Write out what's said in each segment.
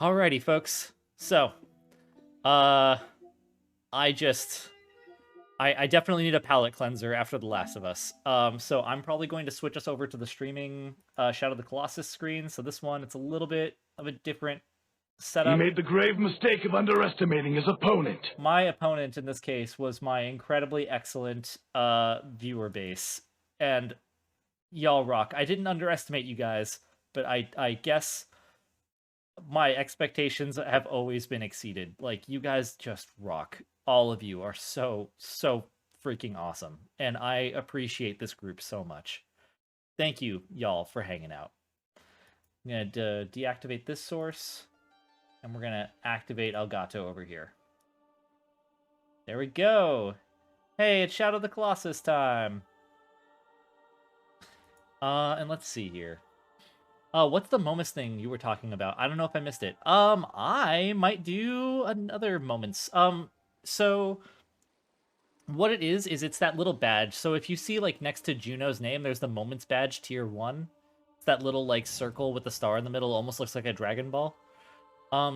Alrighty, folks. So, uh, I just, I definitely need a palate cleanser after The Last of Us. So I'm probably going to switch us over to the streaming Shadow of the Colossus screen. So this one, it's a little bit of a different He setup. made the grave mistake of underestimating his opponent. My opponent in this case was my incredibly excellent viewer base, and y'all rock. I didn't underestimate you guys, but I guess my expectations have always been exceeded. Like, you guys just rock. All of you are so freaking awesome, and I appreciate this group so much. Thank you, y'all, for hanging out. I'm gonna deactivate this source, and we're gonna activate Elgato over here. There we go. Hey, it's Shadow of the Colossus time. And let's see here. What's the moments thing you were talking about? I don't know if I missed it. I might do another moments. So what it is it's that little badge. So if you see, like, next to Juno's name, there's the moments badge tier 1. It's that little, like, circle with the star in the middle, almost looks like a Dragon Ball.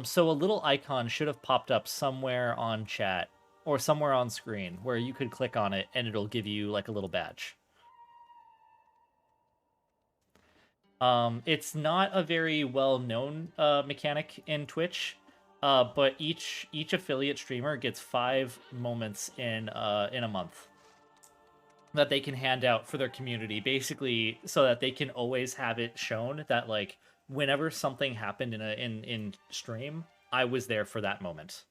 So a little icon should have popped up somewhere on chat or somewhere on screen where you could click on it and it'll give you, like, a little badge. It's not a very well-known mechanic in Twitch, but each affiliate streamer gets 5 moments in a month that they can hand out for their community, basically, so that they can always have it shown that, like, whenever something happened in stream, I was there for that moment.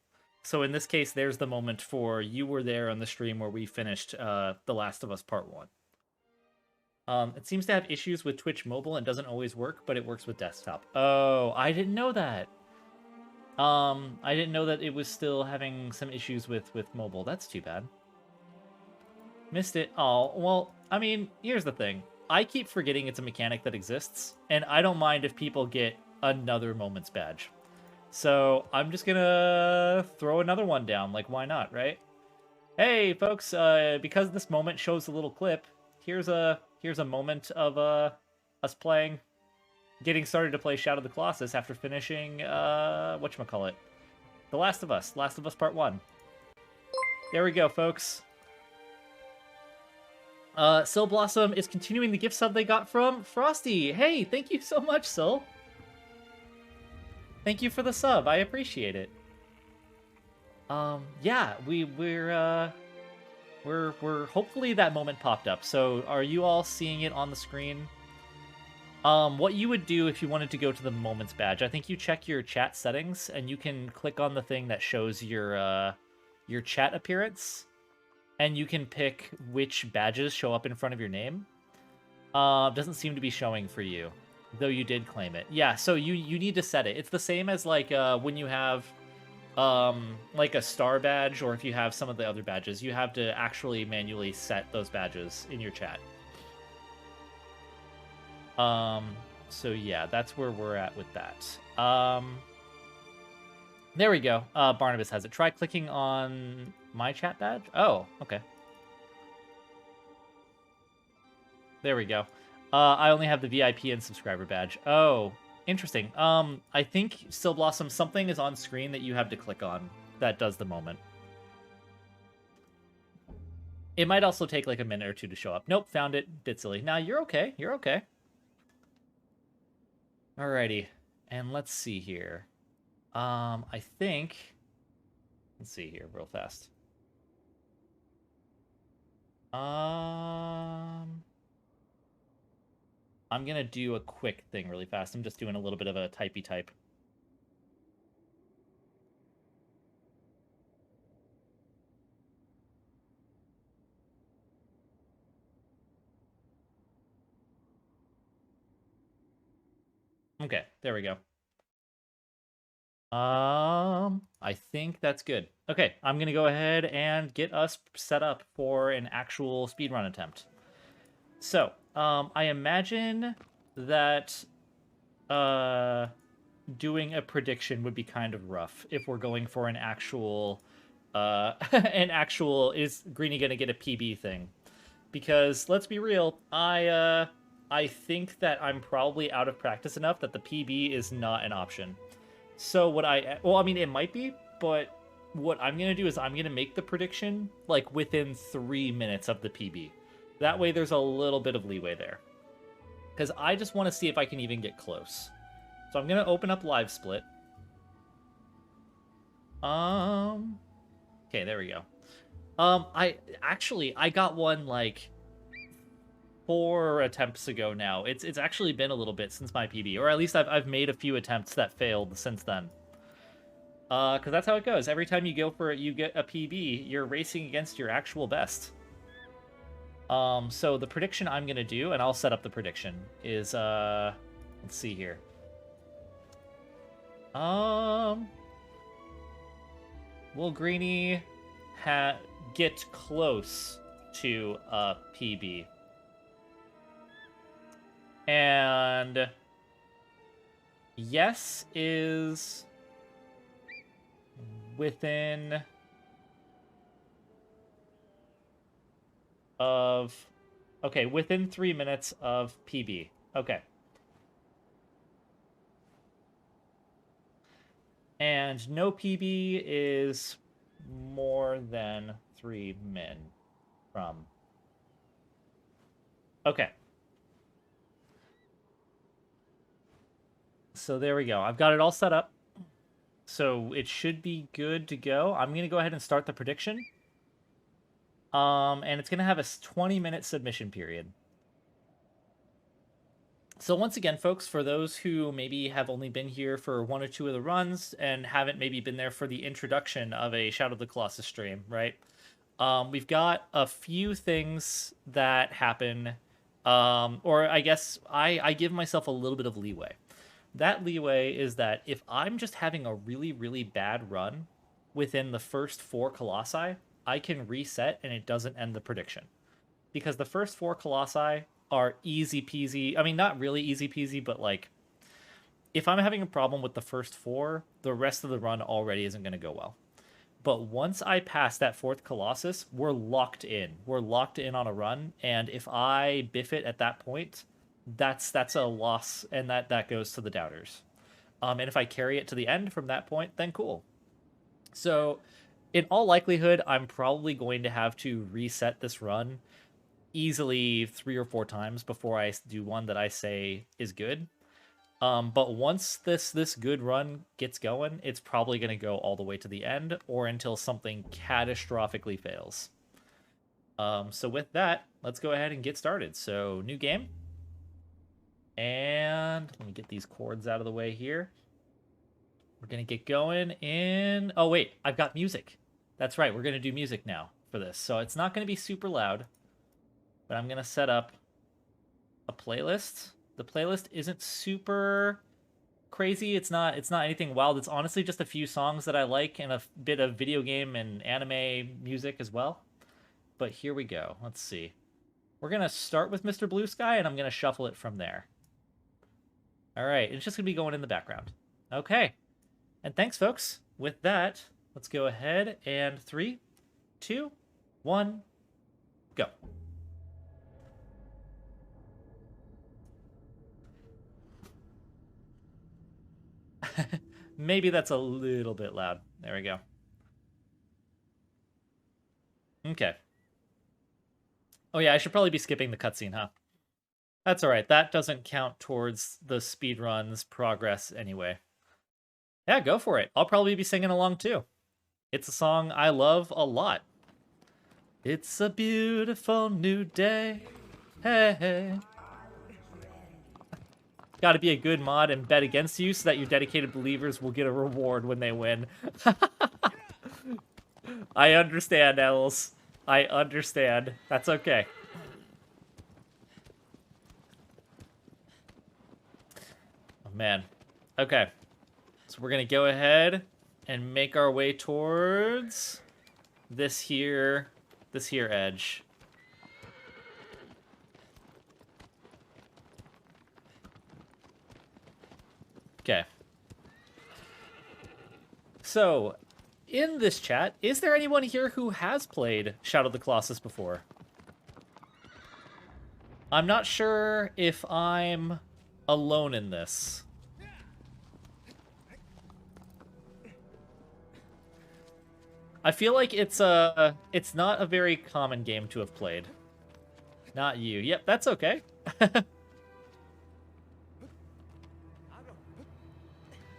So in this case, there's the moment for you were there on the stream where we finished The Last of Us Part 1. It seems to have issues with Twitch mobile and doesn't always work, but it works with desktop. Oh, I didn't know that. I didn't know that it was still having some issues with mobile. That's too bad. Missed it. Oh, well, I mean, here's the thing. I keep forgetting it's a mechanic that exists, and I don't mind if people get another moments badge. So I'm just gonna throw another one down. Like, why not, right? Hey, folks, because this moment shows a little clip, here's a moment of us getting started to play Shadow of the Colossus after finishing whatchamacallit, The Last of Us Part 1. There we go, folks. Sil Blossom is continuing the gift sub they got from Frosty. Hey, thank you so much, Sil. Thank you for the sub. I appreciate it. Yeah, we're hopefully that moment popped up. So are you all seeing it on the screen? What you would do if you wanted to go to the moments badge, I think you check your chat settings and you can click on the thing that shows your chat appearance, and you can pick which badges show up in front of your name. Doesn't seem to be showing for you, though you did claim it. Yeah, so you need to set it. It's the same as, like, when you have like a star badge, or if you have some of the other badges, you have to actually manually set those badges in your chat. So yeah, that's where we're at with that. There we go. Barnabas has it. Try clicking on my chat badge. Oh, okay. There we go. I only have the VIP and subscriber badge. Oh, interesting. I think Still Blossom, something is on screen that you have to click on that does the moment. It might also take like a minute or two to show up. Nope, found it. Bit silly. Now you're okay. You're okay. Alrighty, and let's see here. I think. Let's see here, real fast. I'm gonna do a quick thing really fast. I'm just doing a little bit of a typey type. Okay, there we go. I think that's good. Okay, I'm gonna go ahead and get us set up for an actual speedrun attempt. So, I imagine that doing a prediction would be kind of rough if we're going for an actual is Greeny gonna get a PB thing. Because let's be real, I think that I'm probably out of practice enough that the PB is not an option. So what well, I mean, it might be, but what I'm going to do is I'm going to make the prediction, like, within 3 minutes of the PB. That way there's a little bit of leeway there. Because I just want to see if I can even get close. So I'm going to open up Live Split. Okay, there we go. I got one, like, 4 attempts ago now. It's actually been a little bit since my PB, or at least I've made a few attempts that failed since then. Because that's how it goes. Every time you go for it, you get a PB, you're racing against your actual best. So the prediction I'm gonna do, and I'll set up the prediction, is let's see here. Will Greeny get close to a PB? And yes is within of... Okay, within 3 minutes of PB. Okay. And no PB is more than 3 min from... Okay. So there we go. I've got it all set up. So it should be good to go. I'm going to go ahead and start the prediction. And it's going to have a 20-minute submission period. So once again, folks, for those who maybe have only been here for 1 or 2 of the runs and haven't maybe been there for the introduction of a Shadow of the Colossus stream, right? We've got a few things that happen, or I guess I give myself a little bit of leeway. That leeway is that if I'm just having a really, really bad run within the first 4 Colossi, I can reset and it doesn't end the prediction. Because the first 4 Colossi are easy peasy. I mean, not really easy peasy, but like, if I'm having a problem with the first 4, the rest of the run already isn't going to go well. But once I pass that 4th Colossus, we're locked in. We're locked in on a run, and if I biff it at that point, that's a loss, and that goes to the doubters. And if I carry it to the end from that point, then cool. So, in all likelihood, I'm probably going to have to reset this run easily 3 or 4 times before I do one that I say is good. But once this good run gets going, it's probably going to go all the way to the end or until something catastrophically fails. So with that, let's go ahead and get started. So new game. And let me get these chords out of the way here. We're going to get going in... Oh, wait, I've got music. That's right, we're going to do music now for this. So it's not going to be super loud, but I'm going to set up a playlist. The playlist isn't super crazy. It's not anything wild. It's honestly just a few songs that I like and a bit of video game and anime music as well. But here we go. Let's see. We're going to start with Mr. Blue Sky, and I'm going to shuffle it from there. All right, it's just going to be going in the background. Okay. And thanks, folks. With that, let's go ahead and 3, 2, 1, go. Maybe that's a little bit loud. There we go. Okay. Oh yeah, I should probably be skipping the cutscene, huh? That's alright. That doesn't count towards the speedrun's progress anyway. Yeah, go for it. I'll probably be singing along too. It's a song I love a lot. It's a beautiful new day. Hey, hey. Gotta be a good mod and bet against you so that your dedicated believers will get a reward when they win. I understand, Els. I understand. That's okay. Oh, man. Okay. So we're gonna go ahead and make our way towards this here edge. Okay. So, in this chat, is there anyone here who has played Shadow of the Colossus before? I'm not sure if I'm alone in this. I feel like it's not a very common game to have played. Not you. Yep, that's okay.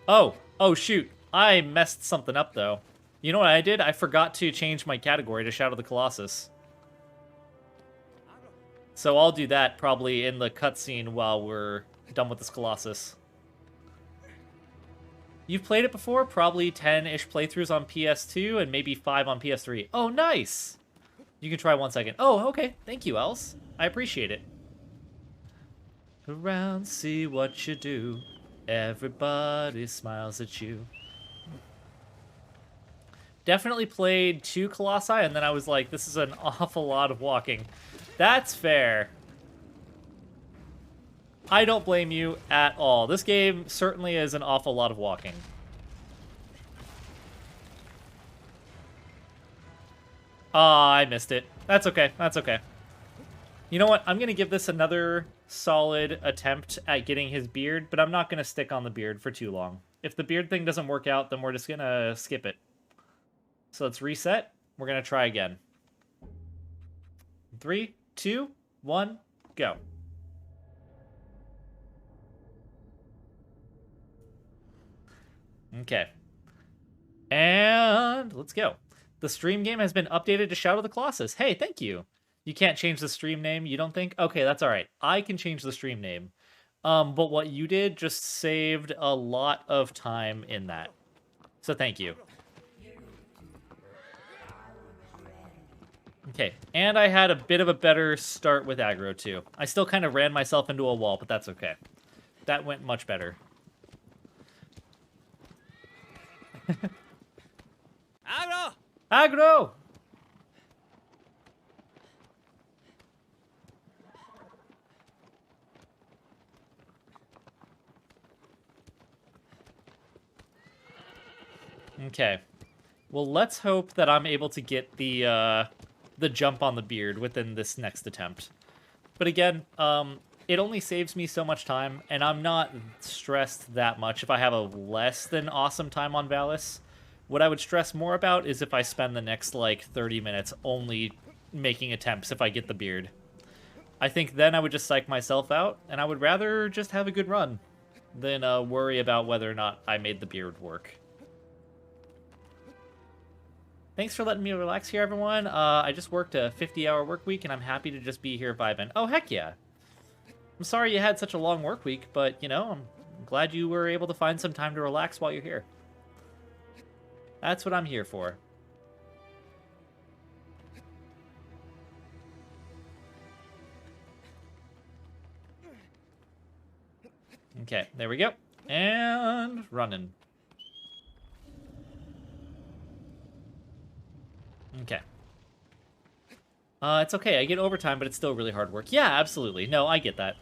Oh shoot. I messed something up though. You know what I did? I forgot to change my category to Shadow of the Colossus. So I'll do that probably in the cutscene while we're done with this Colossus. You've played it before? Probably 10-ish playthroughs on PS2 and maybe 5 on PS3. Oh, nice! You can try 1 second. Oh, okay. Thank you, Els. I appreciate it. Around, see what you do. Everybody smiles at you. Definitely played 2 Colossi, and then I was like, this is an awful lot of walking. That's fair. I don't blame you at all. This game certainly is an awful lot of walking. Ah, I missed it. That's okay. That's okay. You know what? I'm going to give this another solid attempt at getting his beard, but I'm not going to stick on the beard for too long. If the beard thing doesn't work out, then we're just going to skip it. So let's reset. We're going to try again. 3, 2, 1, go. Okay. And let's go. The stream game has been updated to Shadow of the Colossus. Hey, thank you. You can't change the stream name, you don't think? Okay, that's all right. I can change the stream name. But what you did just saved a lot of time in that. So thank you. Okay, and I had a bit of a better start with aggro, too. I still kind of ran myself into a wall, but that's okay. That went much better. Aggro! Aggro! Okay. Well, let's hope that I'm able to get the jump on the beard within this next attempt. But again, it only saves me so much time, and I'm not stressed that much if I have a less than awesome time on Valis. What I would stress more about is if I spend the next, like, 30 minutes only making attempts if I get the beard. I think then I would just psych myself out, and I would rather just have a good run than worry about whether or not I made the beard work. Thanks for letting me relax here, everyone. I just worked a 50-hour work week, and I'm happy to just be here vibing. Oh, heck yeah. I'm sorry you had such a long work week, but, you know, I'm glad you were able to find some time to relax while you're here. That's what I'm here for. Okay, there we go. And running. Okay. It's okay. I get overtime, but it's still really hard work. Yeah, absolutely. No, I get that.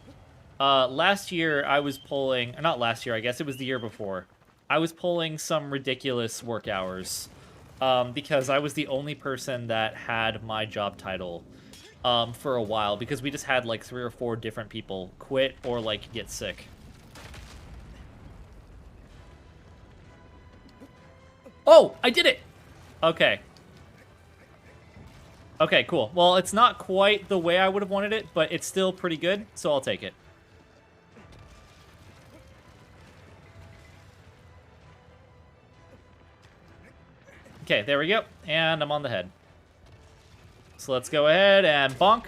Last year, I was pulling... Or not last year, I guess. It was the year before. I was pulling some ridiculous work hours. Because I was the only person that had my job title for a while. Because we just had, like, 3 or 4 different people quit or, like, get sick. Oh! I did it! Okay. Okay, cool. Well, it's not quite the way I would have wanted it, but it's still pretty good, so I'll take it. Okay, there we go. And I'm on the head. So let's go ahead and bonk.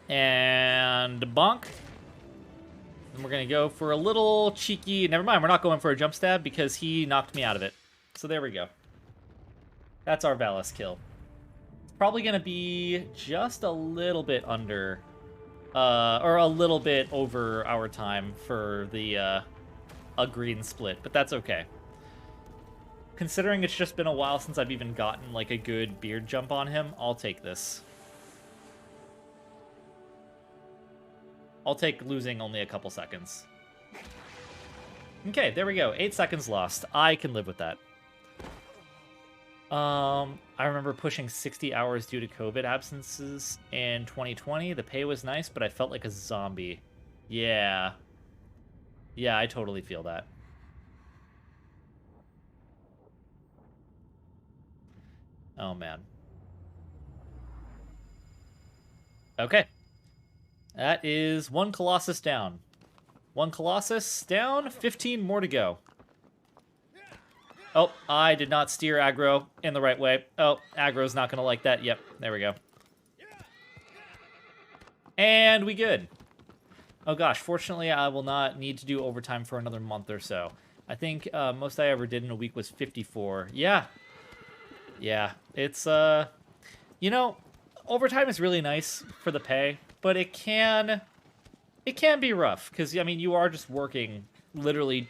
And bonk. And we're going to go for a little cheeky... Never mind, we're not going for a jump stab because he knocked me out of it. So there we go. That's our Valis kill. It's probably going to be just a little bit under, or a little bit over our time for the a green split, but that's okay. Considering it's just been a while since I've even gotten like a good beard jump on him, I'll take this. I'll take losing only a couple seconds. Okay, there we go. 8 seconds lost. I can live with that. I remember pushing 60 hours due to COVID absences in 2020. The pay was nice, but I felt like a zombie. Yeah. Yeah, I totally feel that. Oh, man. Okay. That is 1 Colossus down. 1 Colossus down, 15 more to go. Oh, I did not steer aggro in the right way. Oh, aggro's not going to like that. Yep, there we go. And we good. Oh gosh, fortunately I will not need to do overtime for another month or so. I think most I ever did in a week was 54. Yeah. Yeah, it's, you know, overtime is really nice for the pay, but it can be rough, because, I mean, you are just working literally,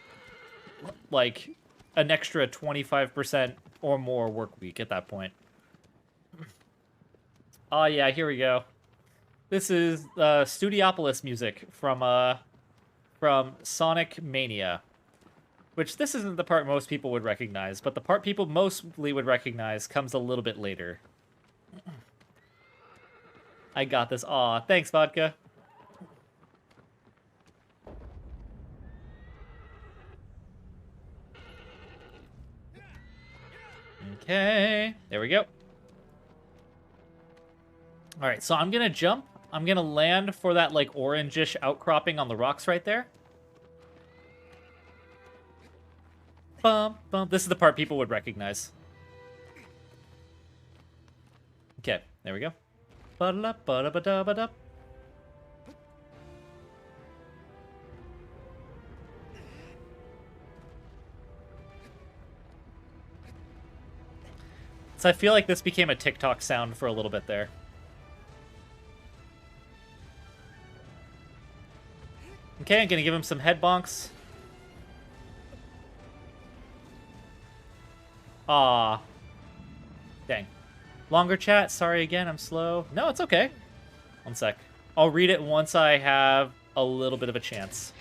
like, an extra 25% or more work week at that point. Oh yeah, here we go. This is Studiopolis music from Sonic Mania. Which, this isn't the part most people would recognize, but the part people mostly would recognize comes a little bit later. I got this. Aw, thanks, Vodka. Okay, there we go. Alright, so I'm gonna jump. I'm gonna land for that, like, orangish outcropping on the rocks right there. Bum, bum. This is the part people would recognize. Okay, there we go. Ba-da-ba-da-ba-da-ba-da. So I feel like this became a TikTok sound for a little bit there. Okay, I'm gonna give him some head bonks. Aw. Dang. Longer chat, sorry again, I'm slow. No, it's okay. One sec. I'll read it once I have a little bit of a chance.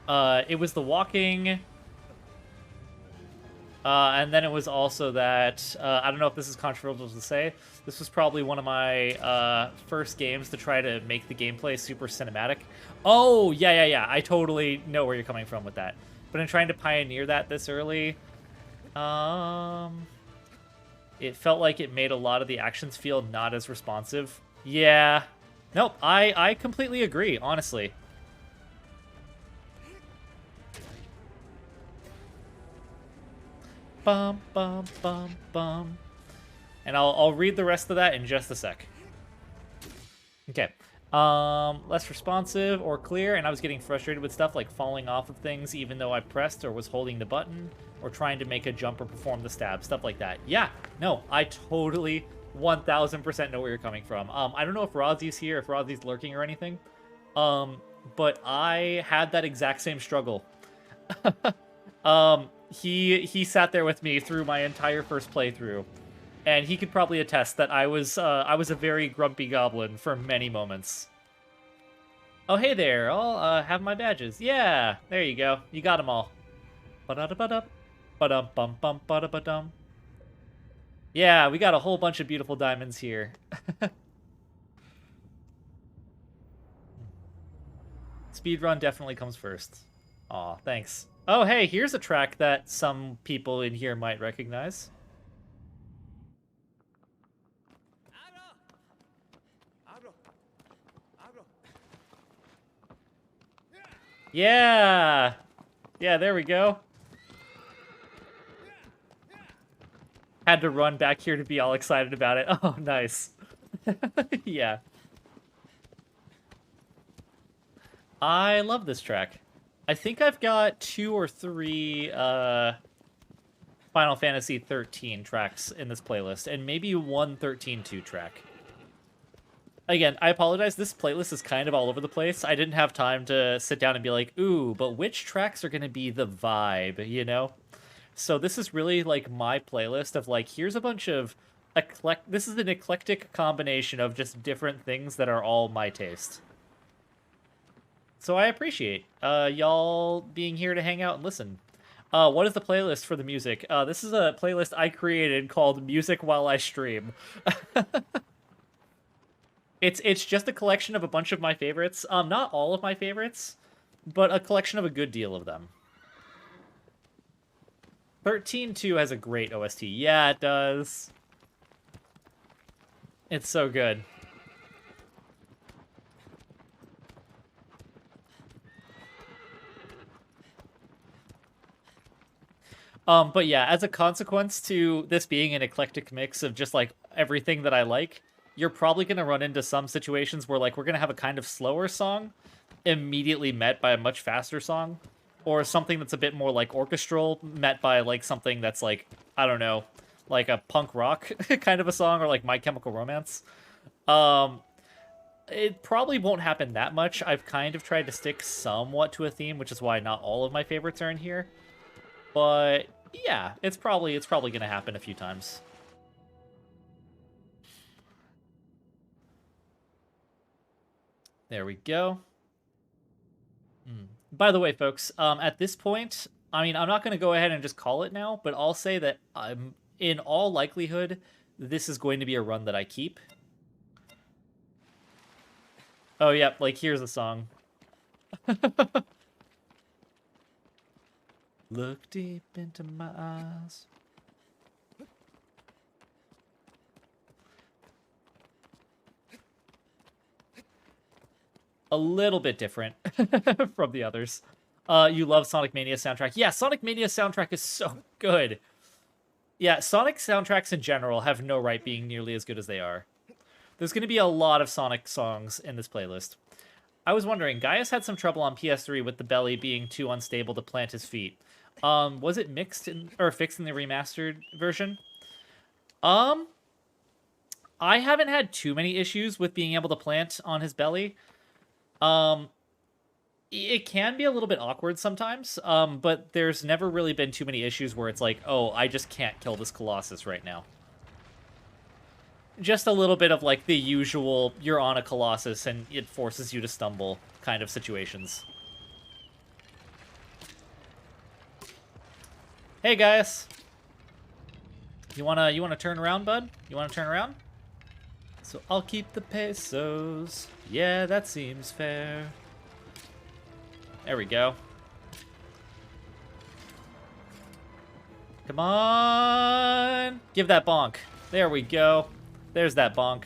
It was the walking... and then it was also that, I don't know if this is controversial to say, this was probably one of my first games to try to make the gameplay super cinematic. Oh, yeah, I totally know where you're coming from with that. But in trying to pioneer that this early, it felt like it made a lot of the actions feel not as responsive. Yeah. Nope, I completely agree, honestly. Bum, bum, bum, bum. And I'll read the rest of that in just a sec. Okay. Less responsive or clear, and I was getting frustrated with stuff like falling off of things even though I pressed or was holding the button, or trying to make a jump or perform the stab, stuff like that. Yeah, no, I totally 1000% know where you're coming from. I don't know if Rozzy's here, if Rozzy's lurking or anything, but I had that exact same struggle. He sat there with me through my entire first playthrough, and he could probably attest that I was a very grumpy goblin for many moments. Oh, hey there, I'll have my badges. Yeah, there you go. You got them all. Ba-da-da-ba-da. Ba-dum-bum-bum, ba-da-ba-dum. Yeah, we got a whole bunch of beautiful diamonds here. Speedrun definitely comes first. Aw, thanks. Oh, hey, here's a track that some people in here might recognize. Yeah! Yeah, there we go. Had to run back here to be all excited about it. Oh, nice. Yeah. I love this track. I think I've got 2 or 3 Final Fantasy 13 tracks in this playlist, and maybe one 13-2 track. Again, I apologize, this playlist is kind of all over the place. I didn't have time to sit down and be like, ooh, but which tracks are going to be the vibe, you know? So this is really, like, my playlist of, like, here's a bunch of... This is an eclectic combination of just different things that are all my taste. So I appreciate y'all being here to hang out and listen. What is the playlist for the music? This is a playlist I created called Music While I Stream. It's just a collection of a bunch of my favorites. Not all of my favorites, but a collection of a good deal of them. 13-2 has a great OST. Yeah, it does. It's so good. But yeah, as a consequence to this being an eclectic mix of just like everything that I like, you're probably gonna run into some situations where like we're gonna have a kind of slower song immediately met by a much faster song, or something that's a bit more like orchestral met by like something that's like, I don't know, like a punk rock kind of a song, or like My Chemical Romance. It probably won't happen that much. I've kind of tried to stick somewhat to a theme, which is why not all of my favorites are in here. But yeah, it's probably gonna happen a few times. There we go. By the way, folks, at this point, I mean, I'm not going to go ahead and just call it now, but I'll say that in all likelihood, this is going to be a run that I keep. Oh, yeah, like, here's a song. Look deep into my eyes. A little bit different from the others. You love Sonic Mania soundtrack. Yeah, Sonic Mania soundtrack is so good. Yeah, Sonic soundtracks in general have no right being nearly as good as they are. There's going to be a lot of Sonic songs in this playlist. I was wondering, Gaius had some trouble on PS3 with the belly being too unstable to plant his feet. Was it mixed in, or fixed in the remastered version? I haven't had too many issues with being able to plant on his belly. It can be a little bit awkward sometimes, but there's never really been too many issues where it's like, oh, I just can't kill this Colossus right now. Just a little bit of, like, the usual, you're on a Colossus and it forces you to stumble kind of situations. Hey, guys! You wanna turn around, bud? You wanna turn around? So I'll keep the pesos. Yeah, that seems fair. There we go. Come on! Give that bonk. There we go. There's that bonk.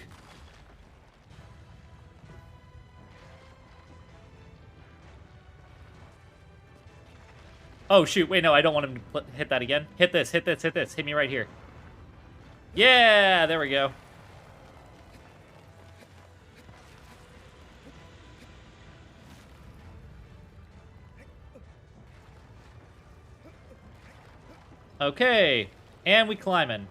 Oh, shoot. Wait, no, I don't want him to hit that again. Hit this, hit this, hit this. Hit me right here. Yeah, there we go. Okay, and we climbing.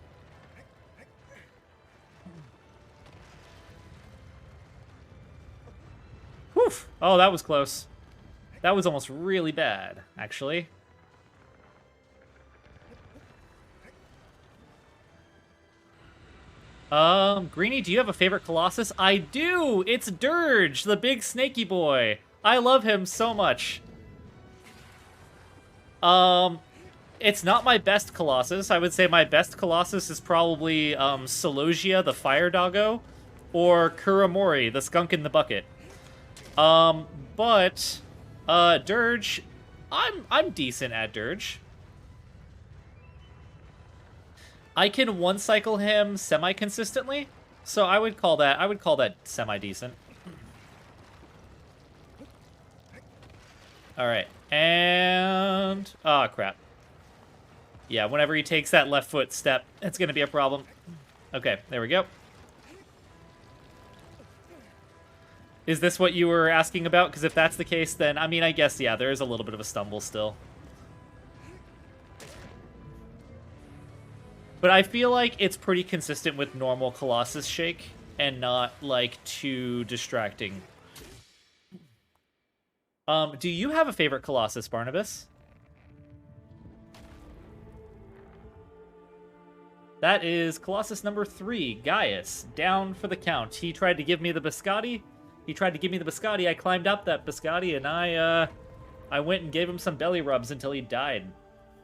Whew. Oh, that was close. That was almost really bad, actually. Greenie, do you have a favorite Colossus? I do! It's Dirge, the big snaky boy. I love him so much. It's not my best Colossus. I would say my best Colossus is probably, Sologia, the fire doggo, or Kuramori, the skunk in the bucket. But, Dirge, I'm decent at Dirge. I can one-cycle him semi-consistently, so I would call that semi-decent. Alright, and... oh, crap. Yeah, whenever he takes that left foot step, it's gonna be a problem. Okay, there we go. Is this what you were asking about? Because if that's the case, then, I mean, I guess, yeah, there is a little bit of a stumble still. But I feel like it's pretty consistent with normal Colossus shake, and not, like, too distracting. Do you have a favorite Colossus, Barnabas? That is Colossus number 3, Gaius, down for the count. He tried to give me the biscotti. I climbed up that biscotti, and I went and gave him some belly rubs until he died.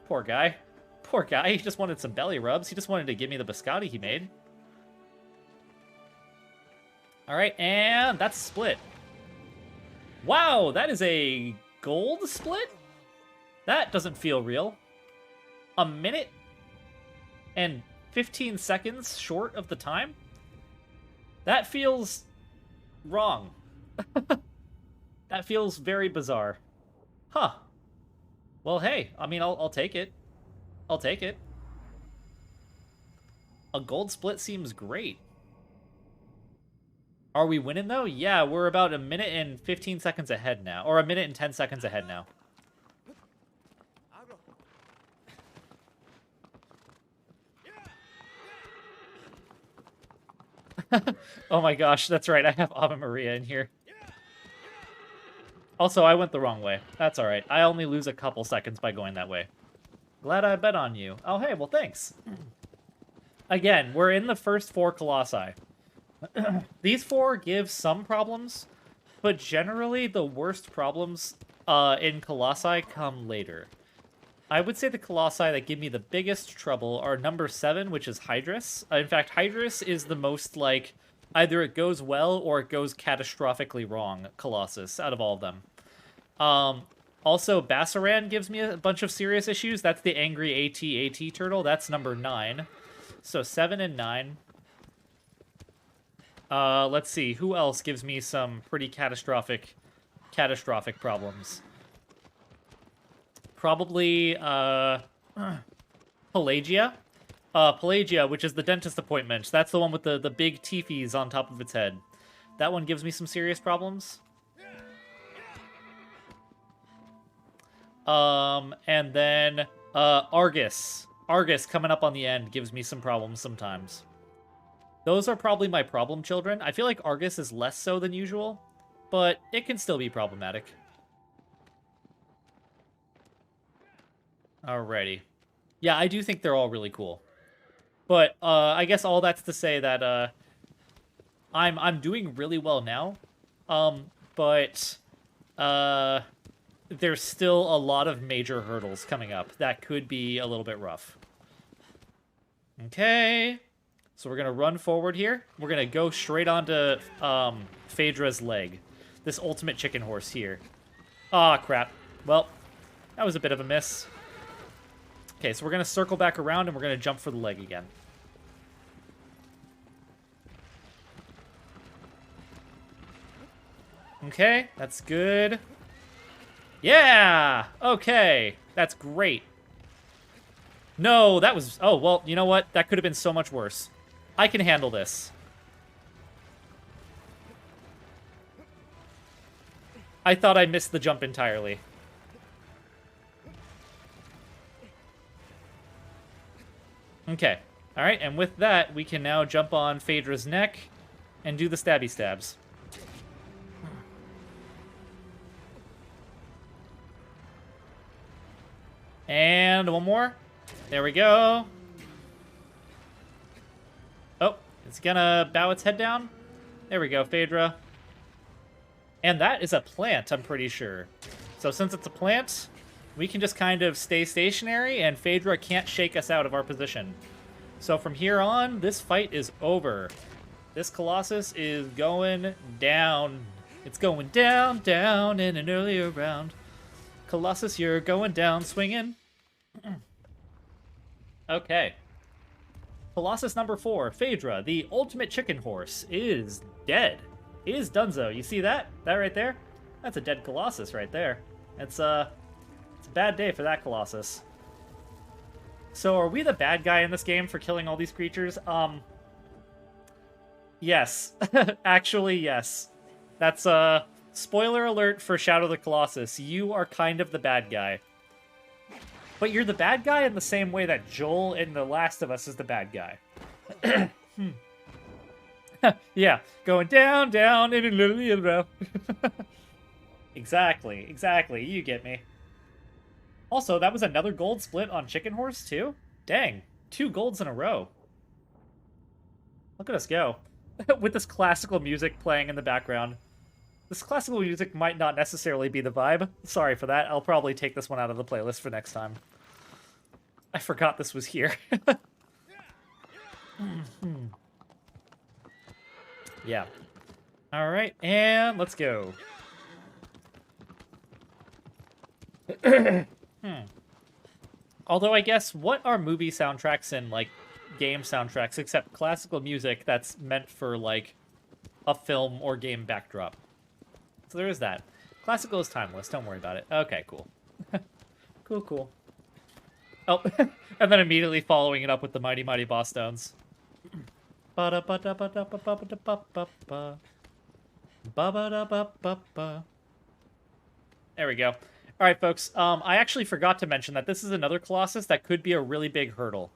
Poor guy. Poor guy, he just wanted some belly rubs. He just wanted to give me the biscotti he made. Alright, and that's split. Wow, that is a gold split? That doesn't feel real. a minute and 15 seconds short of the time? That feels wrong. That feels very bizarre. Huh. Well, hey, I mean, I'll take it. I'll take it. A gold split seems great. Are we winning, though? Yeah, we're about a minute and 15 seconds ahead now. Or a minute and 10 seconds ahead now. Oh my gosh, that's right. I have Ave Maria in here. Also, I went the wrong way. That's alright. I only lose a couple seconds by going that way. Glad I bet on you. Oh, hey, well, thanks. Again, we're in the first 4 Colossi. These 4 give some problems, but generally the worst problems in Colossi come later. I would say the Colossi that give me the biggest trouble are number 7, which is Hydrus. In fact, Hydrus is the most, like, either it goes well or it goes catastrophically wrong Colossus out of all of them. Also, Bassaran gives me a bunch of serious issues. That's the angry AT turtle. That's number 9. So 7 and 9. Let's see. Who else gives me some pretty catastrophic problems? Probably, Pelagia. Pelagia, which is the dentist appointment. That's the one with the big teefies on top of its head. That one gives me some serious problems. And then, Argus. Argus coming up on the end gives me some problems sometimes. Those are probably my problem children. I feel like Argus is less so than usual, but it can still be problematic. Alrighty. Yeah, I do think they're all really cool. But, I guess all that's to say that, I'm doing really well now. But, there's still a lot of major hurdles coming up that could be a little bit rough. Okay. So we're gonna run forward here. We're gonna go straight onto, Phaedra's leg. This ultimate chicken horse here. Ah, crap. Well, that was a bit of a miss. Okay, so we're gonna circle back around and we're gonna jump for the leg again. Okay, that's good. Yeah! Okay, that's great. No, that was... Oh, well, you know what? That could have been so much worse. I can handle this. I thought I missed the jump entirely. Okay. Alright, and with that, we can now jump on Phaedra's neck and do the stabby stabs. And one more. There we go. Oh, it's gonna bow its head down. There we go, Phaedra. And that is a plant, I'm pretty sure. So since it's a plant, we can just kind of stay stationary, and Phaedra can't shake us out of our position. So from here on, this fight is over. This Colossus is going down. It's going down, down in an earlier round. Colossus, you're going down swinging. Okay. Colossus number 4, Phaedra, the ultimate chicken horse, is dead. Is donezo. You see that? That right there? That's a dead Colossus right there. It's a bad day for that Colossus. So are we the bad guy in this game for killing all these creatures? Yes. Actually, yes. That's spoiler alert for Shadow the Colossus. You are kind of the bad guy. But you're the bad guy in the same way that Joel in The Last of Us is the bad guy. Yeah, going down, down, in a little row. Exactly, exactly. You get me. Also, that was another gold split on Chicken Horse, too? Dang, 2 golds in a row. Look at us go. With this classical music playing in the background. This classical music might not necessarily be the vibe. Sorry for that. I'll probably take this one out of the playlist for next time. I forgot this was here. Yeah. Alright, and let's go. Although I guess, what are movie soundtracks and, like, game soundtracks except classical music that's meant for, like, a film or game backdrop? So there is that. Classical is timeless. Don't worry about it. Okay, cool. Cool. Oh, and then immediately following it up with the Mighty Mighty Boss Stones. There we go. All right, folks. I actually forgot to mention that this is another Colossus that could be a really big hurdle.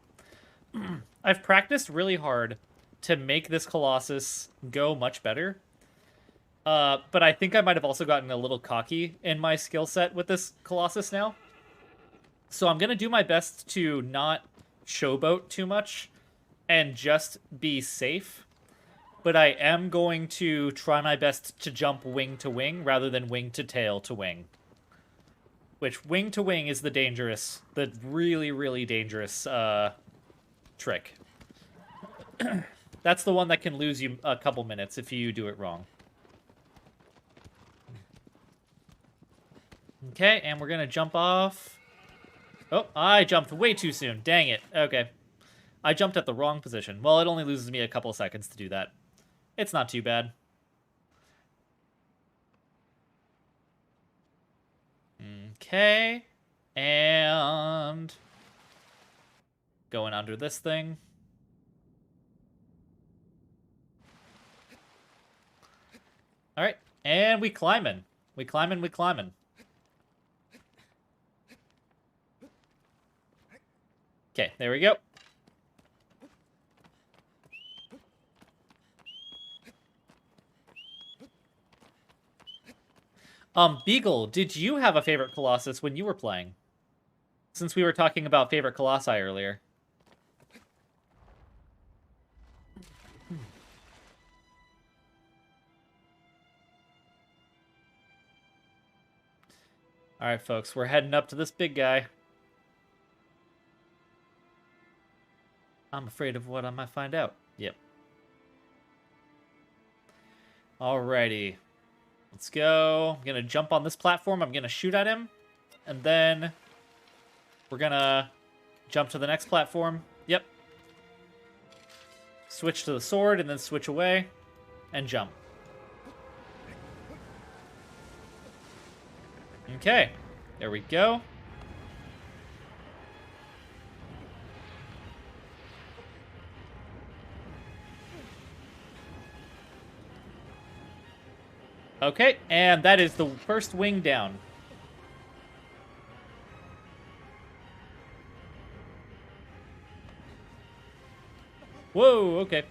I've practiced really hard to make this Colossus go much better. But I think I might have also gotten a little cocky in my skill set with this Colossus now. So I'm going to do my best to not showboat too much and just be safe. But I am going to try my best to jump wing to wing rather than wing to tail to wing. Which, wing to wing is the really, really dangerous trick. That's the one that can lose you a couple minutes if you do it wrong. Okay, and we're gonna jump off. Oh, I jumped way too soon. Dang it. Okay. I jumped at the wrong position. Well, it only loses me a couple seconds to do that. It's not too bad. Okay. And going under this thing. All right. And we climbing. We climbing. Okay, there we go. Beagle, did you have a favorite Colossus when you were playing? Since we were talking about favorite Colossi earlier. Alright, folks, we're heading up to this big guy. I'm afraid of what I might find out. Yep. Alrighty. Let's go. I'm gonna jump on this platform. I'm gonna shoot at him. And then we're gonna jump to the next platform. Yep. Switch to the sword and then switch away. And jump. Okay. There we go. Okay, and that is the first wing down. Whoa, okay.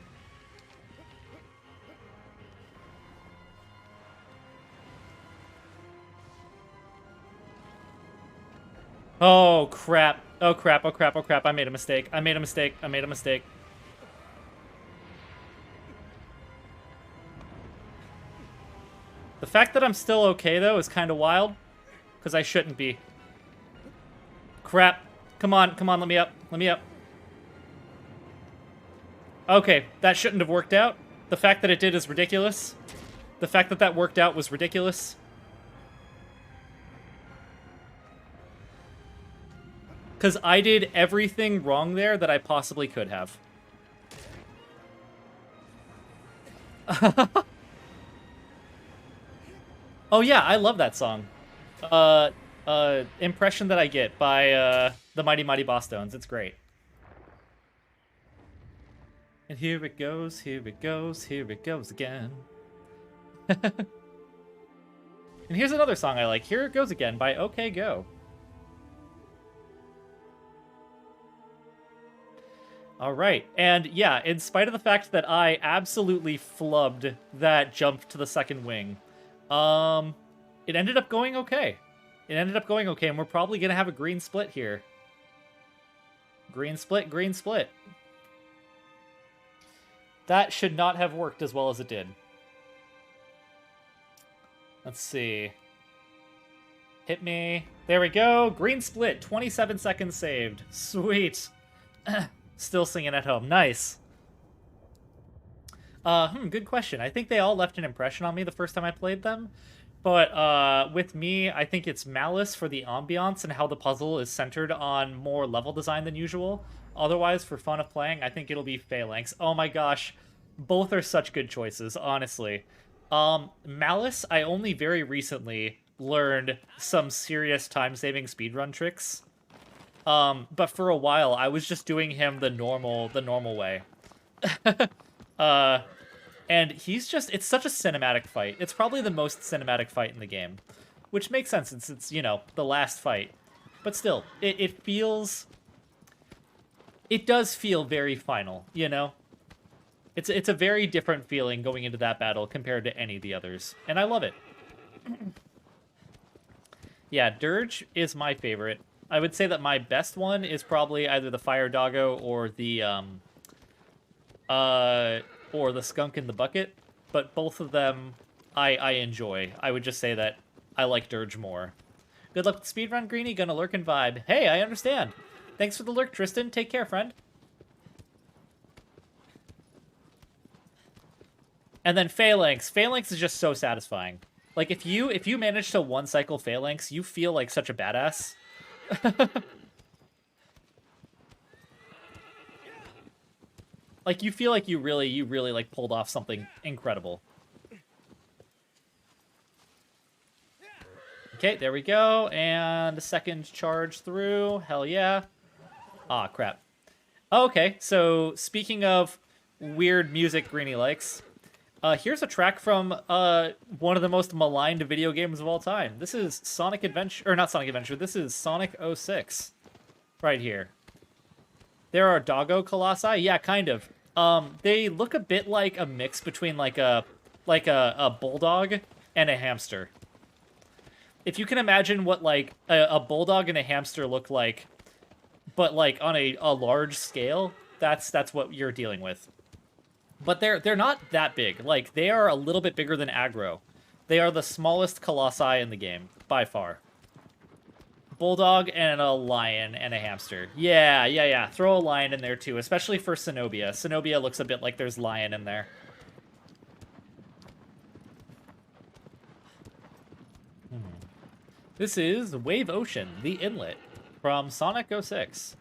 Oh, crap. Oh, crap, oh, crap, oh, crap. I made a mistake. I made a mistake. The fact that I'm still okay, though, is kind of wild. Because I shouldn't be. Crap. Come on, let me up. Okay, that shouldn't have worked out. The fact that it did is ridiculous. The fact that that worked out was ridiculous. Because I did everything wrong there that I possibly could have. Oh yeah, I love that song. Impression that I get by the Mighty Mighty Boss Stones. It's great. And here it goes again. And here's another song I like. Here It Goes Again by OK Go. Alright, and yeah, in spite of the fact that I absolutely flubbed that jump to the second wing, it ended up going okay. And we're probably gonna have a green split here. Green split. That should not have worked as well as it did. Let's see. Hit me. There we go. Green split. 27 seconds saved. Sweet. Still singing at home. Nice. Good question. I think they all left an impression on me the first time I played them. But with me, I think it's Malice for the ambiance and how the puzzle is centered on more level design than usual. Otherwise, for fun of playing, I think it'll be Phalanx. Oh my gosh, both are such good choices, honestly. Malice, I only very recently learned some serious time-saving speedrun tricks. But for a while, I was just doing him the normal way. And it's such a cinematic fight. It's probably the most cinematic fight in the game. Which makes sense since it's, you know, the last fight. But still, it does feel very final, you know? It's a very different feeling going into that battle compared to any of the others. And I love it. Yeah, Dirge is my favorite. I would say that my best one is probably either the Fire Doggo or the Skunk in the Bucket, but both of them I enjoy. I would just say that I like Dirge more. Good luck with speedrun, Greenie. Gonna lurk and vibe. Hey, I understand. Thanks for the lurk, Tristan. Take care, friend. And then Phalanx. Phalanx is just so satisfying. Like, if you manage to one-cycle Phalanx, you feel like such a badass. Like, you feel like you really, like, pulled off something incredible. Okay, there we go. And the second charge through. Hell yeah. Ah, crap. Oh, okay, so speaking of weird music Greenie likes, here's a track from one of the most maligned video games of all time. This is Sonic Adventure, or not Sonic Adventure, this is Sonic 06. Right here. There are doggo colossi? Yeah, kind of. They look a bit like a mix between like a bulldog and a hamster. If you can imagine what like a bulldog and a hamster look like, but like on a large scale, that's what you're dealing with. But they're not that big. Like, they are a little bit bigger than Aggro. They are the smallest colossi in the game, by far. Bulldog and a lion and a hamster. Yeah. Throw a lion in there, too, especially for Zenobia. Zenobia looks a bit like there's lion in there. This is Wave Ocean, the inlet, from Sonic 06.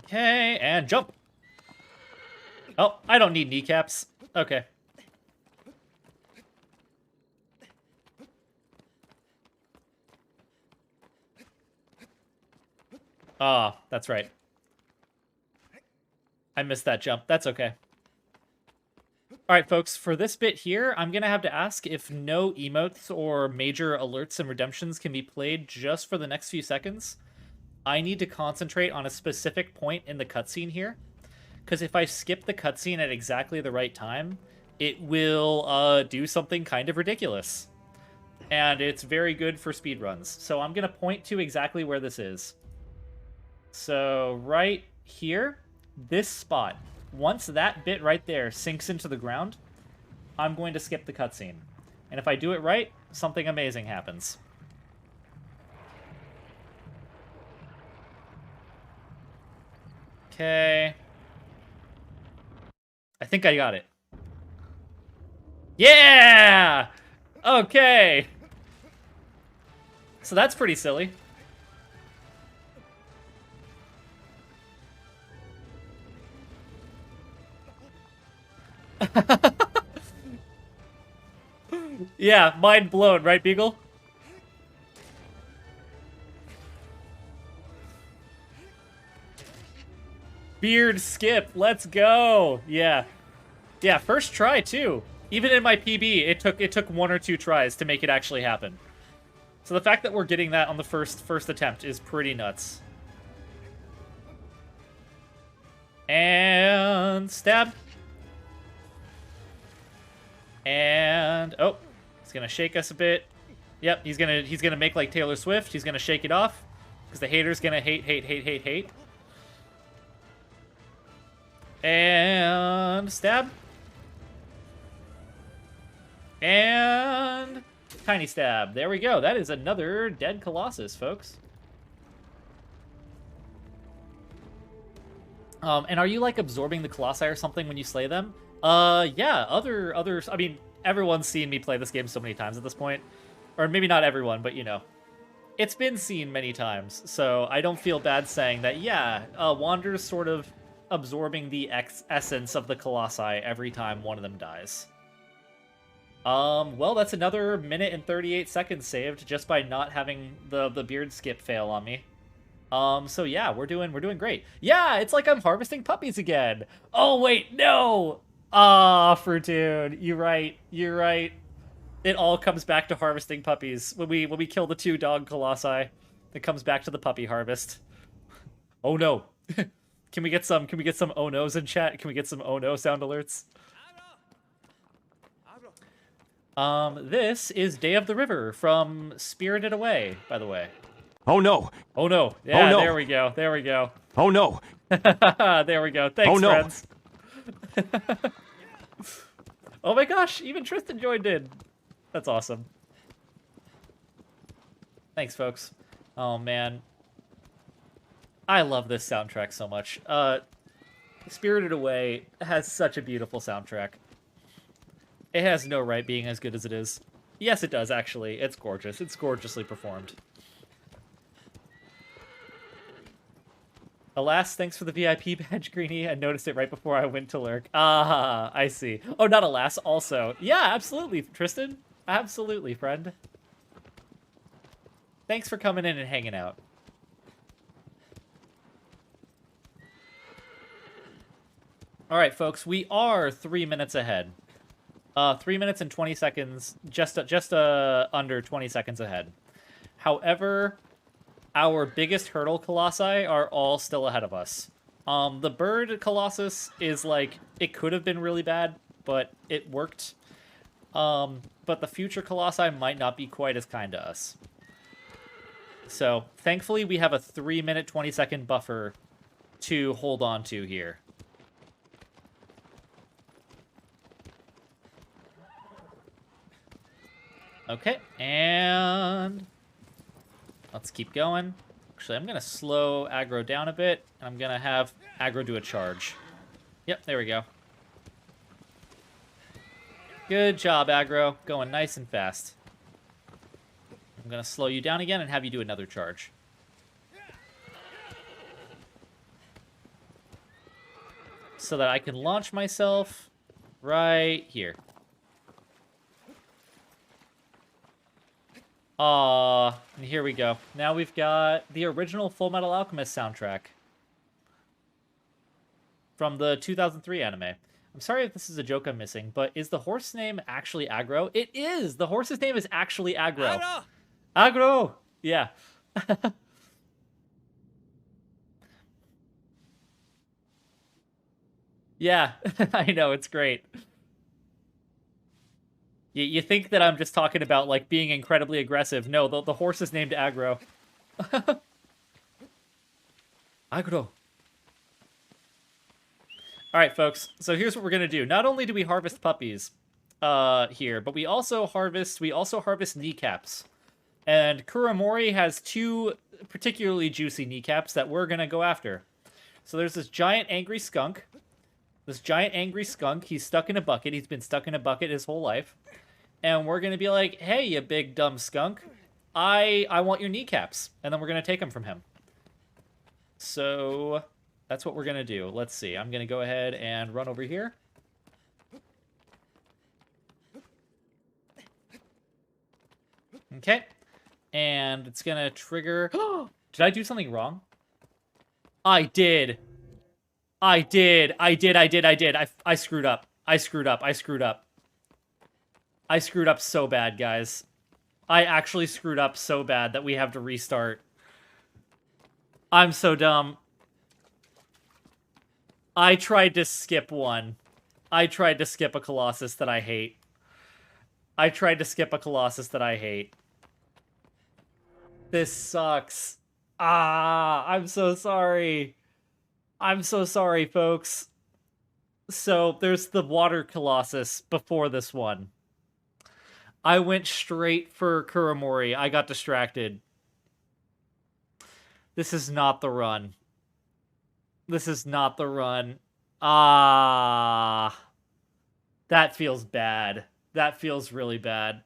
Okay, and jump. Oh, I don't need kneecaps. Okay. Ah, that's right. I missed that jump. That's okay. Alright, folks, for this bit here, I'm gonna have to ask if no emotes or major alerts and redemptions can be played just for the next few seconds. I need to concentrate on a specific point in the cutscene here, because if I skip the cutscene at exactly the right time, it will do something kind of ridiculous. And it's very good for speedruns. So I'm gonna point to exactly where this is. So right here, this spot. Once that bit right there sinks into the ground, I'm going to skip the cutscene. And if I do it right, something amazing happens. Okay. I think I got it. Yeah! Okay. So that's pretty silly. Yeah, mind blown, right, Beagle? Beard skip, let's go. Yeah, first try too. Even in my PB, it took 1 or 2 tries to make it actually happen. So the fact that we're getting that on the first attempt is pretty nuts. And stab. And oh, he's gonna shake us a bit. Yep, he's gonna make like Taylor Swift. He's gonna shake it off because the hater's gonna hate. And stab. And tiny stab. There we go. That is another dead Colossus, folks. And are you like absorbing the Colossi or something when you slay them? Yeah, others. I mean, everyone's seen me play this game so many times at this point. Or maybe not everyone, but you know. It's been seen many times, so I don't feel bad saying that, yeah, Wander's sort of absorbing the essence of the Colossi every time one of them dies. Well, that's another minute and 38 seconds saved just by not having the beard skip fail on me. So yeah, we're doing great. Yeah, it's like I'm harvesting puppies again. Oh wait, no! Ah, Fruitoon, you're right. You're right. It all comes back to harvesting puppies. When we kill the 2 dog colossi, it comes back to the puppy harvest. Oh no. Can we get some oh no's in chat? Can we get some oh no sound alerts? This is Day of the River from Spirited Away, by the way. Oh no. Oh no. Yeah, oh, no. There we go. There we go. Oh no. There we go. Thanks, oh, no. friends. Oh my gosh, even Tristan joined in. That's awesome. Thanks, folks. Oh man. I love this soundtrack so much. Spirited Away has such a beautiful soundtrack. It has no right being as good as it is. Yes, it does, actually. It's gorgeous. It's gorgeously performed. Alas, thanks for the VIP badge, Greenie. I noticed it right before I went to lurk. Ah, I see. Oh, not alas, also. Yeah, absolutely, Tristan. Absolutely, friend. Thanks for coming in and hanging out. All right, folks, we are 3 minutes ahead. 3 minutes and 20 seconds, just under 20 seconds ahead. However, our biggest hurdle colossi are all still ahead of us. The bird Colossus is like, it could have been really bad, but it worked. But the future colossi might not be quite as kind to us. So, thankfully, we have a 3 minute, 20 second buffer to hold on to here. Okay, and let's keep going. Actually, I'm going to slow aggro down a bit, and I'm going to have aggro do a charge. Yep, there we go. Good job, aggro. Going nice and fast. I'm going to slow you down again and have you do another charge. So that I can launch myself right here. And here we go. Now we've got the original Full Metal Alchemist soundtrack from the 2003 anime. I'm sorry if this is a joke I'm missing, but is the horse name actually Aggro? It is! The horse's name is actually Aggro. Aggro! Aggro! Yeah. Yeah, I know, it's great. You think that I'm just talking about, like, being incredibly aggressive. No, the horse is named Aggro. Aggro. Alright, folks. So here's what we're gonna do. Not only do we harvest puppies here, but we also harvest kneecaps. And Kuramori has 2 particularly juicy kneecaps that we're gonna go after. So there's this giant angry skunk. He's stuck in a bucket. He's been stuck in a bucket his whole life. And we're going to be like, hey, you big dumb skunk, I want your kneecaps. And then we're going to take them from him. So that's what we're going to do. Let's see. I'm going to go ahead and run over here. Okay. And it's going to trigger... Did I do something wrong? I did. I screwed up. I screwed up so bad, guys. I actually screwed up so bad that we have to restart. I'm so dumb. I tried to skip one. I tried to skip a Colossus that I hate. This sucks. I'm so sorry. I'm so sorry, folks. So, there's the water Colossus before this one. I went straight for Kuramori. I got distracted. This is not the run. This is not the run. Ah, that feels bad. That feels really bad.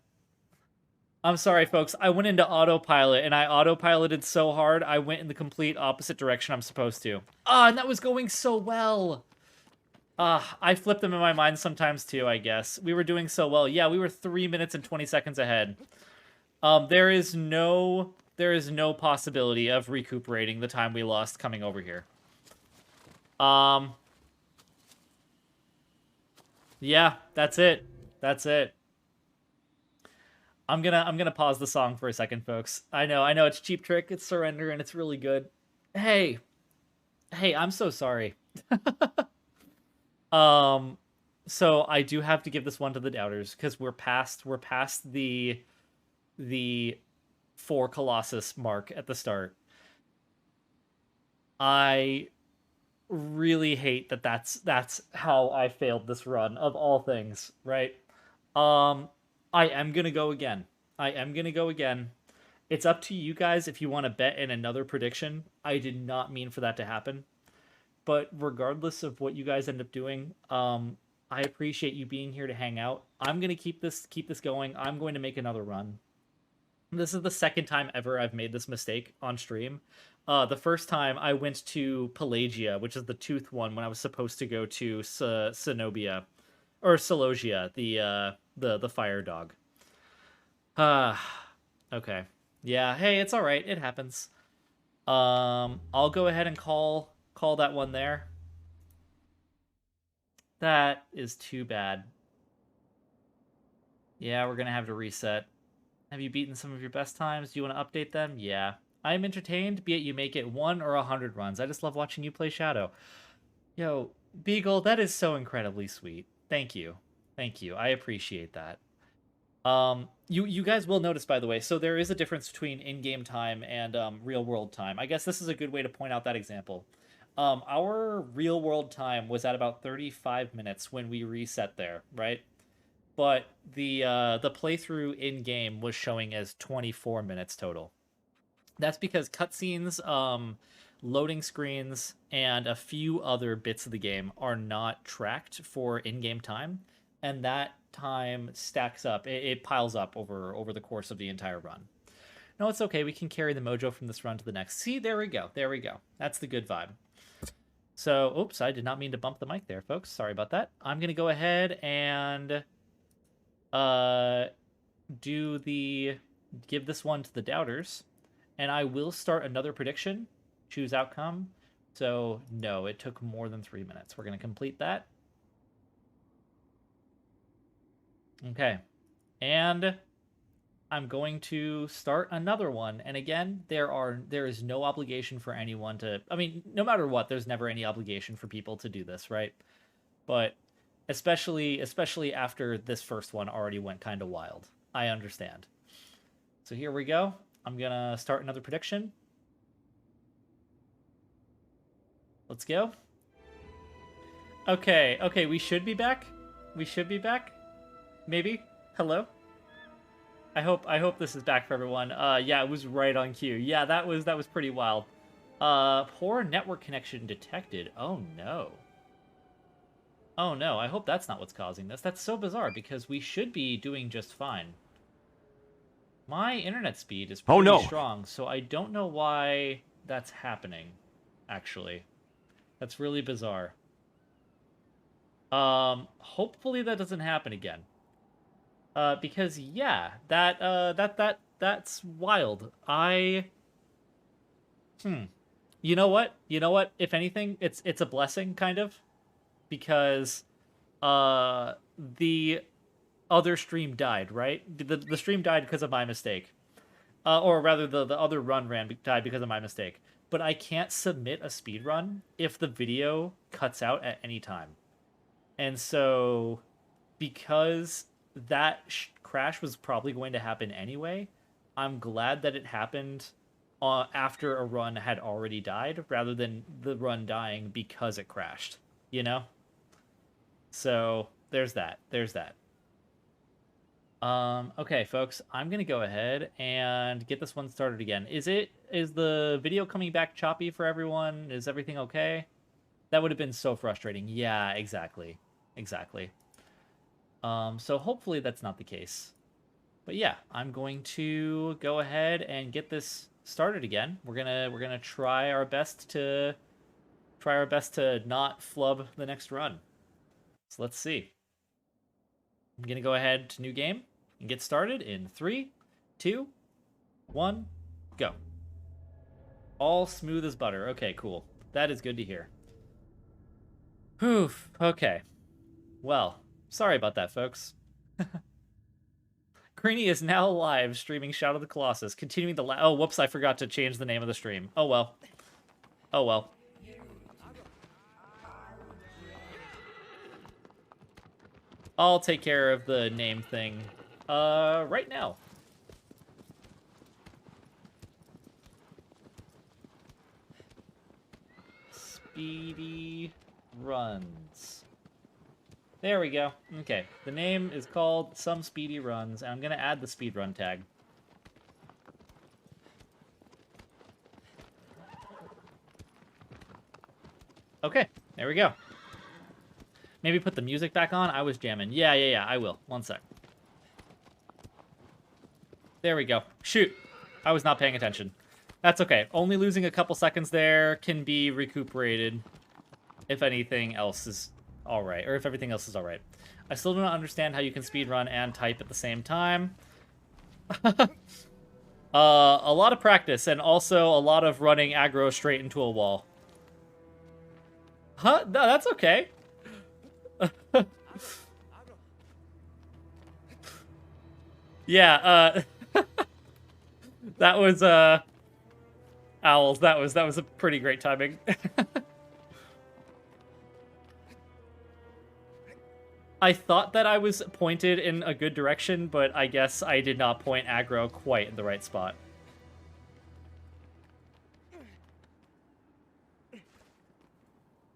I'm sorry, folks. I went into autopilot, and I autopiloted so hard, I went in the complete opposite direction I'm supposed to. Ah, and that was going so well. I flip them in my mind sometimes too, I guess. We were doing so well. Yeah, we were 3 minutes and 20 seconds ahead. There is no possibility of recuperating the time we lost coming over here. Yeah, that's it. That's it. I'm gonna pause the song for a second, folks. I know it's Cheap Trick, it's Surrender, and it's really good. Hey, I'm so sorry. So I do have to give this one to the doubters because we're past the 4 Colossus mark at the start. I really hate that that's how I failed this run of all things, right? I am gonna go again. I am gonna go again. It's up to you guys if you want to bet in another prediction. I did not mean for that to happen. But regardless of what you guys end up doing, I appreciate you being here to hang out. I'm gonna keep this going. I'm going to make another run. This is the second time ever I've made this mistake on stream. The first time I went to Pelagia, which is the tooth one, when I was supposed to go to Cenobia or Celogia, the fire dog. Okay. Yeah, hey, it's all right. It happens. I'll go ahead and call that one there. That is too bad. Yeah, we're gonna have to reset. Have you beaten some of your best times? Do you want to update them? Yeah. I am entertained, be it you make it 1 or 100 runs. I just love watching you play Shadow. Yo, Beagle, that is so incredibly sweet. Thank you. Thank you. I appreciate that. You guys will notice, by the way, so there is a difference between in-game time and real world time. I guess this is a good way to point out that example. Our real world time was at about 35 minutes when we reset there, right? But the playthrough in game was showing as 24 minutes total. That's because cutscenes, loading screens, and a few other bits of the game are not tracked for in-game time, and that time stacks up. It piles up over the course of the entire run. No, it's okay. We can carry the mojo from this run to the next. See, there we go. There we go. That's the good vibe. So, oops, I did not mean to bump the mic there, folks. Sorry about that. I'm gonna go ahead and give this one to the doubters, and I will start another prediction. Choose outcome. So no, it took more than 3 minutes. We're gonna complete that. Okay, and I'm going to start another one. And again, there is no obligation for anyone to. I mean, no matter what, there's never any obligation for people to do this, right? But especially after this first one already went kind of wild. I understand. So here we go. I'm gonna start another prediction. Let's go. Okay, we should be back. We should be back. Maybe. Hello. I hope this is back for everyone. Yeah, it was right on cue. Yeah, that was pretty wild. Poor network connection detected. Oh no. Oh no, I hope that's not what's causing this. That's so bizarre because we should be doing just fine. My internet speed is pretty strong, so I don't know why that's happening, actually. That's really bizarre. Hopefully that doesn't happen again. Because yeah, that's wild. You know what? If anything, it's a blessing, kind of, because the other stream died, right? The stream died because of my mistake, or rather, the other run died because of my mistake. But I can't submit a speed run if the video cuts out at any time, and so because that crash was probably going to happen anyway, I'm glad that it happened after a run had already died rather than the run dying because it crashed, you know? So there's that. Okay, folks, I'm gonna go ahead and get this one started again. Is the video coming back choppy for everyone? Is everything okay? That would have been so frustrating. Yeah, exactly. Exactly. So hopefully that's not the case. But yeah, I'm going to go ahead and get this started again. We're gonna try our best to not flub the next run. So let's see. I'm gonna go ahead to new game and get started in 3, 2, 1, go. All smooth as butter. Okay, cool. That is good to hear. Whew. Okay. Well, sorry about that, folks. Greeny is now live streaming Shadow of the Colossus, continuing the oh, whoops, I forgot to change the name of the stream. Oh well. Oh well. I'll take care of the name thing right now. Speedy runs. There we go. Okay, the name is called Some Speedy Runs, and I'm gonna add the speedrun tag. Okay, there we go. Maybe put the music back on. I was jamming. Yeah, I will. One sec. There we go. Shoot. I was not paying attention. That's okay. Only losing a couple seconds there can be recuperated if anything else is alright. Or if everything else is alright. I still do not understand how you can speedrun and type at the same time. A lot of practice, and also a lot of running aggro straight into a wall. Huh? No, that's okay. Yeah, that was, Owls, that was a pretty great timing. I thought that I was pointed in a good direction, but I guess I did not point aggro quite in the right spot.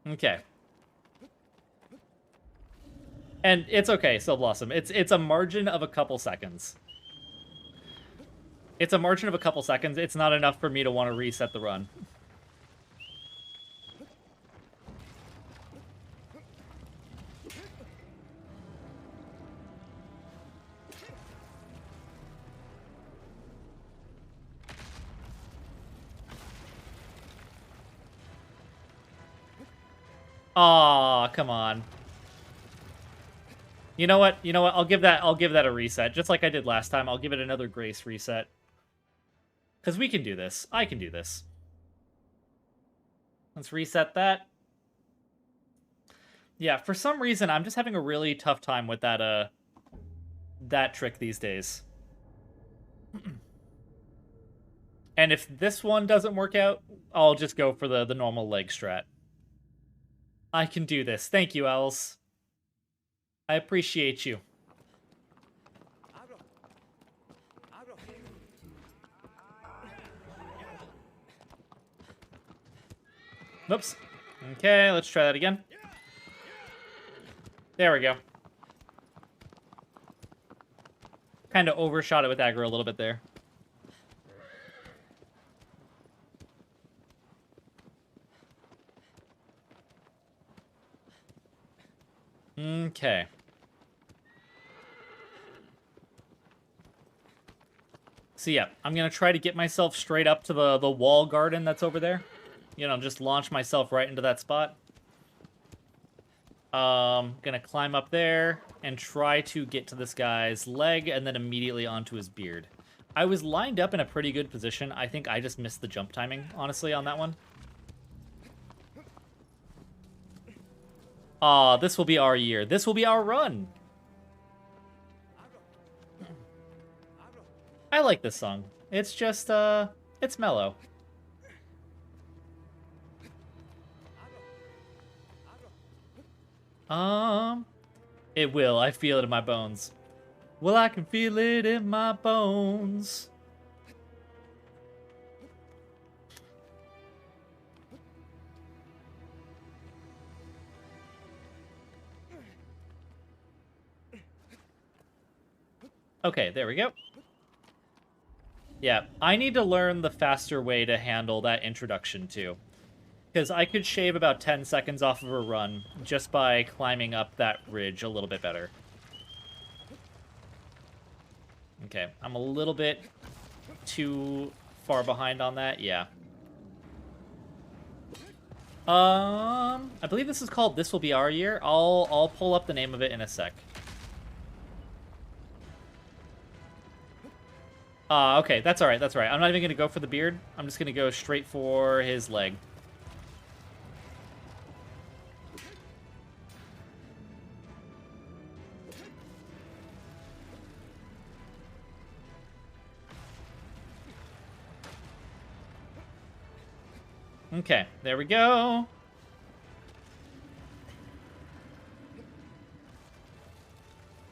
Okay. And it's okay, Still Blossom. It's a margin of a couple seconds. It's a margin of a couple seconds. It's not enough for me to want to reset the run. Aw, come on. You know what? I'll give that a reset. Just like I did last time, I'll give it another grace reset. Because we can do this. I can do this. Let's reset that. Yeah, for some reason, I'm just having a really tough time with that, that trick these days. And if this one doesn't work out, I'll just go for the normal leg strat. I can do this. Thank you, Owls. I appreciate you. Oops. Okay, let's try that again. There we go. Kind of overshot it with aggro a little bit there. Okay. So yeah, I'm going to try to get myself straight up to the wall garden that's over there. You know, just launch myself right into that spot. Gonna climb up there and try to get to this guy's leg and then immediately onto his beard. I was lined up in a pretty good position. I think I just missed the jump timing, honestly, on that one. Aw, this will be our year. This will be our run. I like this song. It's just, it's mellow. It will. I feel it in my bones. Well, I can feel it in my bones. Okay, there we go. Yeah, I need to learn the faster way to handle that introduction, too. Because I could shave about 10 seconds off of a run just by climbing up that ridge a little bit better. Okay, I'm a little bit too far behind on that. Yeah. I believe this is called This Will Be Our Year. I'll pull up the name of it in a sec. Okay, that's alright, that's alright. I'm not even gonna go for the beard. I'm just gonna go straight for his leg. Okay, there we go.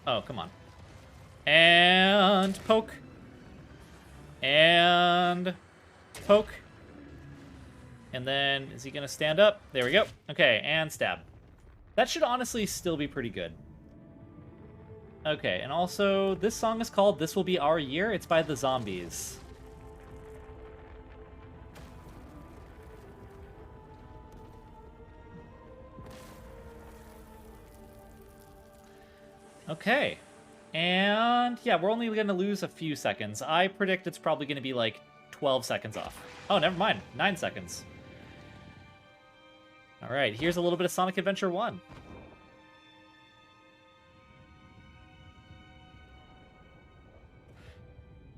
Oh, come on. And poke. And poke. And then, is he going to stand up? There we go. Okay, and stab. That should honestly still be pretty good. Okay, and also, this song is called This Will Be Our Year. It's by the Zombies. Okay. And yeah, we're only going to lose a few seconds. I predict it's probably going to be like 12 seconds off. Oh, never mind. 9 seconds. All right, here's a little bit of Sonic Adventure 1.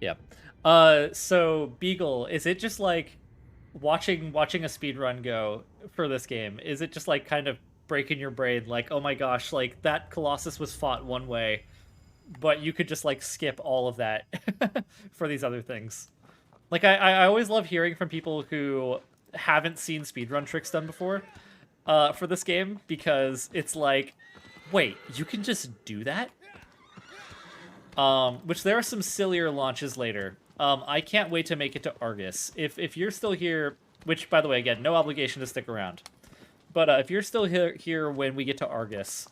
Yeah. So Beagle, is it just like watching a speedrun go for this game? Is it just like kind of breaking your brain like, oh my gosh, like that Colossus was fought one way, but you could just like skip all of that for these other things? Like I always love hearing from people who haven't seen speedrun tricks done before for this game, because it's like, wait, you can just do that? Which there are some sillier launches later. I can't wait to make it to Argus. If you're still here, which by the way, again, no obligation to stick around. But if you're still here when we get to Argus,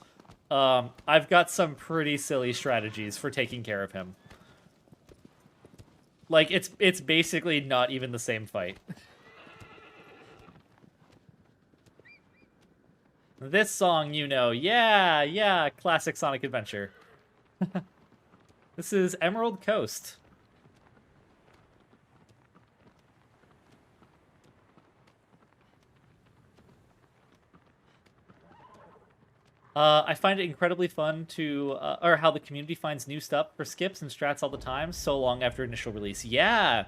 I've got some pretty silly strategies for taking care of him. Like, it's basically not even the same fight. This song, you know. Yeah, classic Sonic Adventure. This is Emerald Coast. I find it incredibly fun to, or how the community finds new stuff for skips and strats all the time, so long after initial release. Yeah!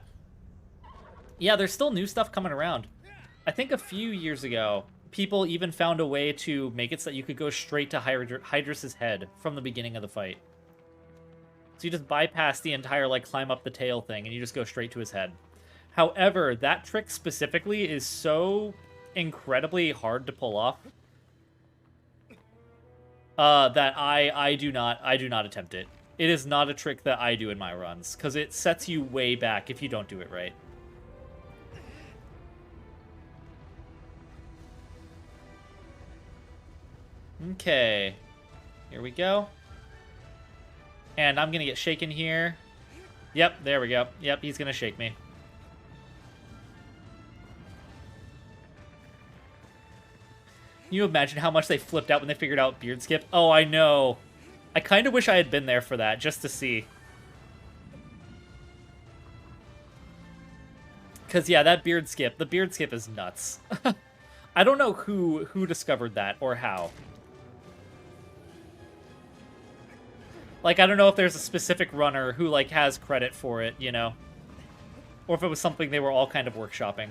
Yeah, there's still new stuff coming around. I think a few years ago, people even found a way to make it so that you could go straight to Hydra's head from the beginning of the fight. So you just bypass the entire, like, climb up the tail thing, and you just go straight to his head. However, that trick specifically is so incredibly hard to pull off that I do not attempt it. It is not a trick that I do in my runs, because it sets you way back if you don't do it right. Okay. Here we go. And I'm gonna get shaken here. Yep, there we go. Yep, he's gonna shake me. Can you imagine how much they flipped out when they figured out beard skip? Oh, I know. I kind of wish I had been there for that, just to see. Because, yeah, that beard skip, the beard skip is nuts. I don't know who discovered that or how. Like, I don't know if there's a specific runner who, like, has credit for it, you know? Or if it was something they were all kind of workshopping.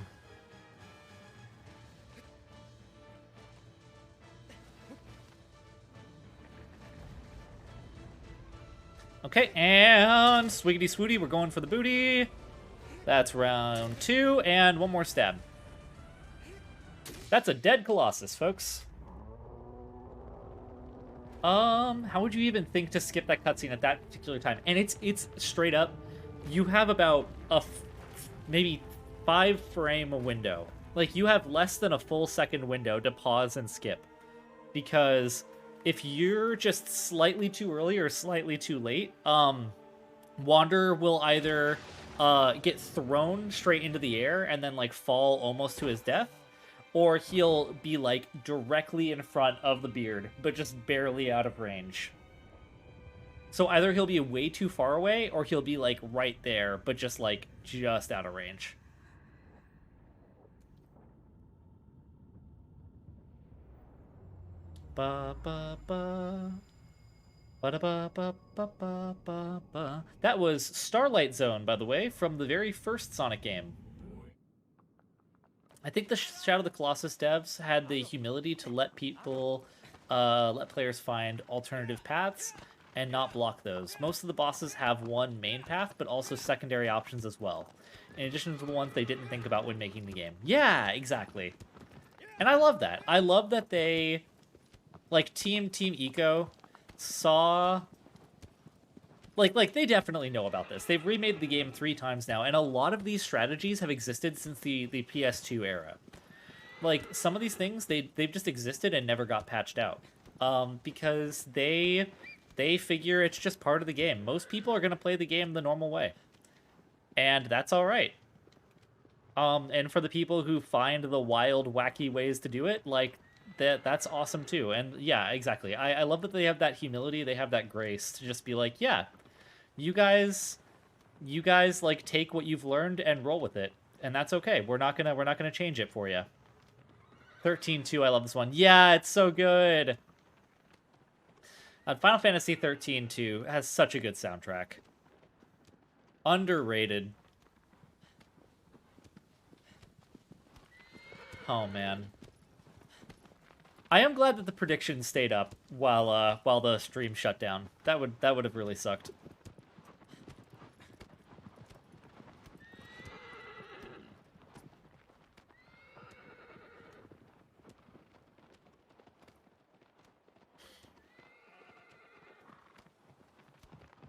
Okay, and swiggity swooty, we're going for the booty. That's round 2, and one more stab. That's a dead Colossus, folks. How would you even think to skip that cutscene at that particular time? And it's straight up, you have about maybe 5-frame window. Like, you have less than a full second window to pause and skip. Because if you're just slightly too early or slightly too late, Wander will either get thrown straight into the air and then, like, fall almost to his death, or he'll be like directly in front of the beard, but just barely out of range. So either he'll be way too far away, or he'll be like right there, but just like just out of range. Ba ba ba. Ba-da-ba-ba-ba-ba-ba. That was Starlight Zone, by the way, from the very first Sonic game. I think the Shadow of the Colossus devs had the humility to let players find alternative paths and not block those. Most of the bosses have one main path, but also secondary options as well, in addition to the ones they didn't think about when making the game. Yeah, exactly. And I love that. I love that they, like, Team Eco saw... Like they definitely know about this. They've remade the game 3 times now, and a lot of these strategies have existed since the PS2 era. Like, some of these things, they've just existed and never got patched out. Because they figure it's just part of the game. Most people are going to play the game the normal way. And that's alright. And for the people who find the wild, wacky ways to do it, like, that's awesome too. And yeah, exactly. I love that they have that humility, they have that grace to just be like, yeah, you guys like take what you've learned and roll with it, and that's okay. We're not gonna change it for you. 13-2, I love this one. Yeah, it's so good. Final Fantasy 13-2 has such a good soundtrack. Underrated. Oh man. I am glad that the predictions stayed up while the stream shut down. That would have really sucked.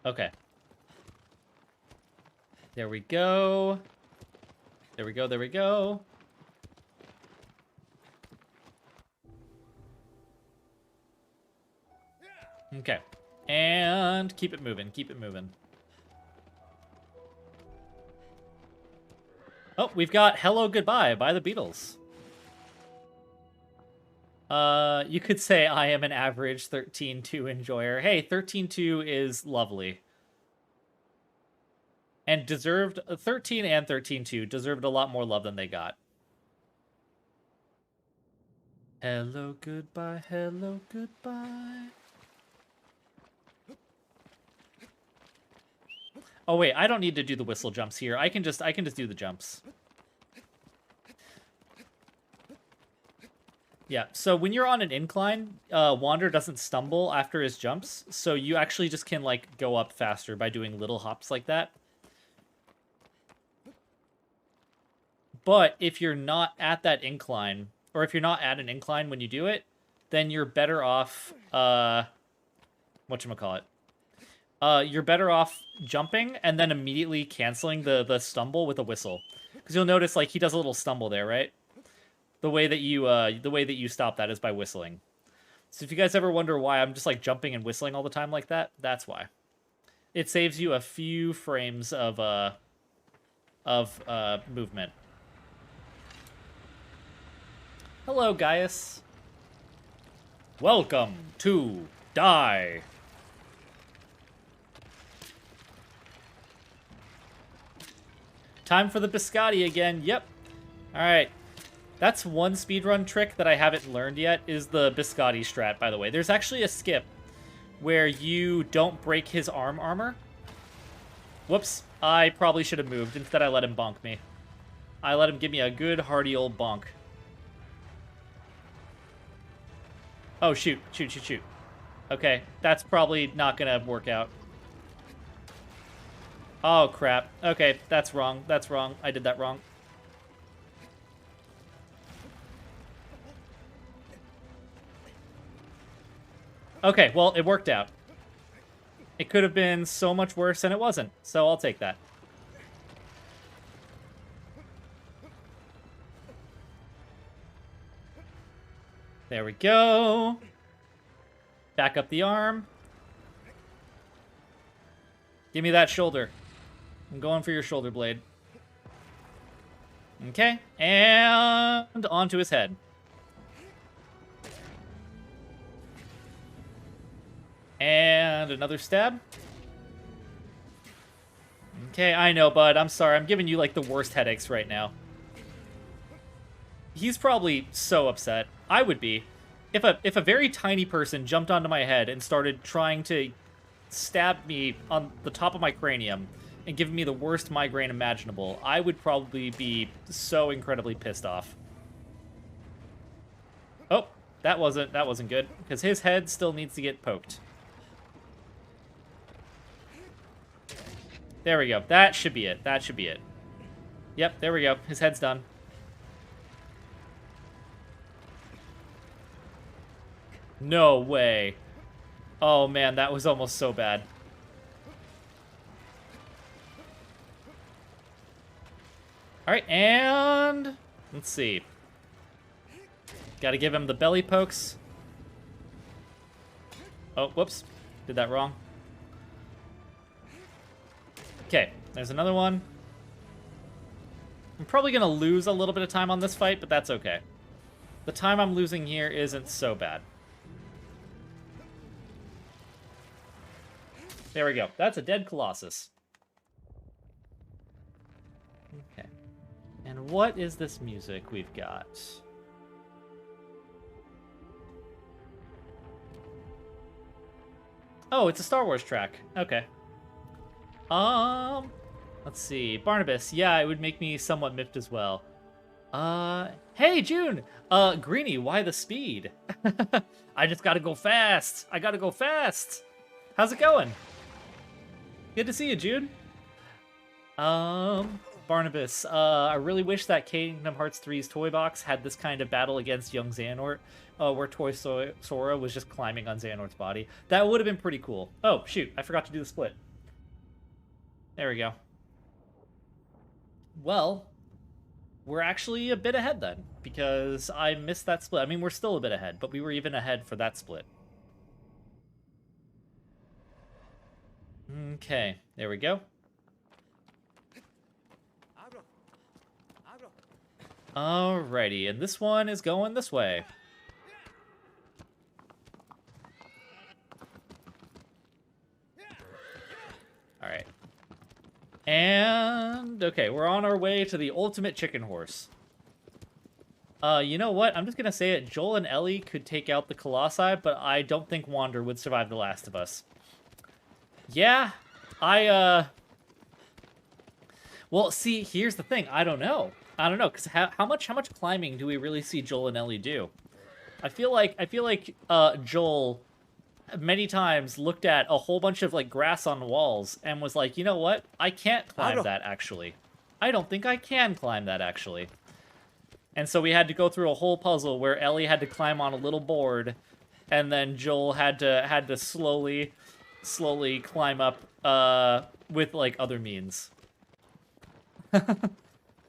Okay. There we go. There we go, there we go. Okay. And keep it moving, keep it moving. Oh, we've got Hello Goodbye by the Beatles. You could say I am an average 13-2 enjoyer. Hey, 13-2 is lovely. And deserved, 13 and 13-2 deserved a lot more love than they got. Hello, goodbye, hello, goodbye. Oh wait, I don't need to do the whistle jumps here. I can just do the jumps. Yeah, so when you're on an incline, Wander doesn't stumble after his jumps, so you actually just can, like, go up faster by doing little hops like that. But if you're not at that incline, or if you're not at an incline when you do it, then you're better off, whatchamacallit? You're better off jumping and then immediately canceling the stumble with a whistle. Because you'll notice, like, he does a little stumble there, right? The way that you stop that is by whistling. So if you guys ever wonder why I'm just like jumping and whistling all the time like that, that's why. It saves you a few frames of movement. Hello, Gaius. Welcome to Die. Time for the biscotti again. Yep. All right. That's one speedrun trick that I haven't learned yet, is the biscotti strat, by the way. There's actually a skip where you don't break his arm armor. Whoops. I probably should have moved. Instead, I let him bonk me. I let him give me a good, hearty old bonk. Oh, shoot. Shoot, shoot, shoot. Okay, that's probably not gonna work out. Oh, crap. Okay, that's wrong. That's wrong. I did that wrong. Okay, well, it worked out. It could have been so much worse, and it wasn't. So I'll take that. There we go. Back up the arm. Give me that shoulder. I'm going for your shoulder blade. Okay, and and onto his head. And another stab. Okay, I know, bud. I'm sorry. I'm giving you, like, the worst headaches right now. He's probably so upset. I would be. If a very tiny person jumped onto my head and started trying to stab me on the top of my cranium and give me the worst migraine imaginable, I would probably be so incredibly pissed off. Oh, that wasn't good, because his head still needs to get poked. There we go. That should be it. That should be it. Yep, there we go. His head's done. No way. Oh, man, that was almost so bad. Alright, and... let's see. Gotta give him the belly pokes. Oh, whoops. Did that wrong. Okay, there's another one. I'm probably gonna lose a little bit of time on this fight, but that's okay. The time I'm losing here isn't so bad. There we go. That's a dead Colossus. Okay. And what is this music we've got? Oh, it's a Star Wars track. Okay. Let's see. Barnabas. Yeah, it would make me somewhat miffed as well. Hey, June! Greenie, why the speed? I just gotta go fast. I gotta go fast. How's it going? Good to see you, June. Barnabas, I really wish that Kingdom Hearts 3's toy box had this kind of battle against young Xehanort, where Toy Sora was just climbing on Xehanort's body. That would have been pretty cool. Oh, shoot, I forgot to do the split. There we go. Well, we're actually a bit ahead then, because I missed that split. I mean, we're still a bit ahead, but we were even ahead for that split. Okay, there we go. Alrighty, and this one is going this way. Alright. And, okay, we're on our way to the ultimate chicken horse. You know what? I'm just gonna say it. Joel and Ellie could take out the Colossi, but I don't think Wander would survive The Last of Us. Yeah, well, see, here's the thing. I don't know, because how much climbing do we really see Joel and Ellie do? I feel like Joel many times looked at a whole bunch of like grass on walls and was like, you know what? I can't climb that actually. I don't think I can climb that actually. And so we had to go through a whole puzzle where Ellie had to climb on a little board, and then Joel had to slowly climb up with like other means.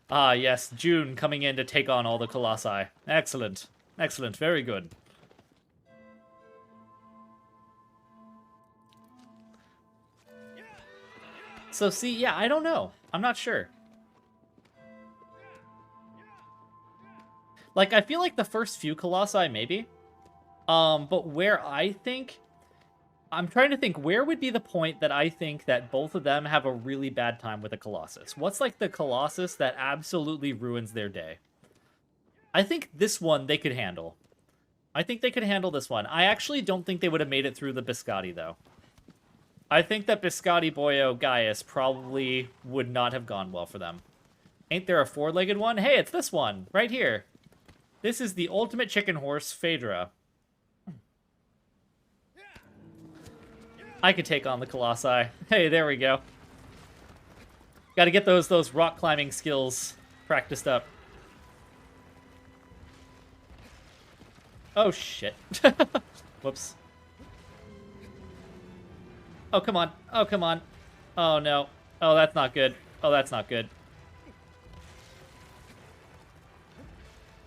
Ah, yes, June coming in to take on all the Colossi. Excellent. Excellent, very good. So see, yeah, I don't know. I'm not sure. Like, I feel like the first few Colossi, maybe. But where I think... I'm trying to think, where would be the point that I think that both of them have a really bad time with a Colossus? What's, like, the Colossus that absolutely ruins their day? I think this one they could handle. I think they could handle this one. I actually don't think they would have made it through the Biscotti, though. I think that Biscotti, Boyo, Gaius probably would not have gone well for them. Ain't there a four-legged one? Hey, it's this one, right here. This is the ultimate chicken horse, Phaedra. I could take on the Colossi. Hey, there we go. Gotta get those rock climbing skills practiced up. Oh, shit. Whoops. Oh, come on. Oh, come on. Oh, no. Oh, that's not good. Oh, that's not good.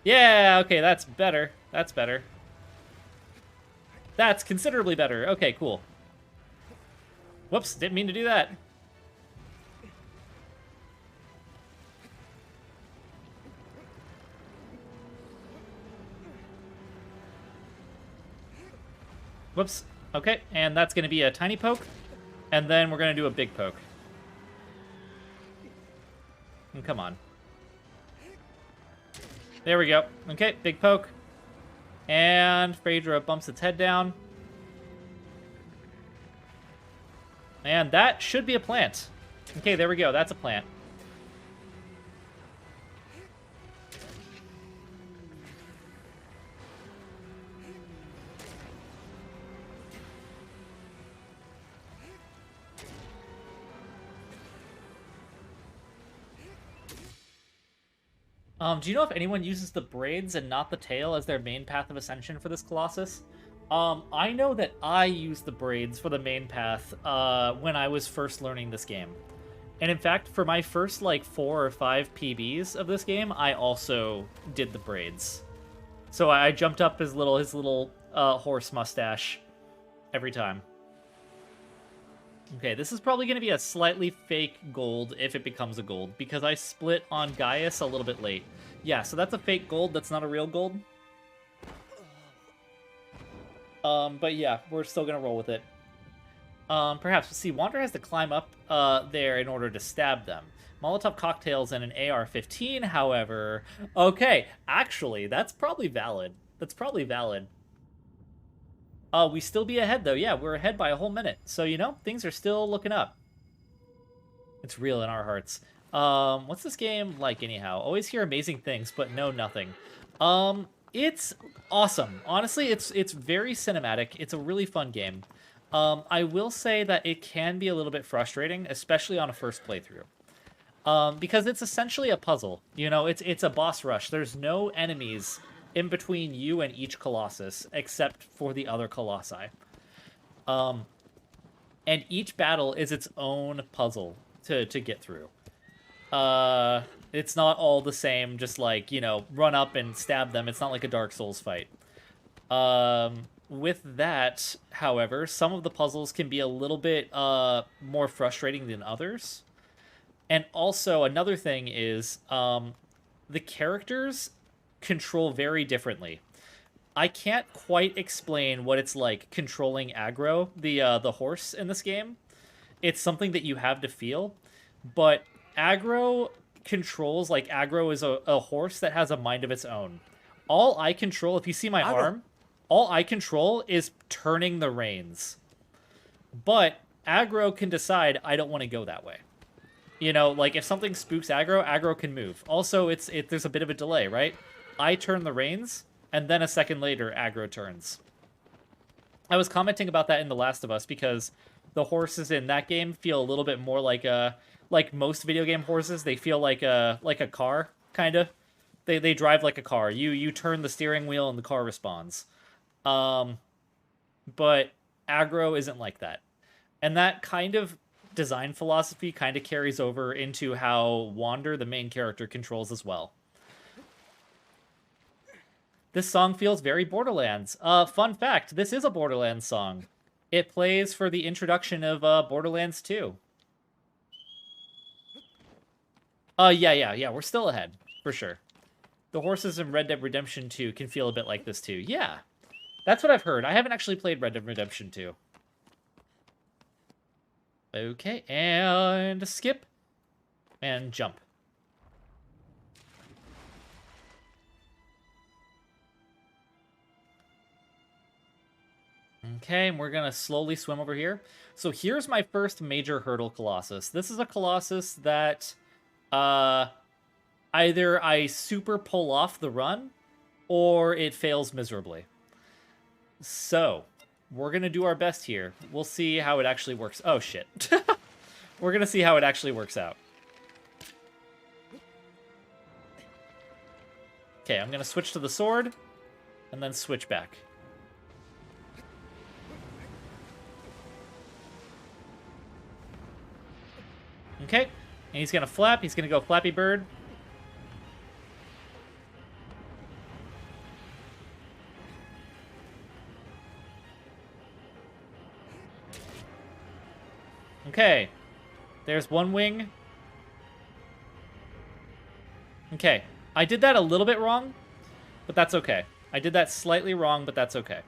Yeah, okay, that's better. That's better. That's considerably better. Okay, cool. Whoops, didn't mean to do that. Whoops. Okay, and that's going to be a tiny poke. And then we're going to do a big poke. And come on. There we go. Okay, big poke. And Phaedra bumps its head down. And that should be a plant. Okay, there we go. That's a plant. Do you know if anyone uses the braids and not the tail as their main path of ascension for this Colossus? I know that I used the braids for the main path when I was first learning this game. And in fact, for my first, like, 4 or 5 PBs of this game, I also did the braids. So I jumped up his little horse mustache every time. Okay, this is probably going to be a slightly fake gold if it becomes a gold, because I split on Gaius a little bit late. Yeah, so that's a fake gold, that's not a real gold. But yeah, we're still going to roll with it. Perhaps. See, Wander has to climb up there in order to stab them. Molotov cocktails and an AR-15, however... Okay, actually, that's probably valid. That's probably valid. We still be ahead, though. Yeah, we're ahead by a whole minute. So, you know, things are still looking up. It's real in our hearts. What's this game like, anyhow? Always hear amazing things, but know nothing. It's awesome. Honestly, it's very cinematic. It's a really fun game. I will say that it can be a little bit frustrating, especially on a first playthrough. Because it's essentially a puzzle. You know, it's a boss rush. There's no enemies in between you and each Colossus, except for the other Colossi. And each battle is its own puzzle to get through. It's not all the same, just like, you know, run up and stab them. It's not like a Dark Souls fight. With that, however, some of the puzzles can be a little bit more frustrating than others. And also, another thing is, the characters control very differently. I can't quite explain what it's like controlling Aggro, the horse in this game. It's something that you have to feel. But Aggro controls, like, Aggro is a horse that has a mind of its own. All I control, if you see my arm, all I control is turning the reins. But Aggro can decide, I don't want to go that way. You know, like, if something spooks Aggro, Aggro can move. Also, there's a bit of a delay, right? I turn the reins, and then a second later, Aggro turns. I was commenting about that in The Last of Us, because the horses in that game feel a little bit more like most video game horses. They feel like a car, kind of. They drive like a car. You turn the steering wheel, and the car responds. But Aggro isn't like that. And that kind of design philosophy kind of carries over into how Wander, the main character, controls as well. This song feels very Borderlands. Fun fact, this is a Borderlands song. It plays for the introduction of Borderlands 2. Yeah, we're still ahead, for sure. The horses in Red Dead Redemption 2 can feel a bit like this too. Yeah, that's what I've heard. I haven't actually played Red Dead Redemption 2. Okay, and skip. And jump. Okay, and we're going to slowly swim over here. So here's my first major hurdle Colossus. This is a Colossus that either I super pull off the run, or it fails miserably. So, we're going to do our best here. We'll see how it actually works. Oh, shit. We're going to see how it actually works out. Okay, I'm going to switch to the sword, and then switch back. Okay, and he's going to flap. He's going to go Flappy Bird. Okay, there's one wing. Okay, I did that a little bit wrong, but that's okay. I did that slightly wrong, but that's okay.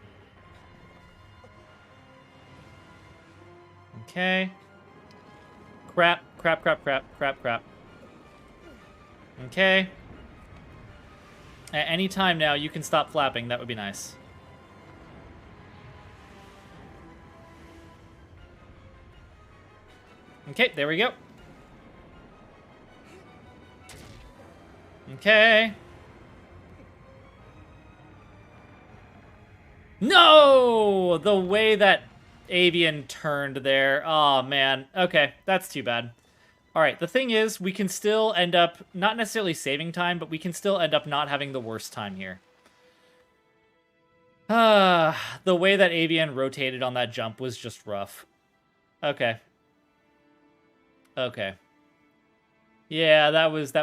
Okay. Crap, crap, crap, crap, crap, crap. Okay. At any time now, you can stop flapping. That would be nice. Okay, there we go. Okay. No! The way that Avian turned there. Oh, man. Okay, that's too bad. Alright, the thing is, we can still end up, not necessarily saving time, but we can still end up not having the worst time here. The way that Avian rotated on that jump was just rough. Okay. Okay. Yeah, that was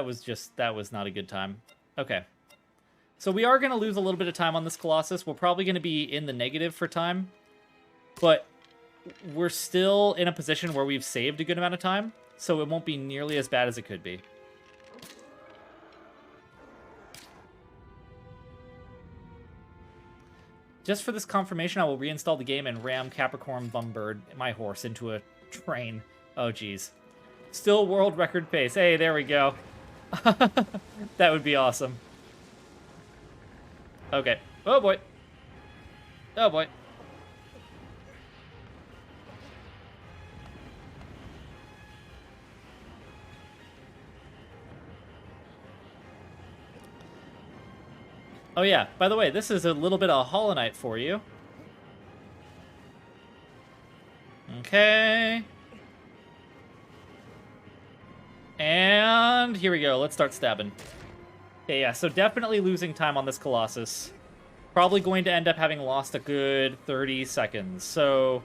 not a good time. Okay. So we are going to lose a little bit of time on this Colossus. We're probably going to be in the negative for time. But we're still in a position where we've saved a good amount of time. So it won't be nearly as bad as it could be. Just for this confirmation, I will reinstall the game and ram Capricorn Bumbird, my horse, into a train. Oh, geez. Still world record pace. Hey, there we go. That would be awesome. Okay. Oh, boy. Oh, boy. Oh, yeah. By the way, this is a little bit of Hollow Knight for you. Okay. And here we go. Let's start stabbing. Okay, yeah, so definitely losing time on this Colossus. Probably going to end up having lost a good 30 seconds. So,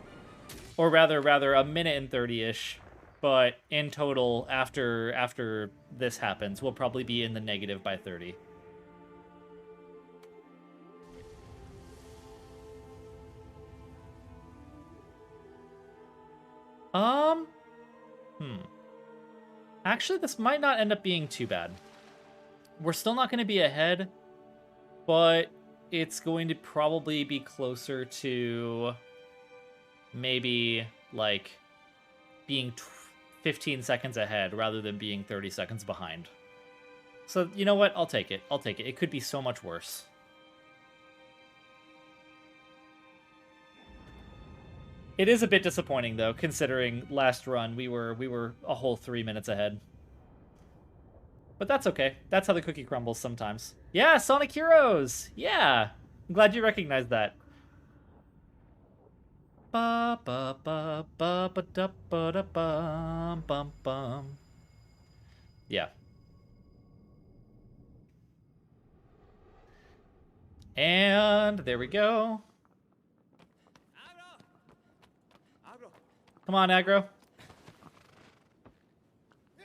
or rather a minute and 30-ish. But in total, after this happens, we'll probably be in the negative by 30. Actually, this might not end up being too bad. We're still not going to be ahead, but it's going to probably be closer to maybe, like, being 15 seconds ahead rather than being 30 seconds behind. So, you know what? I'll take it. I'll take it. It could be so much worse. It is a bit disappointing, though, considering last run we were a whole 3 minutes ahead. But that's okay. That's how the cookie crumbles sometimes. Yeah, Sonic Heroes! Yeah! I'm glad you recognized that. Ba ba ba ba ba da ba da bum bum bum. Yeah. And there we go. Come on, aggro.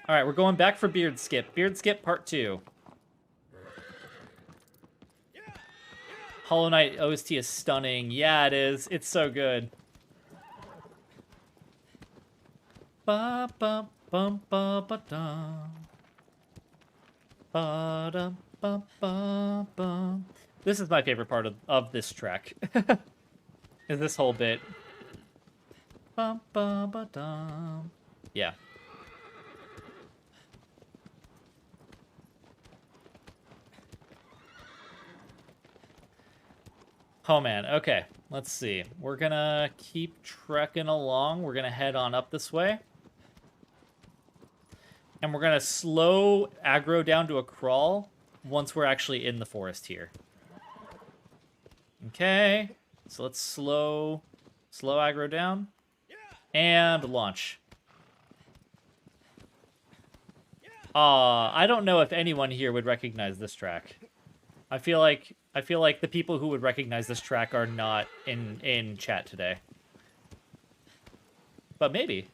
Alright, we're going back for Beard Skip. Beard Skip Part 2. Hollow Knight OST is stunning. Yeah, it is. It's so good. Ba ba bum ba ba dum. Ba dum ba ba bum. This is my favorite part of this track. Is this whole bit. Bum ba ba dum. Yeah. Oh man, okay. Let's see. We're gonna keep trekking along. We're gonna head on up this way. And we're gonna slow aggro down to a crawl once we're actually in the forest here. Okay. So let's slow aggro down. And launch. I don't know if anyone here would recognize this track. I feel like the people who would recognize this track are not in chat today. But maybe.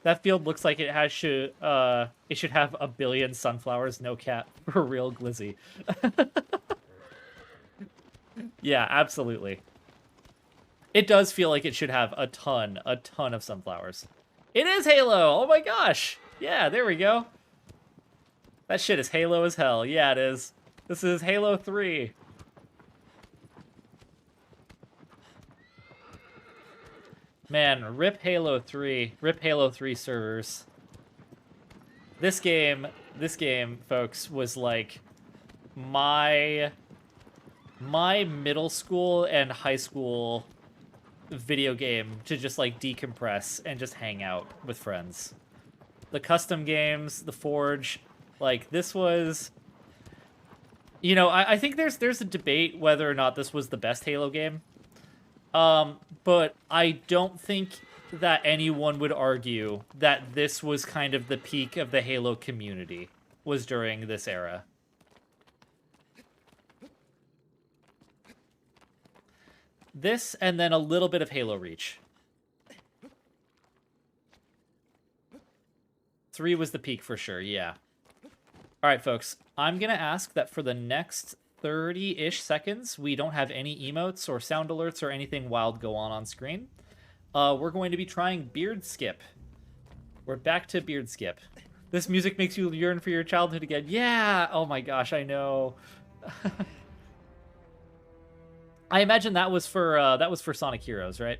That field looks like it should have a billion sunflowers, no cap, for real glizzy. Yeah, absolutely. It does feel like it should have a ton of sunflowers. It is Halo! Oh my gosh! Yeah, there we go. That shit is Halo as hell. Yeah, it is. This is Halo 3. Man, rip Halo 3. Rip Halo 3 servers. This game, folks, was like my middle school and high school video game to just like decompress and just hang out with friends. The custom games, the Forge, like this was, you know, I think there's a debate whether or not this was the best Halo game. But I don't think that anyone would argue that this was kind of the peak of the Halo community, was during this era. This, and then a little bit of Halo Reach. 3 was the peak for sure, yeah. Alright, folks. I'm gonna ask that for the next 30-ish seconds, we don't have any emotes or sound alerts or anything wild go on screen. We're going to be trying Beard Skip. We're back to Beard Skip. This music makes you yearn for your childhood again. Yeah! Oh my gosh, I know. I imagine that was for Sonic Heroes, right?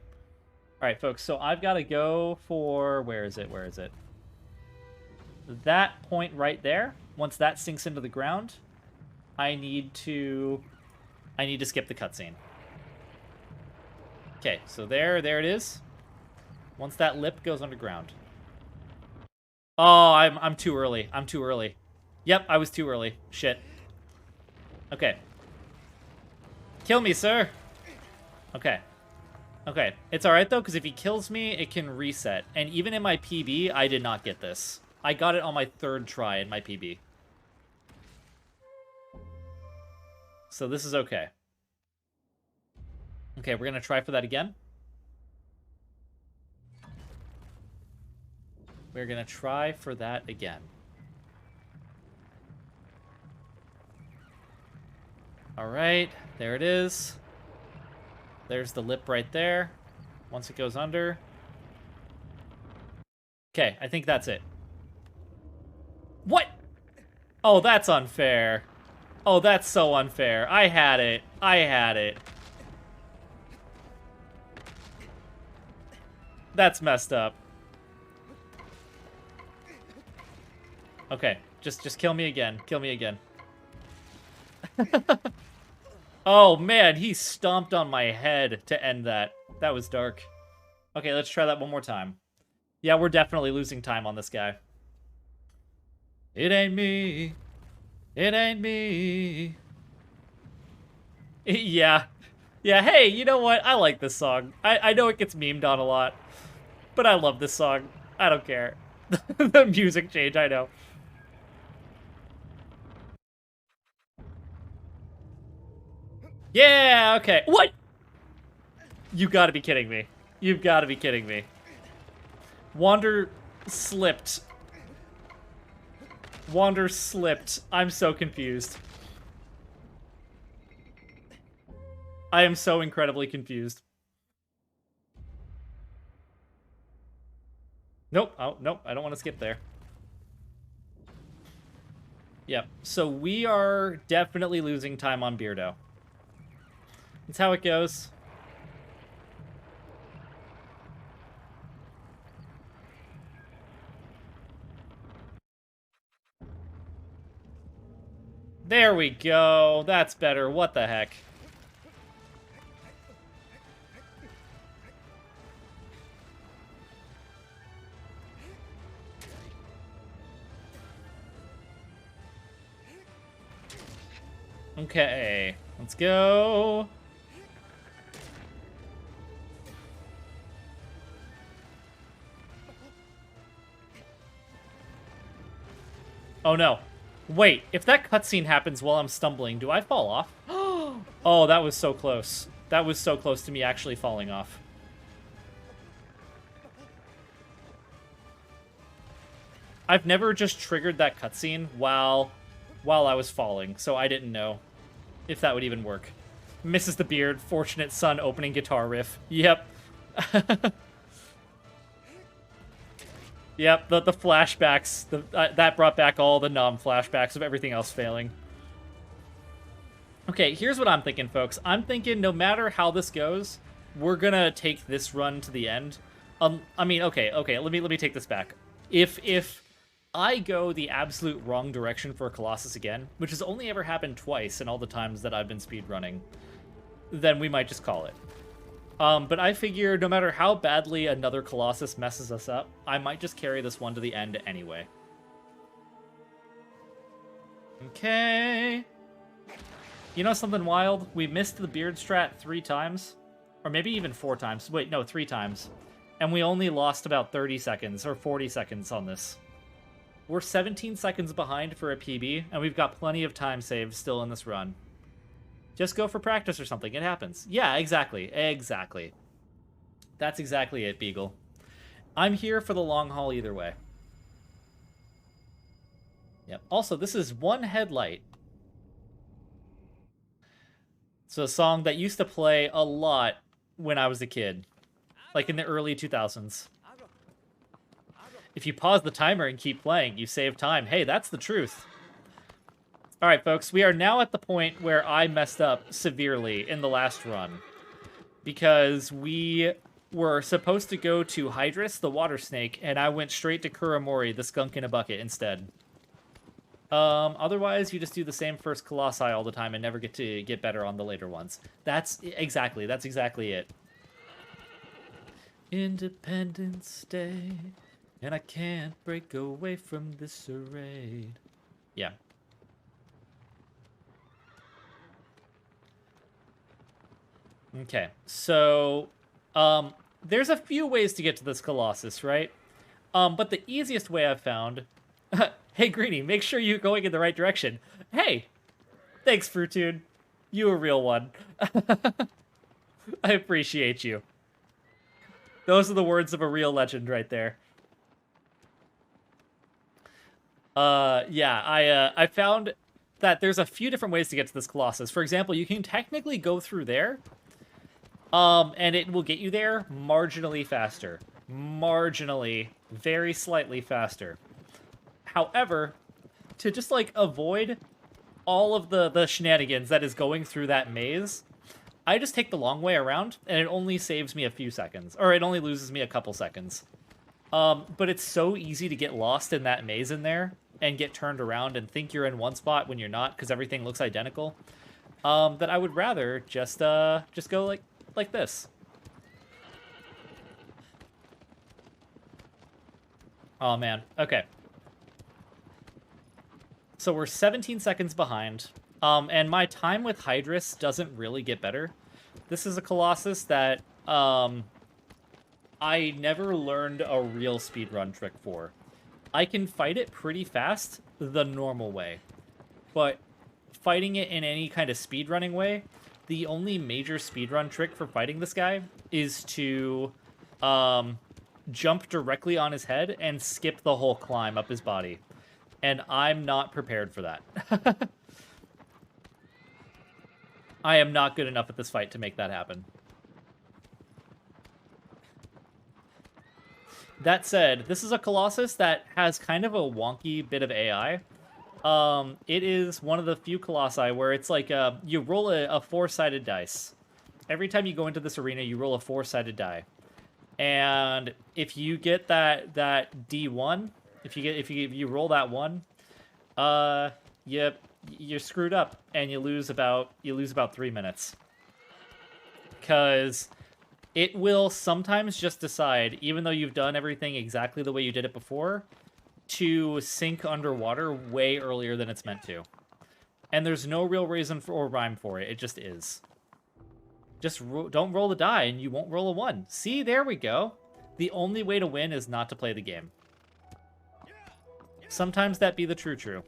All right, folks. So I've got to go for where is it? That point right there. Once that sinks into the ground, I need to skip the cutscene. Okay, so there it is. Once that lip goes underground. Oh, I'm too early. I'm too early. Yep, I was too early. Shit. Okay. Kill me, sir. Okay. Okay. It's alright, though, because if he kills me, it can reset. And even in my PB, I did not get this. I got it on my 3rd try in my PB. So this is okay. Okay, we're going to try for that again. We're going to try for that again. Alright, there it is. There's the lip right there. Once it goes under. Okay, I think that's it. What? Oh, that's unfair. Oh, that's so unfair. I had it. I had it. That's messed up. Okay, just kill me again. Kill me again. Oh, man, he stomped on my head to end that. That was dark. Okay, let's try that one more time. Yeah, we're definitely losing time on this guy. It ain't me. It ain't me. Yeah. Yeah, hey, you know what? I like this song. I know it gets memed on a lot, but I love this song. I don't care. The music change, I know. Yeah, okay. What? You gotta be kidding me. You've gotta be kidding me. Wander slipped. Wander slipped. I'm so confused. I am so incredibly confused. Nope. Oh, nope. I don't want to skip there. Yep. So we are definitely losing time on Beardo. That's how it goes. There we go. That's better. What the heck? Okay. Let's go. Oh no. Wait, if that cutscene happens while I'm stumbling, do I fall off? Oh, that was so close. That was so close to me actually falling off. I've never just triggered that cutscene while I was falling, so I didn't know if that would even work. Misses the beard, fortunate son opening guitar riff. Yep. Yep, the flashbacks, that brought back all the flashbacks of everything else failing. Okay, here's what I'm thinking, folks. I'm thinking no matter how this goes, we're gonna take this run to the end. I mean, okay. Let me take this back. If I go the absolute wrong direction for Colossus again, which has only ever happened twice in all the times that I've been speedrunning, then we might just call it. But I figure no matter how badly another Colossus messes us up, I might just carry this one to the end anyway. Okay. You know something wild? We missed the beard strat 3 times. Or maybe even 4 times. Wait, no, 3 times. And we only lost about 30 seconds or 40 seconds on this. We're 17 seconds behind for a PB, and we've got plenty of time saved still in this run. Just go for practice or something. It happens. Yeah, exactly. Exactly. That's exactly it, Beagle. I'm here for the long haul either way. Yep. Also, this is One Headlight. It's a song that used to play a lot when I was a kid. Like in the early 2000s. If you pause the timer and keep playing, you save time. Hey, that's the truth. Alright, folks, we are now at the point where I messed up severely in the last run. Because we were supposed to go to Hydrus, the water snake, and I went straight to Kuramori, the skunk in a bucket, instead. Otherwise, you just do the same first Colossi all the time and never get to get better on the later ones. That's exactly it. Independence Day, and I can't break away from this charade. Yeah. Okay, so, there's a few ways to get to this Colossus, right? But the easiest way I've found... Hey, Greenie, make sure you're going in the right direction. Hey! Thanks, Fruitude. You a real one. I appreciate you. Those are the words of a real legend right there. Yeah, I found that there's a few different ways to get to this Colossus. For example, you can technically go through there, and it will get you there marginally faster. Marginally, very slightly faster. However, to just, like, avoid all of the shenanigans that is going through that maze, I just take the long way around, and it only saves me a few seconds. Or it only loses me a couple seconds. But it's so easy to get lost in that maze in there, and get turned around and think you're in one spot when you're not, because everything looks identical, that I would rather just go like this. Oh, man. Okay. So we're 17 seconds behind, and my time with Hydrus doesn't really get better. This is a Colossus that I never learned a real speedrun trick for. I can fight it pretty fast the normal way, but fighting it in any kind of speedrunning way, the only major speedrun trick for fighting this guy is to jump directly on his head and skip the whole climb up his body. And I'm not prepared for that. I am not good enough at this fight to make that happen. That said, this is a Colossus that has kind of a wonky bit of AI. It is one of the few Colossi where it's like you roll a 4-sided dice. Every time you go into this arena, you roll a 4-sided die. And if you get that D1... If you roll that one, you're screwed up and you lose about 3 minutes. Because it will sometimes just decide, even though you've done everything exactly the way you did it before, to sink underwater way earlier than it's meant to. And there's no real reason or rhyme for it. It just is. Just don't roll the die and you won't roll a 1. See, there we go. The only way to win is not to play the game. Sometimes that be the true.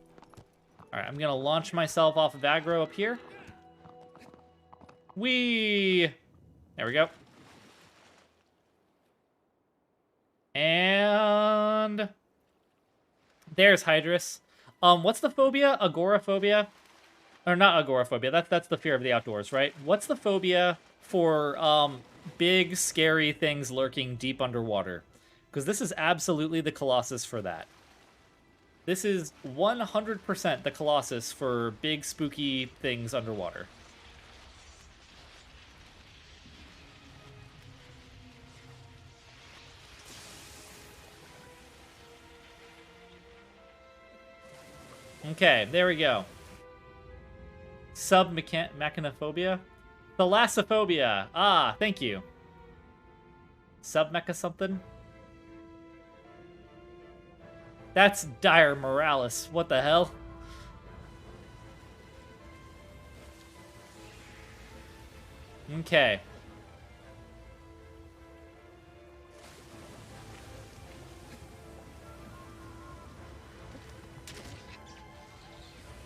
Alright, I'm gonna launch myself off of aggro up here. Whee! There we go. And... there's Hydrus. What's the phobia? Agoraphobia? Or not agoraphobia, that's the fear of the outdoors, right? What's the phobia for, big, scary things lurking deep underwater? Because this is absolutely the Colossus for that. This is 100% the Colossus for big spooky things underwater. Okay, there we go. Sub-mechanophobia? Thalassophobia. Ah, thank you. Sub-mecha something? That's dire Morales. What the hell? Okay.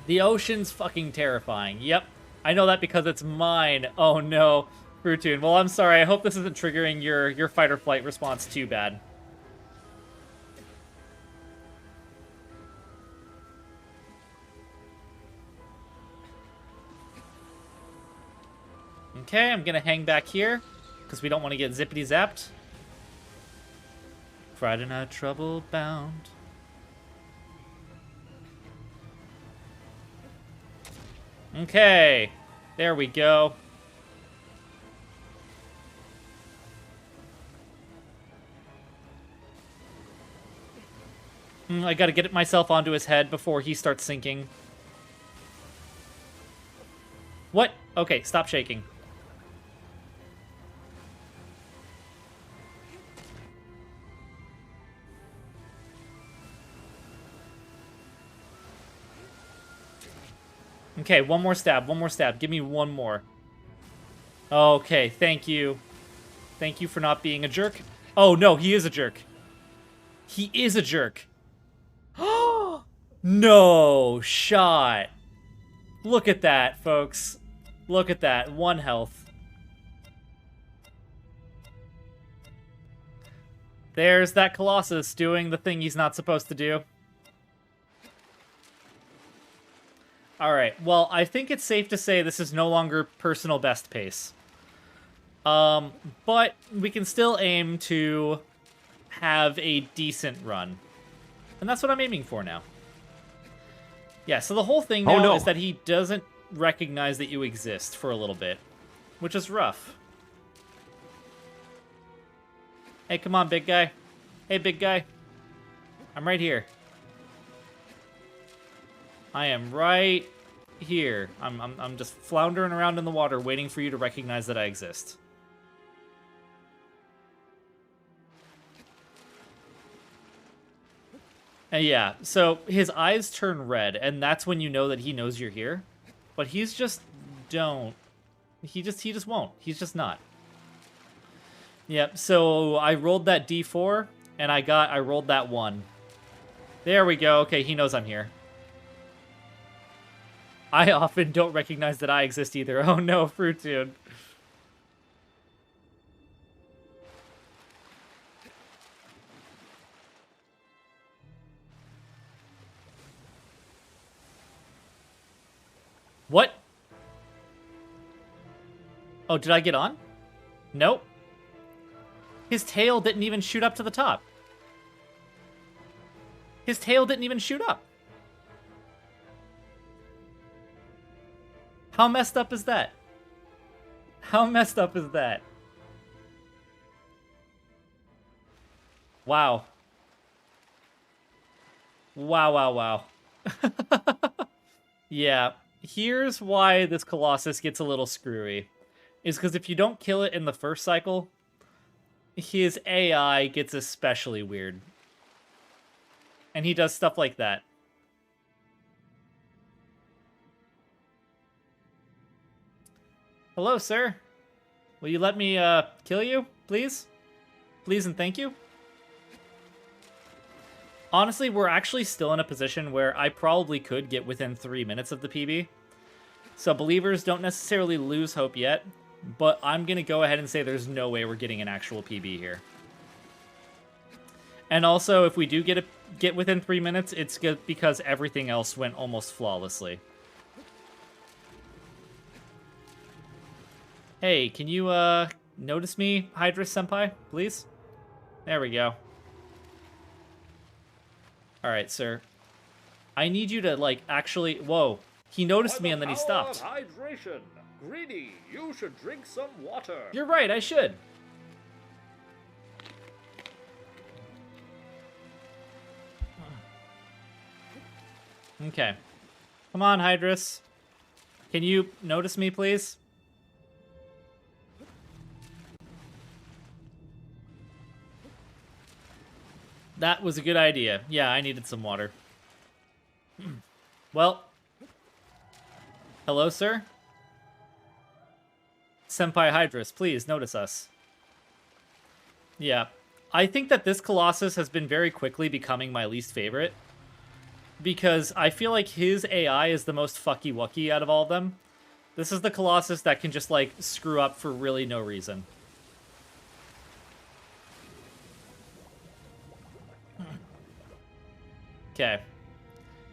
The ocean's fucking terrifying. Yep. I know that because it's mine. Oh no. Fruitoon. Well, I'm sorry. I hope this isn't triggering your fight or flight response too bad. Okay, I'm gonna hang back here because we don't want to get zippity zapped. Friday night trouble bound. Okay, there we go. I gotta get myself onto his head before he starts sinking. What? Okay, stop shaking. Okay, one more stab, one more stab. Give me one more. Okay, thank you. Thank you for not being a jerk. Oh, no, he is a jerk. He is a jerk. No shot. Look at that, folks. Look at that. 1 health. There's that Colossus doing the thing he's not supposed to do. Alright, well, I think it's safe to say this is no longer personal best pace. But we can still aim to have a decent run. And that's what I'm aiming for now. Yeah, so the whole thing now is that he doesn't recognize that you exist for a little bit, which is rough. Hey, come on, big guy. Hey, big guy. I'm right here. I am right here. I'm just floundering around in the water waiting for you to recognize that I exist. And yeah, so his eyes turn red, and that's when you know that he knows you're here. But he's just don't. He just won't. He's just not. Yep, so I rolled that D4, and I rolled that 1. There we go. Okay, he knows I'm here. I often don't recognize that I exist either. Oh no, Fruitoon. What? Oh, did I get on? Nope. His tail didn't even shoot up to the top. His tail didn't even shoot up. How messed up is that? How messed up is that? Wow. Wow, wow, wow. Yeah, here's why this Colossus gets a little screwy. Is because if you don't kill it in the first cycle, his AI gets especially weird. And he does stuff like that. Hello, sir. Will you let me, kill you, please? Please and thank you? Honestly, we're actually still in a position where I probably could get within 3 minutes of the PB. So believers don't necessarily lose hope yet, but I'm going to go ahead and say there's no way we're getting an actual PB here. And also, if we do get within 3 minutes, it's good because everything else went almost flawlessly. Hey, can you, notice me, Hydra-senpai, please? There we go. Alright, sir. I need you to, like, actually... Whoa. He noticed me and then he stopped. Hydration. Greedy, you should drink some water. You're right, I should. Okay. Come on, Hydrus. Can you notice me, please? That was a good idea. Yeah, I needed some water. Well. Hello, sir? Senpai Hydrus, please notice us. Yeah. I think that this Colossus has been very quickly becoming my least favorite. Because I feel like his AI is the most fucky-wucky out of all of them. This is the Colossus that can just, like, screw up for really no reason. Okay.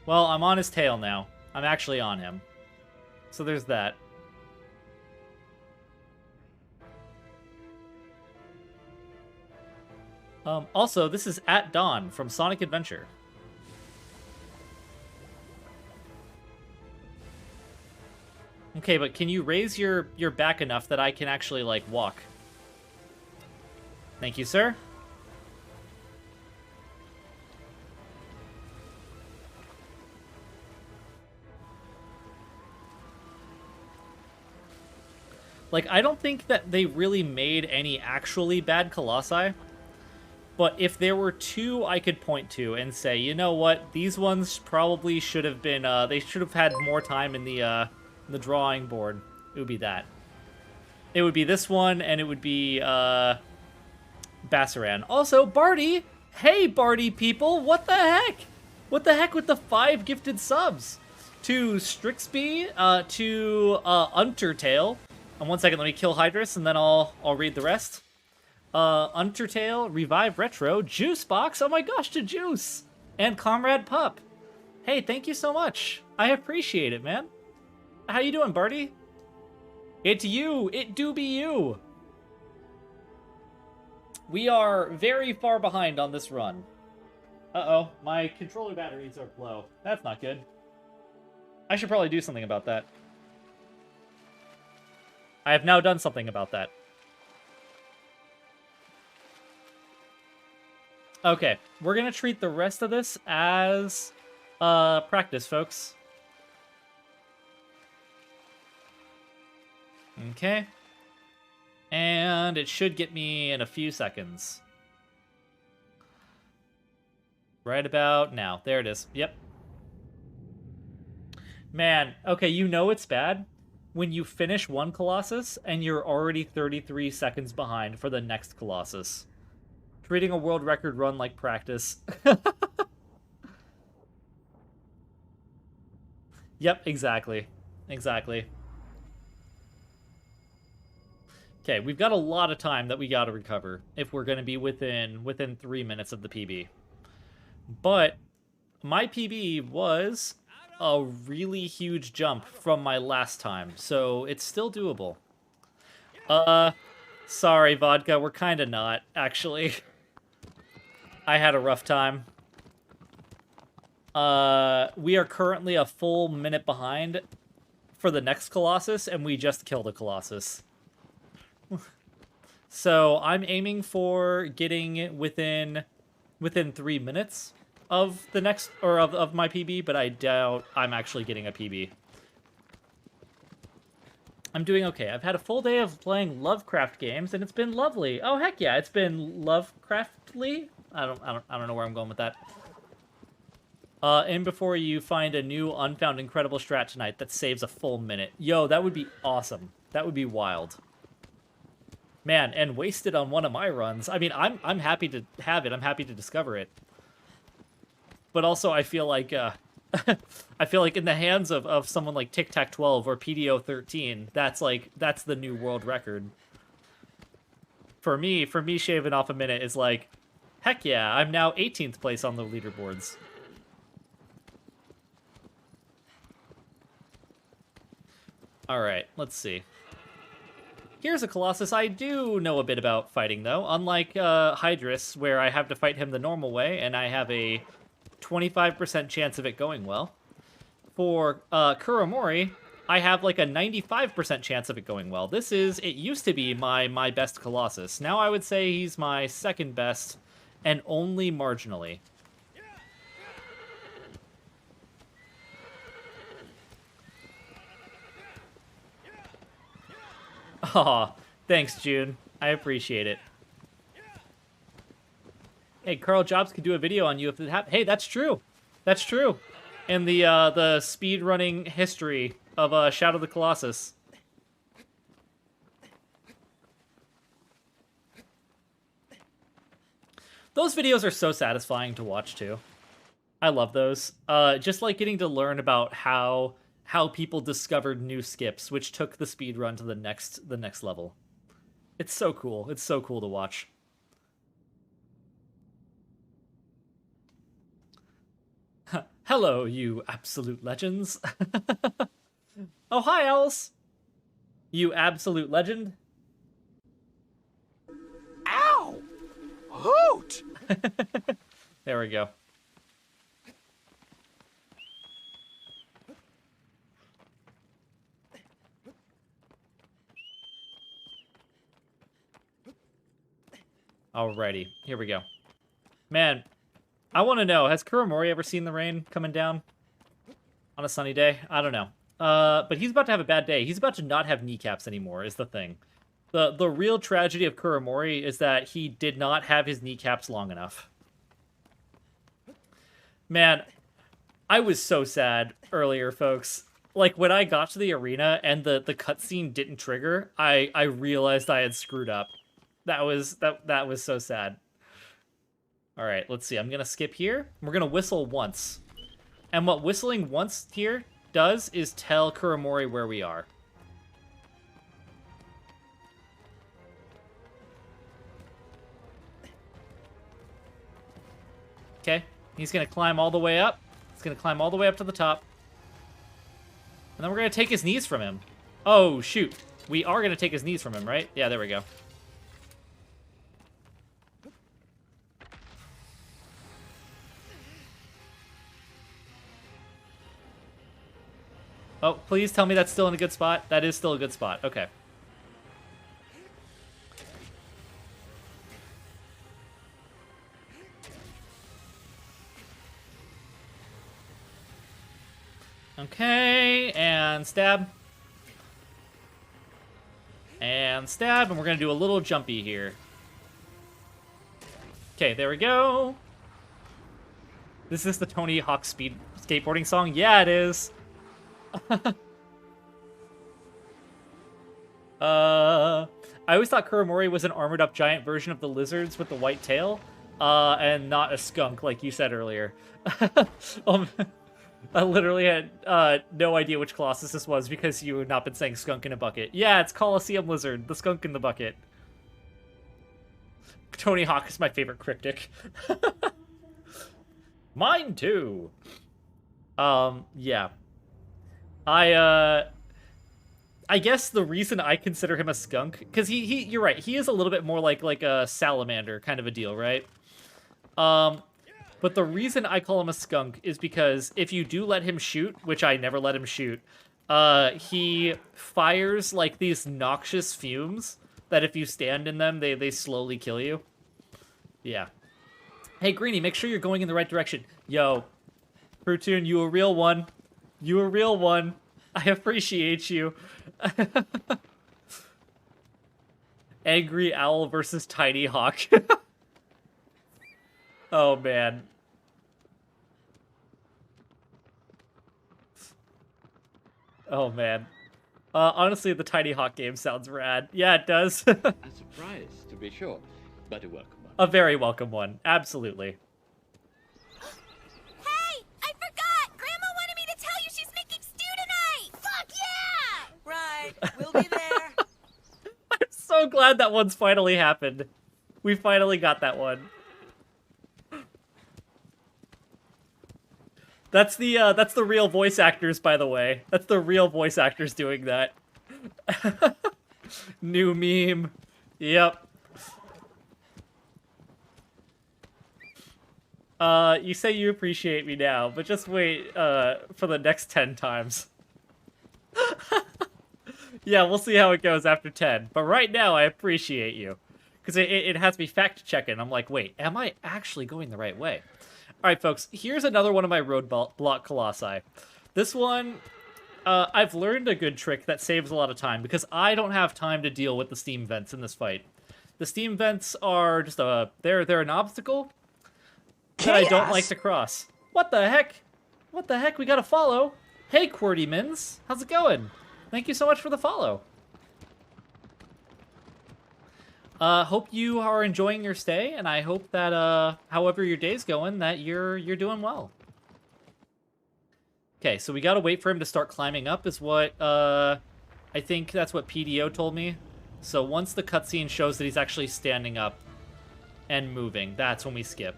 Well, I'm on his tail now. I'm actually on him. So there's that. Also, this is at Dawn from Sonic Adventure. Okay, but can you raise your back enough that I can actually, like, walk? Thank you, sir. Like, I don't think that they really made any actually bad Colossi. But if there were two I could point to and say, you know what, these ones probably should have been, they should have had more time in the drawing board, it would be that. It would be this one, and it would be, Bassaran. Also, Barty! Hey, Barty people, what the heck? What the heck with the 5 gifted subs? To Strixby, to, Undertale. And 1 second, let me kill Hydrus, and then I'll read the rest. Undertale, Revive Retro, Juicebox, oh my gosh, to Juice! And Comrade Pup. Hey, thank you so much. I appreciate it, man. How you doing, Barty? It's you! It do be you! We are very far behind on this run. Uh-oh, my controller batteries are low. That's not good. I should probably do something about that. I have now done something about that. Okay, we're gonna treat the rest of this as practice, folks. Okay. And it should get me in a few seconds. Right about now. There it is. Yep. Man, okay, you know it's bad when you finish one Colossus and you're already 33 seconds behind for the next Colossus. Treating a world record run like practice. Yep, exactly. Exactly. Okay, we've got a lot of time that we gotta recover if we're gonna be within 3 minutes of the PB. But my PB was a really huge jump from my last time, so it's still doable. Sorry, Vodka, we're kinda not, actually. I had a rough time. We are currently a full minute behind for the next Colossus, and we just killed a Colossus. So I'm aiming for getting within 3 minutes of the next, or of my PB, but I doubt I'm actually getting a PB. I'm doing okay. I've had a full day of playing Lovecraft games, and it's been lovely. Oh heck yeah, it's been Lovecraftly. I don't know where I'm going with that. And before you find a new unfound incredible strat tonight that saves a full minute. Yo, that would be awesome. That would be wild. Man, and wasted on one of my runs. I mean, I'm happy to have it. I'm happy to discover it. But also, I feel like I feel like in the hands of someone like Tic Tac 12 or PDO 13, that's the new world record. For me shaving off a minute is like, heck yeah, I'm now 18th place on the leaderboards. All right, let's see. Here's a Colossus I do know a bit about fighting, though. Unlike Hydrus, where I have to fight him the normal way, and I have a 25% chance of it going well. For Kuromori, I have like a 95% chance of it going well. It used to be my best Colossus. Now I would say he's my second best, and only marginally. Aw, thanks, June. I appreciate it. Hey, Carl Jobs could do a video on you if it happened. Hey, that's true. That's true. In the speedrunning history of Shadow of the Colossus. Those videos are so satisfying to watch too. I love those. Just like getting to learn about how people discovered new skips, which took the speedrun to the next level. It's so cool. It's so cool to watch. Hello, you absolute legends. Oh, hi, Owls. You absolute legend. Ow! Hoot! There we go. Alrighty, here we go. Man, I want to know, has Kuromori ever seen the rain coming down on a sunny day? I don't know. But he's about to have a bad day. He's about to not have kneecaps anymore, is the thing. The real tragedy of Kuromori is that he did not have his kneecaps long enough. Man, I was so sad earlier, folks. Like, when I got to the arena and the cutscene didn't trigger, I realized I had screwed up. That was so sad. All right, let's see. I'm going to skip here. We're going to whistle once. And what whistling once here does is tell Kuromori where we are. Okay, he's going to climb all the way up. He's going to climb all the way up to the top. And then we're going to take his knees from him. Oh, shoot. We are going to take his knees from him, right? Yeah, there we go. Oh, please tell me that's still in a good spot. That is still a good spot. Okay. Okay, and stab. And stab, and we're going to do a little jumpy here. Okay, there we go. Is this the Tony Hawk speed skateboarding song? Yeah, it is. I always thought Kuromori was an armored up giant version of the lizards with the white tail, and not a skunk like you said earlier. I literally had no idea which Colossus this was because you had not been saying skunk in a bucket. Yeah, it's Colosseum Lizard, the skunk in the bucket. Tony Hawk is my favorite cryptic. Mine too. Yeah. I guess the reason I consider him a skunk, because you're right, he is a little bit more like a salamander kind of a deal, right? But the reason I call him a skunk is because if you do let him shoot, which I never let him shoot, he fires like these noxious fumes that if you stand in them, they slowly kill you. Yeah. Hey, Greenie, make sure you're going in the right direction. Yo, Fruitoon, you a real one. You a real one. I appreciate you. Angry Owl versus Tiny Hawk. Oh, man. Oh, man. Honestly, the Tiny Hawk game sounds rad. Yeah, it does. A surprise, to be sure, but a welcome one. A very welcome one. Absolutely. Hey! I forgot! Grandma wanted me to tell you she's making stew tonight! Fuck yeah! Right, we'll be there. I'm so glad that one's finally happened. We finally got that one. That's the real voice actors, by the way. That's the real voice actors doing that. New meme. Yep. You say you appreciate me now, but just wait for the next 10 times. Yeah, we'll see how it goes after 10. But right now, I appreciate you. Because it has me fact-checking. I'm like, wait, am I actually going the right way? Alright, folks, here's another one of my roadblock Colossi. This one, I've learned a good trick that saves a lot of time, because I don't have time to deal with the steam vents in this fight. The steam vents are just they're an obstacle that I don't like to cross. What the heck? What the heck? We gotta follow. Hey, Qwerty Mins. How's it going? Thank you so much for the follow. Hope you are enjoying your stay, and I hope that, however your day's going, that you're doing well. Okay, so we gotta wait for him to start climbing up is what, I think that's what PDO told me. So once the cutscene shows that he's actually standing up and moving, that's when we skip.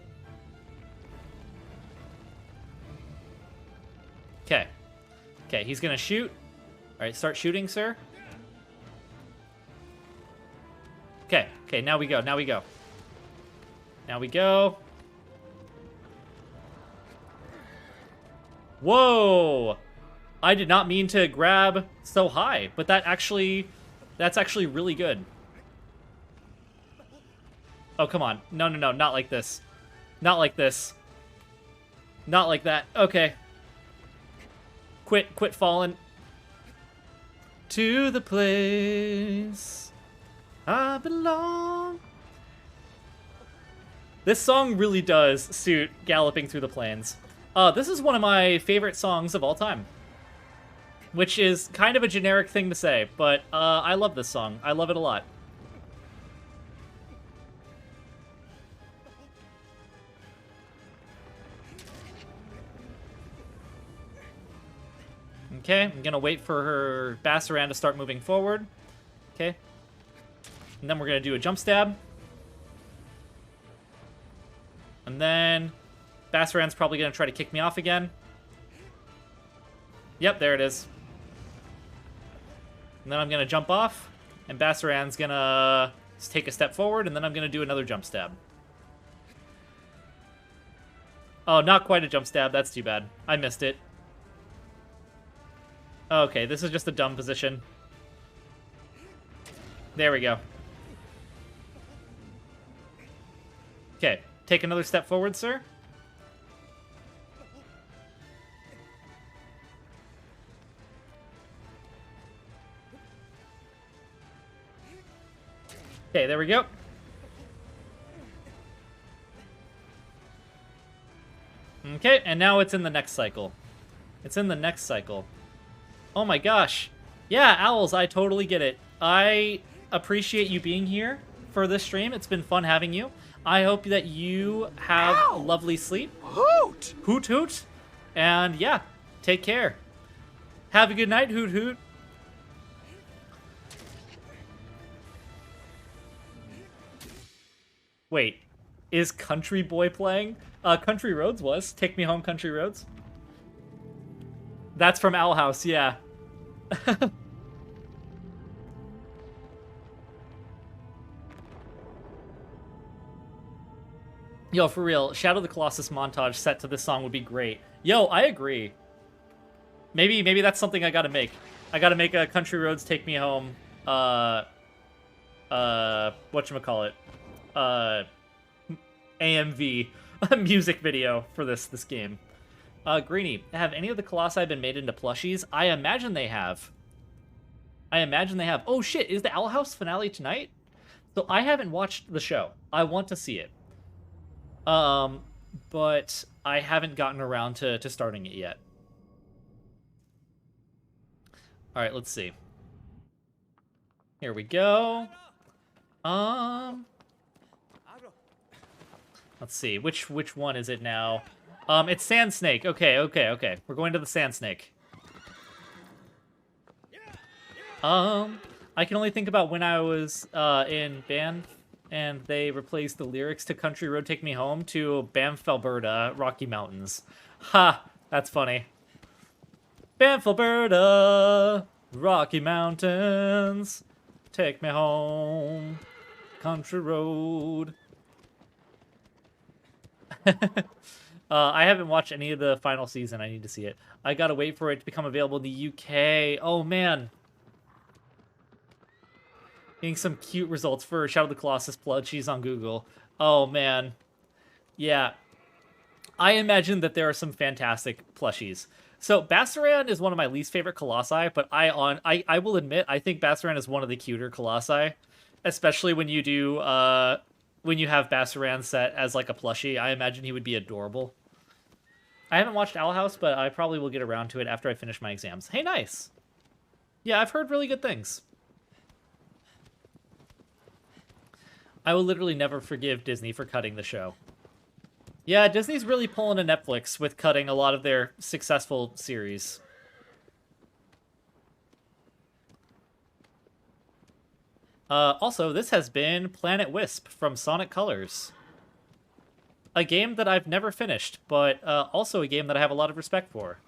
Okay. Okay, he's gonna shoot. Alright, start shooting, sir. Okay, okay, now we go, now we go. Now we go. Whoa! I did not mean to grab so high, but that's actually really good. Oh, come on. No, no, no, not like this. Not like this. Not like that. Okay. Quit falling. To the place I belong. This song really does suit galloping through the plains. This is one of my favorite songs of all time. Which is kind of a generic thing to say, but I love this song. I love it a lot. Okay, I'm gonna wait for her Bassaran to start moving forward. Okay. And then we're gonna do a jump stab. And then Bassaran's probably gonna try to kick me off again. Yep, there it is. And then I'm gonna jump off, and Bassaran's gonna take a step forward, and then I'm gonna do another jump stab. Oh, not quite a jump stab, that's too bad. I missed it. Okay, this is just a dumb position. There we go. Okay, take another step forward, sir. Okay, there we go. Okay, and now it's in the next cycle. It's in the next cycle. Oh my gosh. Yeah, Owls, I totally get it. I appreciate you being here for this stream. It's been fun having you. I hope that you have a lovely sleep. Hoot! Hoot hoot. And yeah, take care. Have a good night, hoot hoot. Wait, is Country Boy playing? Country Roads was. Take Me Home, Country Roads. That's from Owl House, yeah. Yo, for real, Shadow of the Colossus montage set to this song would be great. Yo, I agree. Maybe that's something I gotta make. I gotta make a Country Roads Take Me Home, whatchamacallit? AMV, a music video for this game. Greenie, have any of the Colossi been made into plushies? I imagine they have. I imagine they have. Oh shit, is the Owl House finale tonight? So I haven't watched the show. I want to see it. But I haven't gotten around to starting it yet. Alright, let's see. Here we go. Let's see, which one is it now? It's Sand Snake. Okay. We're going to the Sand Snake. I can only think about when I was in band and they replaced the lyrics to Country Road Take Me Home to Banff, Alberta, Rocky Mountains. Ha! That's funny. Banff, Alberta, Rocky Mountains, take me home, country road. I haven't watched any of the final season. I need to see it. I gotta wait for it to become available in the UK. Oh, man. Getting some cute results for Shadow of the Colossus plushies on Google. Oh, man. Yeah. I imagine that there are some fantastic plushies. So, Bassaran is one of my least favorite Colossi, but I will admit, I think Bassaran is one of the cuter Colossi. Especially when you do, when you have Bassaran set as, like, a plushie. I imagine he would be adorable. I haven't watched Owl House, but I probably will get around to it after I finish my exams. Hey, nice! Yeah, I've heard really good things. I will literally never forgive Disney for cutting the show. Yeah, Disney's really pulling a Netflix with cutting a lot of their successful series. Also, this has been Planet Wisp from Sonic Colors. A game that I've never finished, but also a game that I have a lot of respect for.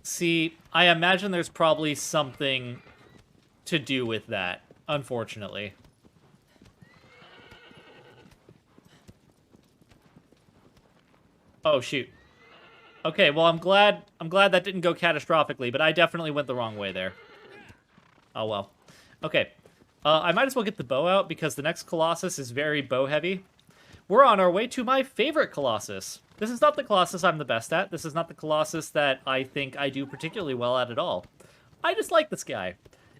See, I imagine there's probably something to do with that, unfortunately. Oh, shoot. Okay, well, I'm glad that didn't go catastrophically, but I definitely went the wrong way there. Oh, well. Okay. I might as well get the bow out, because the next Colossus is very bow-heavy. We're on our way to my favorite Colossus. This is not the Colossus I'm the best at. This is not the Colossus that I think I do particularly well at all. I just like this guy.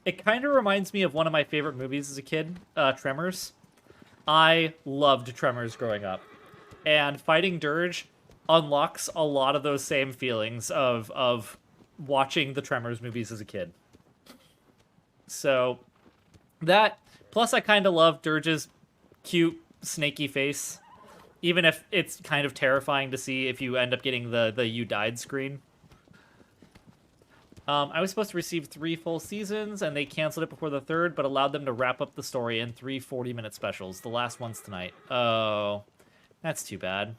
It kind of reminds me of one of my favorite movies as a kid, Tremors. I loved Tremors growing up. And fighting Dirge unlocks a lot of those same feelings of watching the Tremors movies as a kid. So, that, plus I kind of love Dirge's cute, snaky face. Even if it's kind of terrifying to see if you end up getting the you died screen. I was supposed to receive 3 full seasons, and they canceled it before the 3rd, but allowed them to wrap up the story in 3 40-minute specials. The last one's tonight. Oh, that's too bad.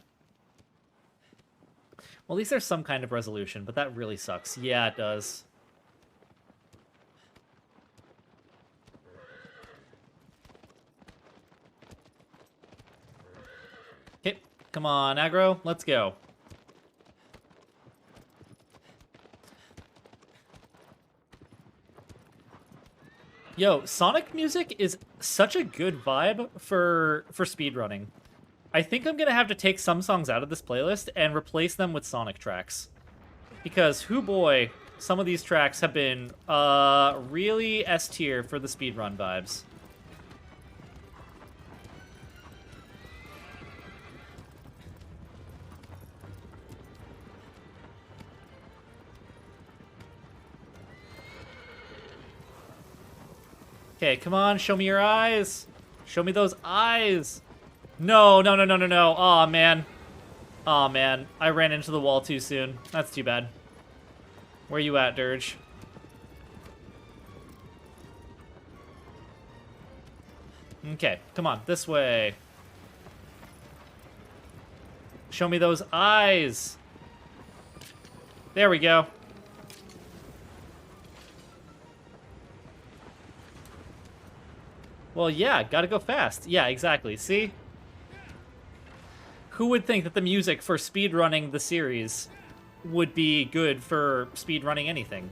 Well, at least there's some kind of resolution, but that really sucks. Yeah, it does. Okay, come on, aggro. Let's go. Yo, Sonic music is such a good vibe for speedrunning. I think I'm gonna have to take some songs out of this playlist and replace them with Sonic tracks. Because, hoo boy, some of these tracks have been really S tier for the speedrun vibes. Okay, come on, show me your eyes. Show me those eyes. No, no, no, no, no, no. Aw, man. Aw, man. I ran into the wall too soon. That's too bad. Where you at, Dirge? Okay, come on, this way. Show me those eyes. There we go. Well, yeah, gotta go fast. Yeah, exactly. See? Who would think that the music for speedrunning the series would be good for speedrunning anything?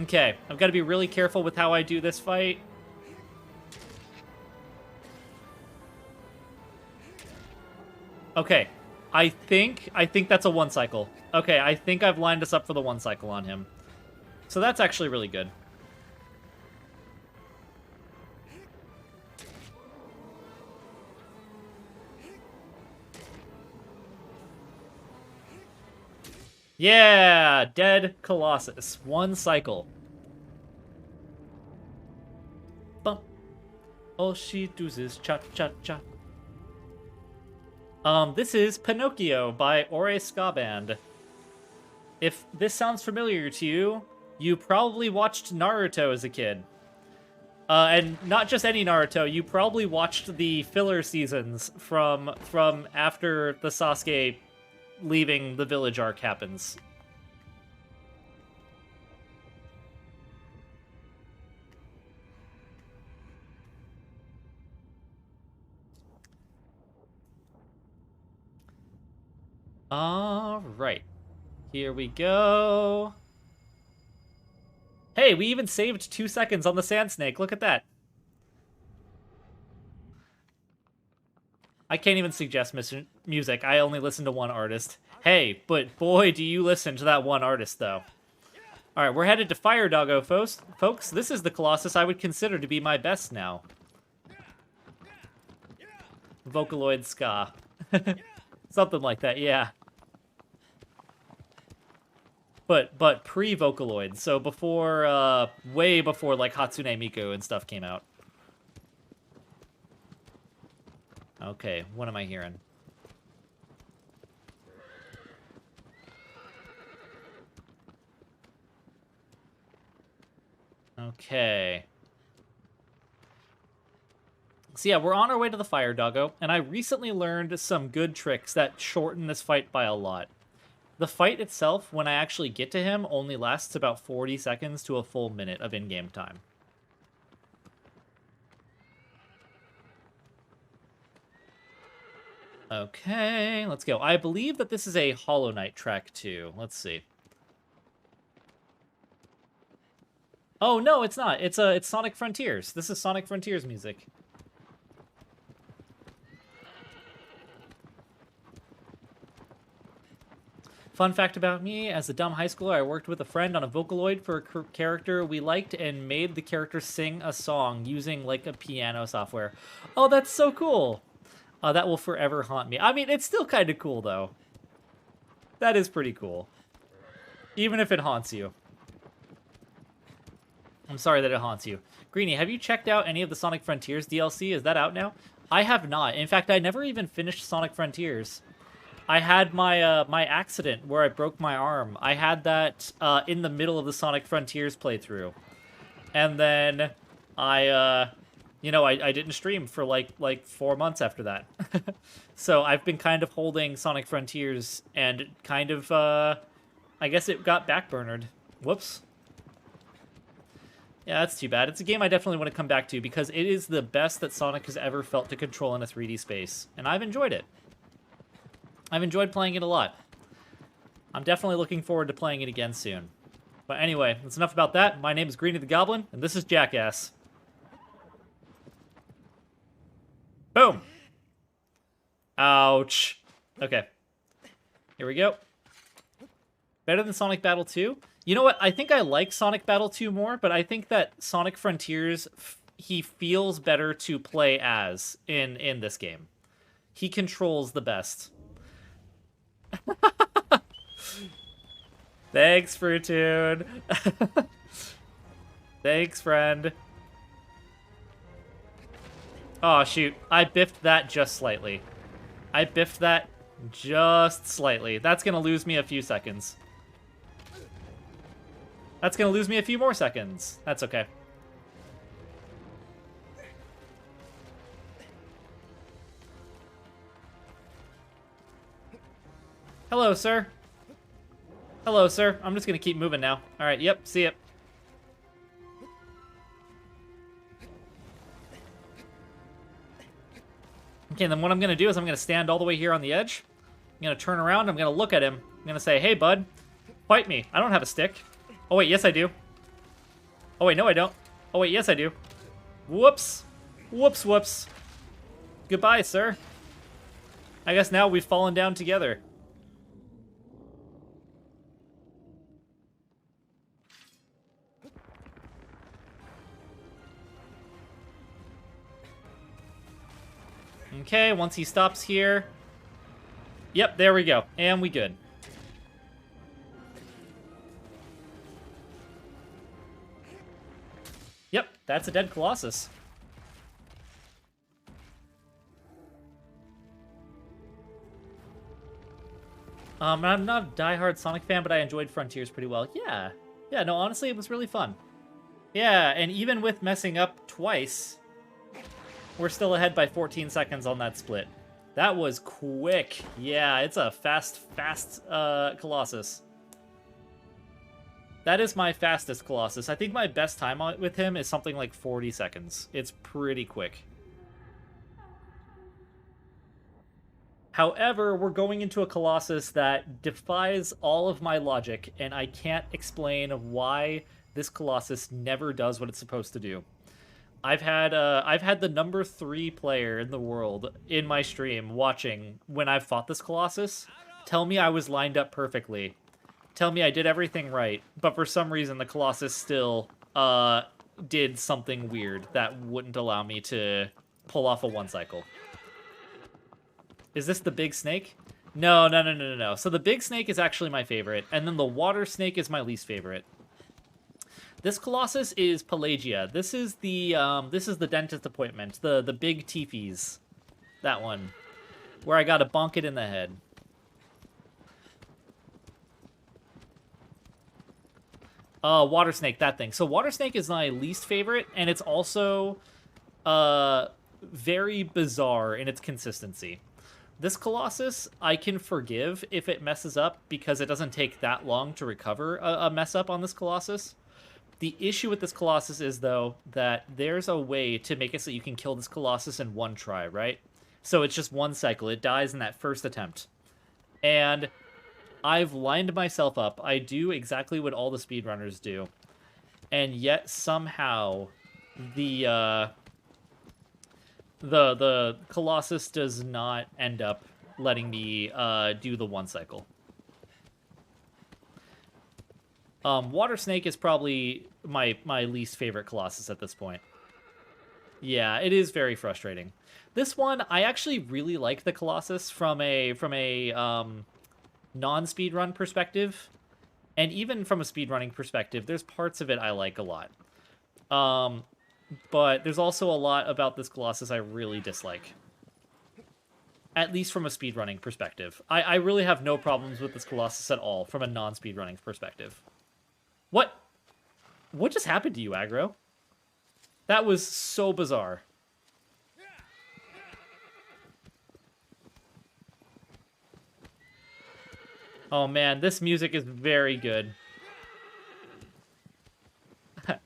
Okay, I've got to be really careful with how I do this fight. Okay, I think that's a 1 cycle. Okay, I think I've lined us up for the 1 cycle on him. So that's actually really good. Yeah! Dead Colossus. 1 cycle. Bump. All she does is cha-cha-cha. This is Pinocchio by Ore Ska Band. If this sounds familiar to you, you probably watched Naruto as a kid. And not just any Naruto, you probably watched the filler seasons from after the Sasuke leaving the village arc happens. All right. Here we go. Hey, we even saved 2 seconds on the Sand Snake. Look at that. I can't even suggest music. I only listen to one artist. Hey, but boy, do you listen to that one artist, though. All right, we're headed to Fire Doggo, folks. This is the Colossus I would consider to be my best now. Vocaloid ska. Something like that, yeah. But pre-Vocaloid, so before, way before, like, Hatsune Miku and stuff came out. Okay, what am I hearing? Okay. So yeah, we're on our way to the Fire Doggo, and I recently learned some good tricks that shorten this fight by a lot. The fight itself, when I actually get to him, only lasts about 40 seconds to a full minute of in-game time. Okay, let's go. I believe that this is a Hollow Knight track, too. Let's see. Oh, no, it's not. It's Sonic Frontiers. This is Sonic Frontiers music. Fun fact about me, as a dumb high schooler, I worked with a friend on a Vocaloid for a character we liked and made the character sing a song using, like, a piano software. Oh, that's so cool! That will forever haunt me. I mean, it's still kind of cool, though. That is pretty cool. Even if it haunts you. I'm sorry that it haunts you. Greenie, have you checked out any of the Sonic Frontiers DLC? Is that out now? I have not. In fact, I never even finished Sonic Frontiers. I had my my accident where I broke my arm. I had that in the middle of the Sonic Frontiers playthrough. And then I didn't stream for like 4 months after that. So I've been kind of holding Sonic Frontiers and kind of, I guess it got backburnered. Whoops. Yeah, that's too bad. It's a game I definitely want to come back to because it is the best that Sonic has ever felt to control in a 3D space. And I've enjoyed it. I've enjoyed playing it a lot. I'm definitely looking forward to playing it again soon. But anyway, that's enough about that. My name is Greenie the Goblin, and this is Jackass. Boom! Ouch. Okay. Here we go. Better than Sonic Battle 2? You know what? I think I like Sonic Battle 2 more, but I think that Sonic Frontiers, he feels better to play as in this game. He controls the best. Thanks, Fruitoon. Thanks, friend. Oh, shoot. I biffed that just slightly. I biffed that just slightly. That's gonna lose me a few seconds. That's gonna lose me a few more seconds. That's okay. Hello, sir. Hello, sir. I'm just gonna keep moving now. Alright, yep, see ya. Okay, then what I'm gonna do is I'm gonna stand all the way here on the edge. I'm gonna turn around, I'm gonna look at him. I'm gonna say, hey, bud, fight me. I don't have a stick. Oh, wait, yes, I do. Oh, wait, no, I don't. Oh, wait, yes, I do. Whoops. Whoops, whoops. Goodbye, sir. I guess now we've fallen down together. Okay, once he stops here. Yep, there we go. And we good. Yep, that's a dead Colossus. I'm not a diehard Sonic fan, but I enjoyed Frontiers pretty well. Yeah. Yeah, no, honestly, it was really fun. Yeah, and even with messing up twice, we're still ahead by 14 seconds on that split. That was quick. Yeah, it's a fast Colossus. That is my fastest Colossus. I think my best time with him is something like 40 seconds. It's pretty quick. However, we're going into a Colossus that defies all of my logic, and I can't explain why this Colossus never does what it's supposed to do. I've had the number 3 player in the world in my stream watching when I've fought this Colossus tell me I was lined up perfectly. Tell me I did everything right, but for some reason the Colossus still did something weird that wouldn't allow me to pull off a one cycle. Is this the big snake? No. So the big snake is actually my favorite, and then the water snake is my least favorite. This Colossus is Pelagia. This is the dentist appointment, the big teepees. That one. Where I gotta bonk it in the head. Water snake, that thing. So water snake is my least favorite, and it's also very bizarre in its consistency. This Colossus, I can forgive if it messes up because it doesn't take that long to recover a mess up on this Colossus. The issue with this Colossus is, though, that there's a way to make it so you can kill this Colossus in one try, right? So it's just one cycle. It dies in that first attempt. And I've lined myself up. I do exactly what all the speedrunners do. And yet, somehow, the Colossus does not end up letting me do the one cycle. Water Snake is probably my least favorite Colossus at this point. Yeah, it is very frustrating. This one, I actually really like the Colossus from a non-speedrun perspective, and even from a speedrunning perspective, there's parts of it I like a lot. But there's also a lot about this Colossus I really dislike. At least from a speedrunning perspective. I really have no problems with this Colossus at all from a non-speedrunning perspective. What just happened to you, Aggro? That was so bizarre. Oh man, this music is very good.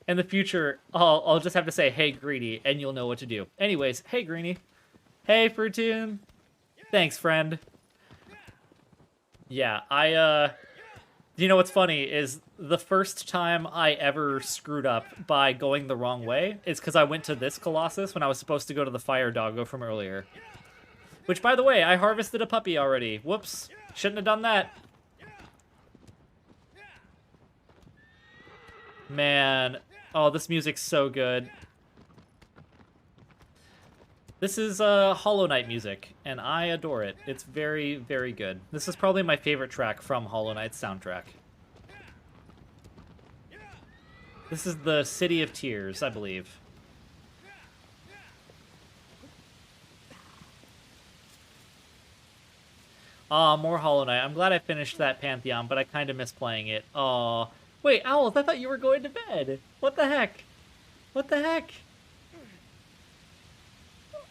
In the future, I'll just have to say, hey, Greedy, and you'll know what to do. Anyways, hey, Greeny. Hey, Fruitoon. Thanks, friend. Yeah, you know what's funny is the first time I ever screwed up by going the wrong way is because I went to this Colossus when I was supposed to go to the Fire Doggo from earlier. Which, by the way, I harvested a puppy already. Whoops. Shouldn't have done that. Man. Oh, this music's so good. This is Hollow Knight music, and I adore it. It's very, very good. This is probably my favorite track from Hollow Knight's soundtrack. This is the City of Tears, I believe. Aw, more Hollow Knight. I'm glad I finished that Pantheon, but I kind of miss playing it. Aw. Wait, Owls, I thought you were going to bed. What the heck? What the heck?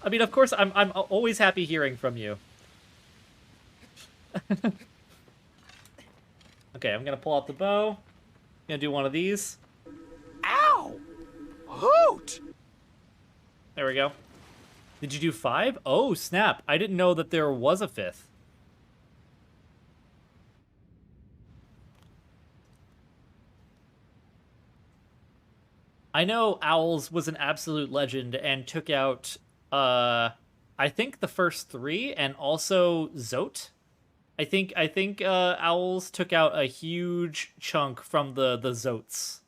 I mean, of course, I'm always happy hearing from you. Okay, I'm gonna pull out the bow. Gonna do one of these. Ow! Hoot! There we go. Did you do 5? Oh, snap. I didn't know that there was a 5th. I know Owls was an absolute legend and took out, I think the first 3 and also Zote. I think Owls took out a huge chunk from the Zotes.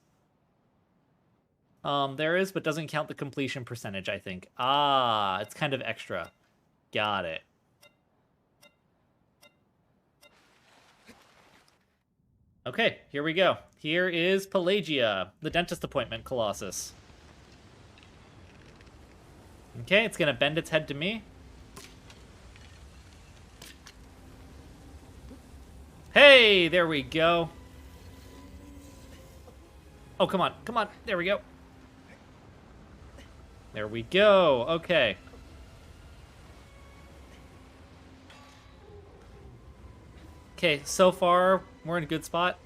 There is, but doesn't count the completion percentage, I think. Ah, it's kind of extra. Got it. Okay, here we go. Here is Pelagia, the dentist appointment Colossus. Okay, it's gonna bend its head to me. Hey, there we go. Oh, come on, come on. There we go. There we go. Okay. Okay, so far, we're in a good spot.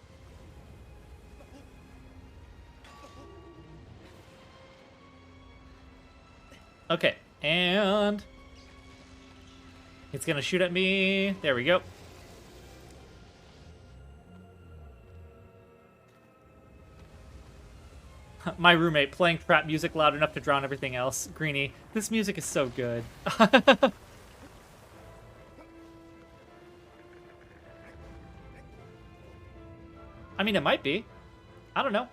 Okay, and it's gonna shoot at me. There we go. My roommate playing trap music loud enough to drown everything else. Greenie, this music is so good. I mean, it might be. I don't know.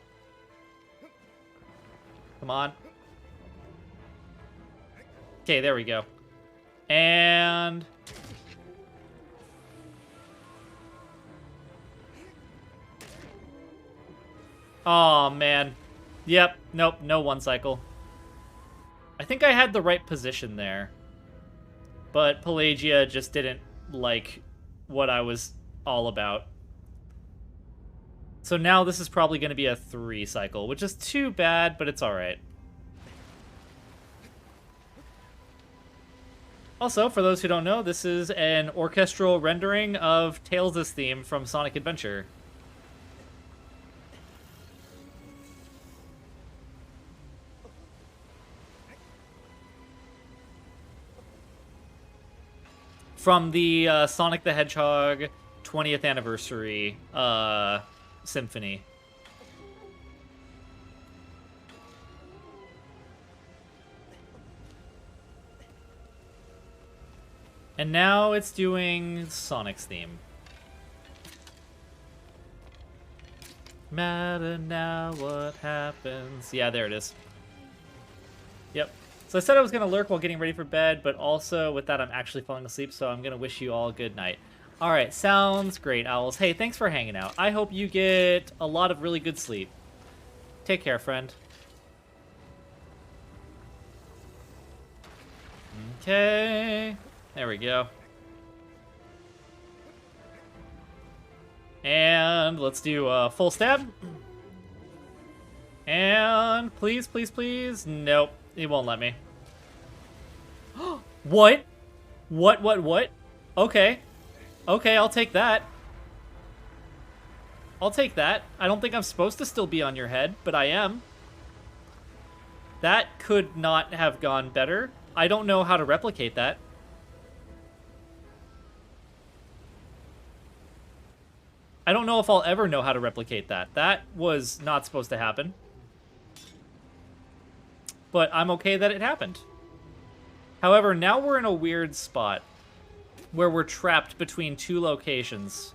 Come on. Okay, there we go. And... oh, man. Yep, nope, no one cycle. I think I had the right position there. But Pelagia just didn't like what I was all about. So now this is probably going to be a 3 cycle, which is too bad, but it's alright. Also, for those who don't know, this is an orchestral rendering of Tails' theme from Sonic Adventure. From the Sonic the Hedgehog 20th anniversary symphony. And now it's doing Sonic's theme. Matter now what happens. Yeah, there it is. Yep. So I said I was going to lurk while getting ready for bed, but also with that I'm actually falling asleep, so I'm going to wish you all good night. Alright, sounds great, Owls. Hey, thanks for hanging out. I hope you get a lot of really good sleep. Take care, friend. Okay. There we go. And let's do a full stab. And please, please, please. Nope, it won't let me. What? What? Okay. Okay, I'll take that. I'll take that. I don't think I'm supposed to still be on your head, but I am. That could not have gone better. I don't know how to replicate that. I don't know if I'll ever know how to replicate that. That was not supposed to happen. But I'm okay that it happened. However, now we're in a weird spot where we're trapped between 2 locations.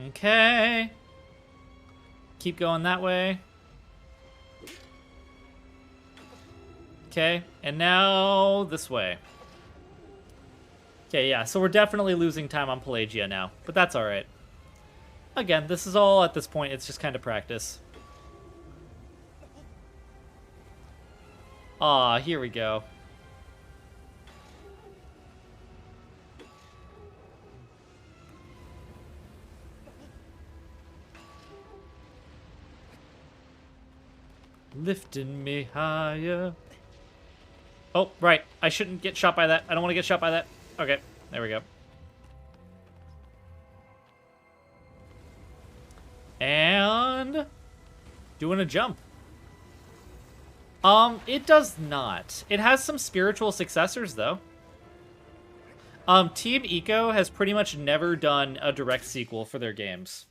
Okay. Keep going that way. Okay, and now this way. Okay, yeah, so we're definitely losing time on Pelagia now, but that's alright. Again, this is all, at this point, it's just kind of practice. Ah, here we go. Lifting me higher. Oh, right. I shouldn't get shot by that. I don't want to get shot by that. Okay, there we go. And doing a jump. It does not. It has some spiritual successors, though. Team Eco has pretty much never done a direct sequel for their games.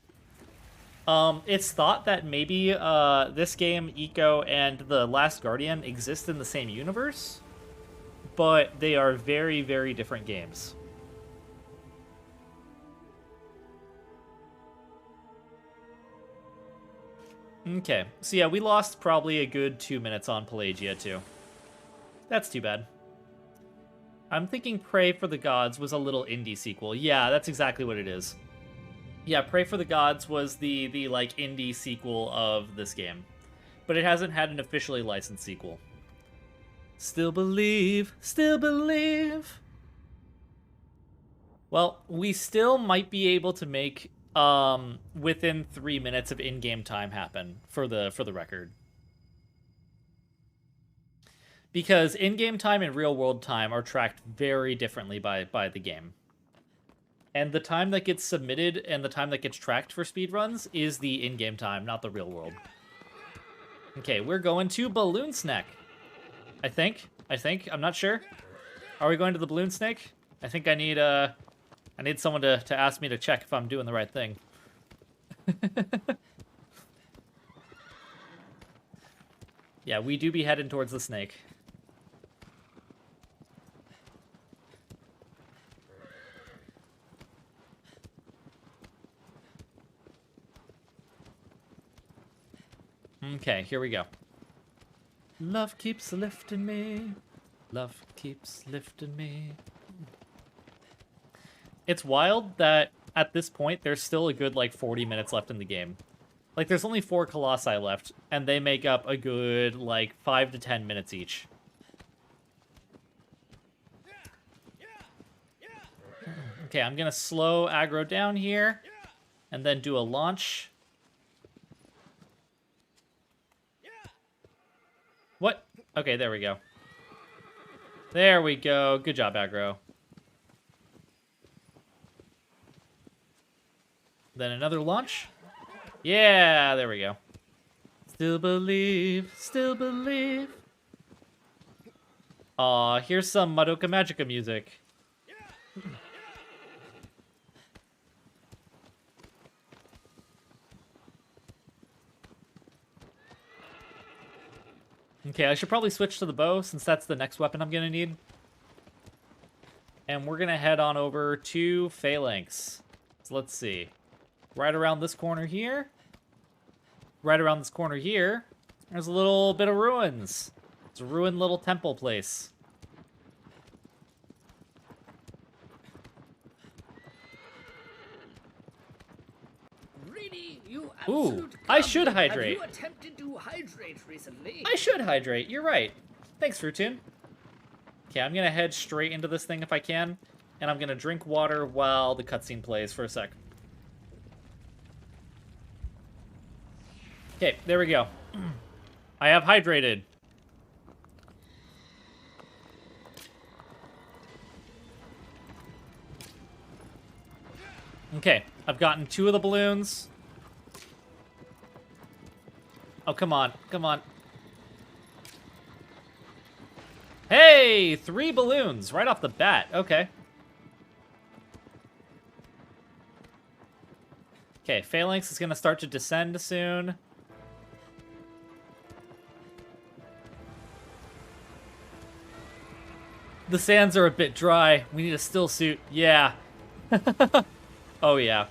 It's thought that maybe, this game, Eco, and The Last Guardian exist in the same universe, but they are very, very different games. Okay, so yeah, we lost probably a good 2 minutes on Pelagia, too. That's too bad. I'm thinking Pray for the Gods was a little indie sequel. Yeah, that's exactly what it is. Yeah, Pray for the Gods was the like, indie sequel of this game. But it hasn't had an officially licensed sequel. Still believe, still believe. Well, we still might be able to make within 3 minutes of in-game time happen for the record. Because in-game time and real-world time are tracked very differently by the game. And the time that gets submitted and the time that gets tracked for speedruns is the in-game time, not the real world. Okay, we're going to Balloon Snack. I think. I'm not sure. Are we going to the Balloon Snake? I think I need someone to ask me to check if I'm doing the right thing. Yeah, we do be heading towards the snake. Okay, here we go. Love keeps lifting me. Love keeps lifting me. It's wild that at this point there's still a good like 40 minutes left in the game. Like there's only 4 Colossi left, and they make up a good like 5 to 10 minutes each. Okay, I'm gonna slow aggro down here, and then do a launch. What? Okay, there we go. There we go. Good job, aggro. Then another launch. Yeah, there we go. Still believe, still believe. Aw, here's some Madoka Magica music. Okay, I should probably switch to the bow since that's the next weapon I'm gonna need. And we're gonna head on over to Phalanx. So let's see. Right around this corner here. Right around this corner here, there's a little bit of ruins. It's a ruined little temple place. Greedy, you Ooh, absolute I should goblin. hydrate. Have you attempted to hydrate recently? I should hydrate, you're right. Thanks, Fruitune. Okay, I'm gonna head straight into this thing if I can, and I'm gonna drink water while the cutscene plays for a sec. Okay, there we go. I have hydrated. Okay, I've gotten 2 of the balloons. Oh, come on, come on. Hey, 3 balloons right off the bat. Okay. Okay, Phalanx is gonna start to descend soon. The sands are a bit dry. We need a still suit. Yeah. Oh, yeah.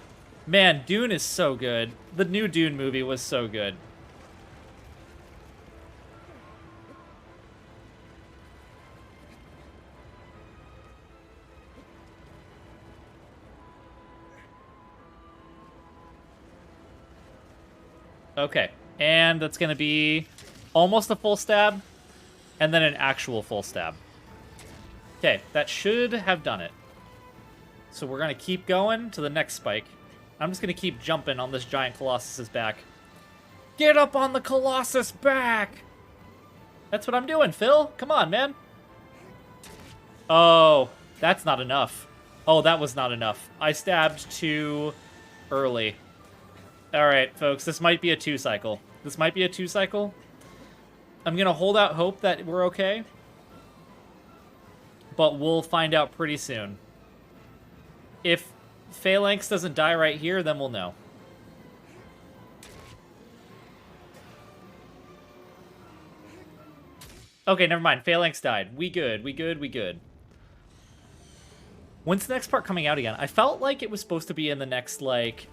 Man, Dune is so good. The new Dune movie was so good. Okay. And that's going to be almost a full stab, and then an actual full stab. Okay, that should have done it. So we're going to keep going to the next spike. I'm just going to keep jumping on this giant Colossus's back. Get up on the Colossus back! That's what I'm doing, Phil. Come on, man. Oh, that's not enough. Oh, that was not enough. I stabbed too early. Alright, folks, this might be a 2-cycle. This might be a 2-cycle. I'm going to hold out hope that we're okay. But we'll find out pretty soon. If Phalanx doesn't die right here, then we'll know. Okay, never mind. Phalanx died. We good. We good. We good. When's the next part coming out again? I felt like it was supposed to be in the next, like,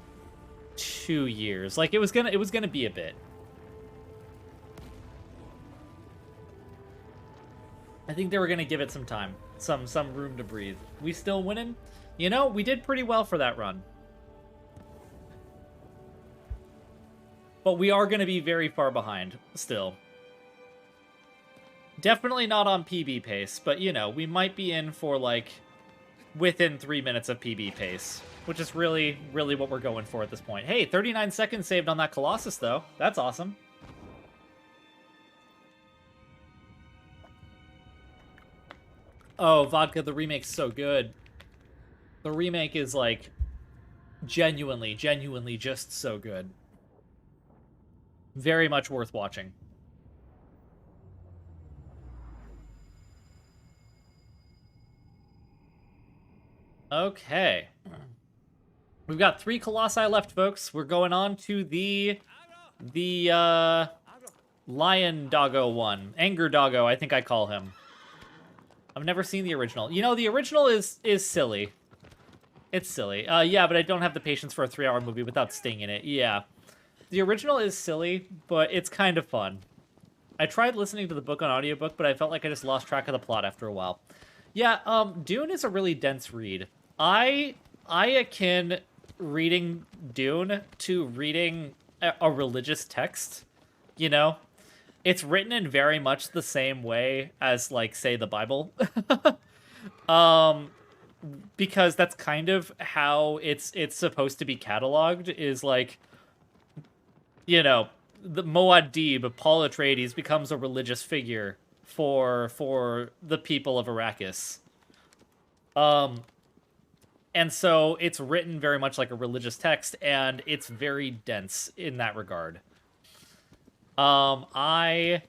2 years. Like, it was gonna be a bit. I think they were gonna give it some time. Some room to breathe. We still winning? You know, we did pretty well for that run. But we are gonna be very far behind, still. Definitely not on PB pace, but, you know, we might be in for, like, within 3 minutes of PB pace, which is really, really what we're going for at this point. Hey, 39 seconds saved on that Colossus, though. That's awesome. Oh, Vodka, the remake's so good. The remake is, like, genuinely just so good. Very much worth watching. Okay. We've got 3 Colossi left, folks. We're going on to the Lion Doggo one. Anger Doggo, I think I call him. I've never seen the original. You know, the original is silly. It's silly. Yeah, but I don't have the patience for a 3-hour movie without Sting in it. Yeah. The original is silly, but it's kind of fun. I tried listening to the book on audiobook, but I felt like I just lost track of the plot after a while. Yeah, Dune is a really dense read. I akin reading Dune to reading a religious text, you know? It's written in very much the same way as, like, say, the Bible. Because that's kind of how it's supposed to be cataloged, is, like, you know, the Muad'Dib, Paul Atreides, becomes a religious figure for the people of Arrakis. And so it's written very much like a religious text, and it's very dense in that regard. I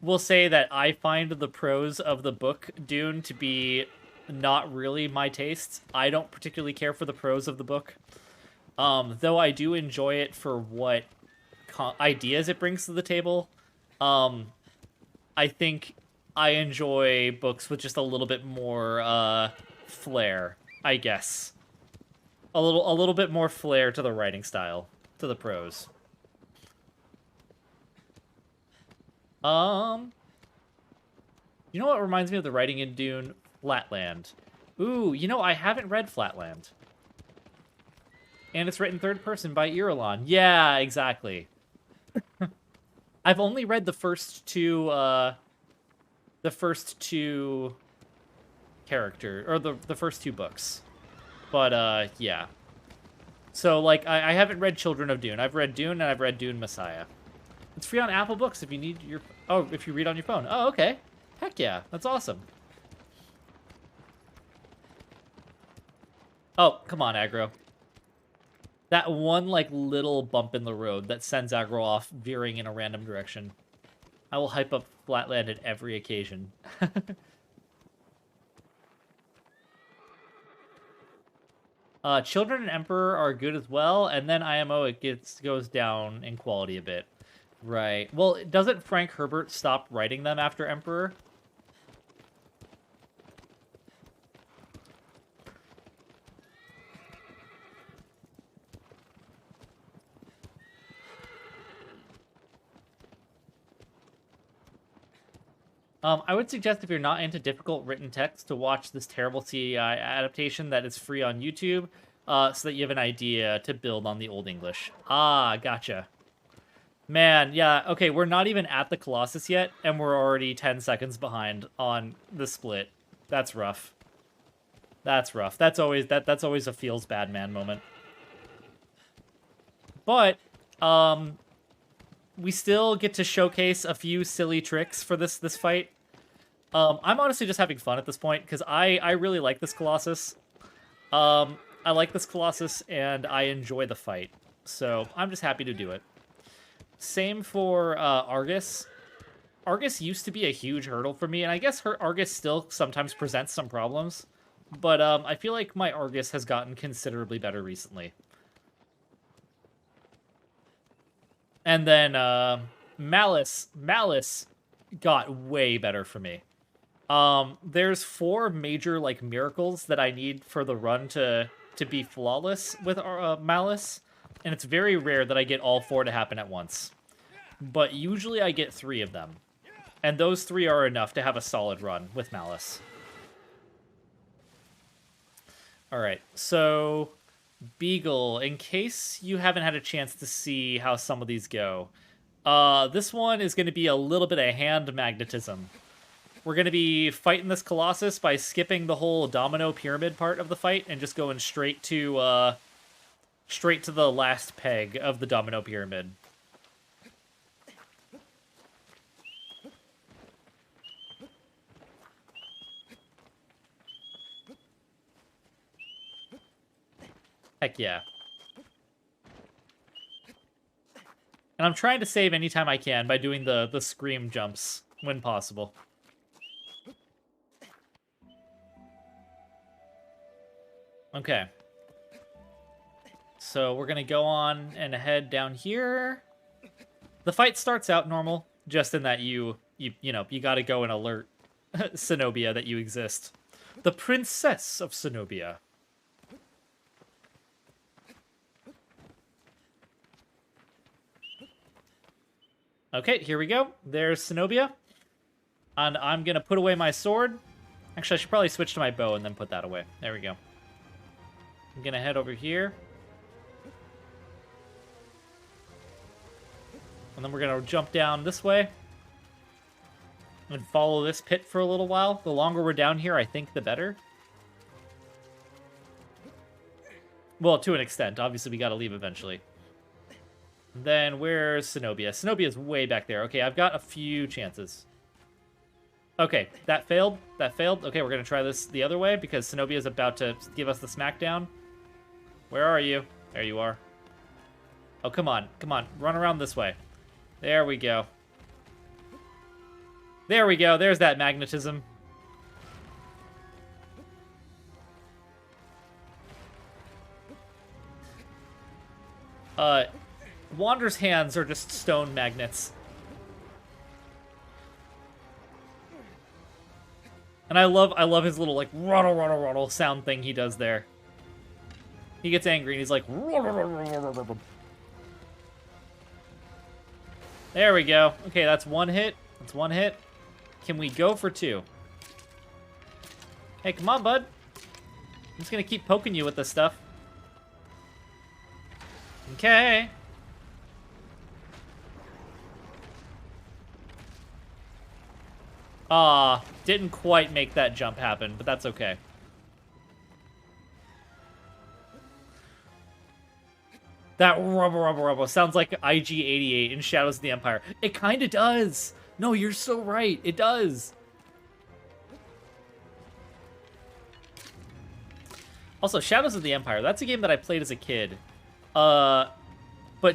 will say that I find the prose of the book Dune to be not really my taste. I don't particularly care for the prose of the book. Though I do enjoy it for what ideas it brings to the table. I think I enjoy books with just a little bit more flair, I guess. A little bit more flair to the writing style, to the prose. You know what reminds me of the writing in Dune? Flatland. Ooh, you know, I haven't read Flatland. And it's written third person by Irulan. Yeah, exactly. I've only read the first two character, or the first 2 books. But, yeah. So, like, I haven't read Children of Dune. I've read Dune, and I've read Dune Messiah. It's free on Apple Books if you need your... Oh, if you read on your phone. Oh, okay. Heck yeah. That's awesome. Oh, come on, Aggro. That one, like, little bump in the road that sends Aggro off veering in a random direction. I will hype up Flatland at every occasion. Children and Emperor are good as well, and then IMO, it goes down in quality a bit. Right. Well, doesn't Frank Herbert stop writing them after Emperor? I would suggest if you're not into difficult written text to watch this terrible CAI adaptation that is free on YouTube, so that you have an idea to build on the Old English. Ah, gotcha. Man, yeah, okay, we're not even at the Colossus yet, and we're already 10 seconds behind on the split. That's rough. That's rough. That's always a feels bad man moment. But, we still get to showcase a few silly tricks for this fight. I'm honestly just having fun at this point, because I really like this Colossus. I like this Colossus, and I enjoy the fight. So, I'm just happy to do it. Same for Argus. Argus used to be a huge hurdle for me, and I guess Argus still sometimes presents some problems. But I feel like my Argus has gotten considerably better recently. And then Malice got way better for me. There's 4 major, like, miracles that I need for the run to be flawless with Malice. And it's very rare that I get all 4 to happen at once. But usually I get 3 of them. And those 3 are enough to have a solid run with Malice. Alright, so Beagle, in case you haven't had a chance to see how some of these go, This one is going to be a little bit of hand magnetism. We're going to be fighting this Colossus by skipping the whole domino pyramid part of the fight and just going straight to the last peg of the domino pyramid. Heck yeah. And I'm trying to save anytime I can by doing the scream jumps when possible. Okay. So we're gonna go on and head down here. The fight starts out normal, just in that you gotta go and alert Zenobia that you exist. The Princess of Zenobia. Okay, here we go. There's Zenobia. And I'm gonna put away my sword. Actually, I should probably switch to my bow and then put that away. There we go. I'm gonna head over here. And then we're gonna jump down this way. And follow this pit for a little while. The longer we're down here, I think the better. Well, to an extent. Obviously, we gotta leave eventually. Then where's Zenobia? Zenobia's way back there. Okay, I've got a few chances. Okay, that failed. That failed. Okay, we're gonna try this the other way because Zenobia's about to give us the smackdown. Where are you? There you are. Oh, come on. Come on. Run around this way. There we go. There we go. There's that magnetism. Wander's hands are just stone magnets. And I love his little, like, ruddle sound thing he does there. He gets angry and he's like, there we go. Okay, that's one hit. That's one hit. Can we go for two? Hey, come on, bud. I'm just gonna keep poking you with this stuff. Okay. Didn't quite make that jump happen, but that's okay. That rubber sounds like IG-88 in Shadows of the Empire. It kinda does! No, you're so right. It does. Also, Shadows of the Empire, that's a game that I played as a kid. But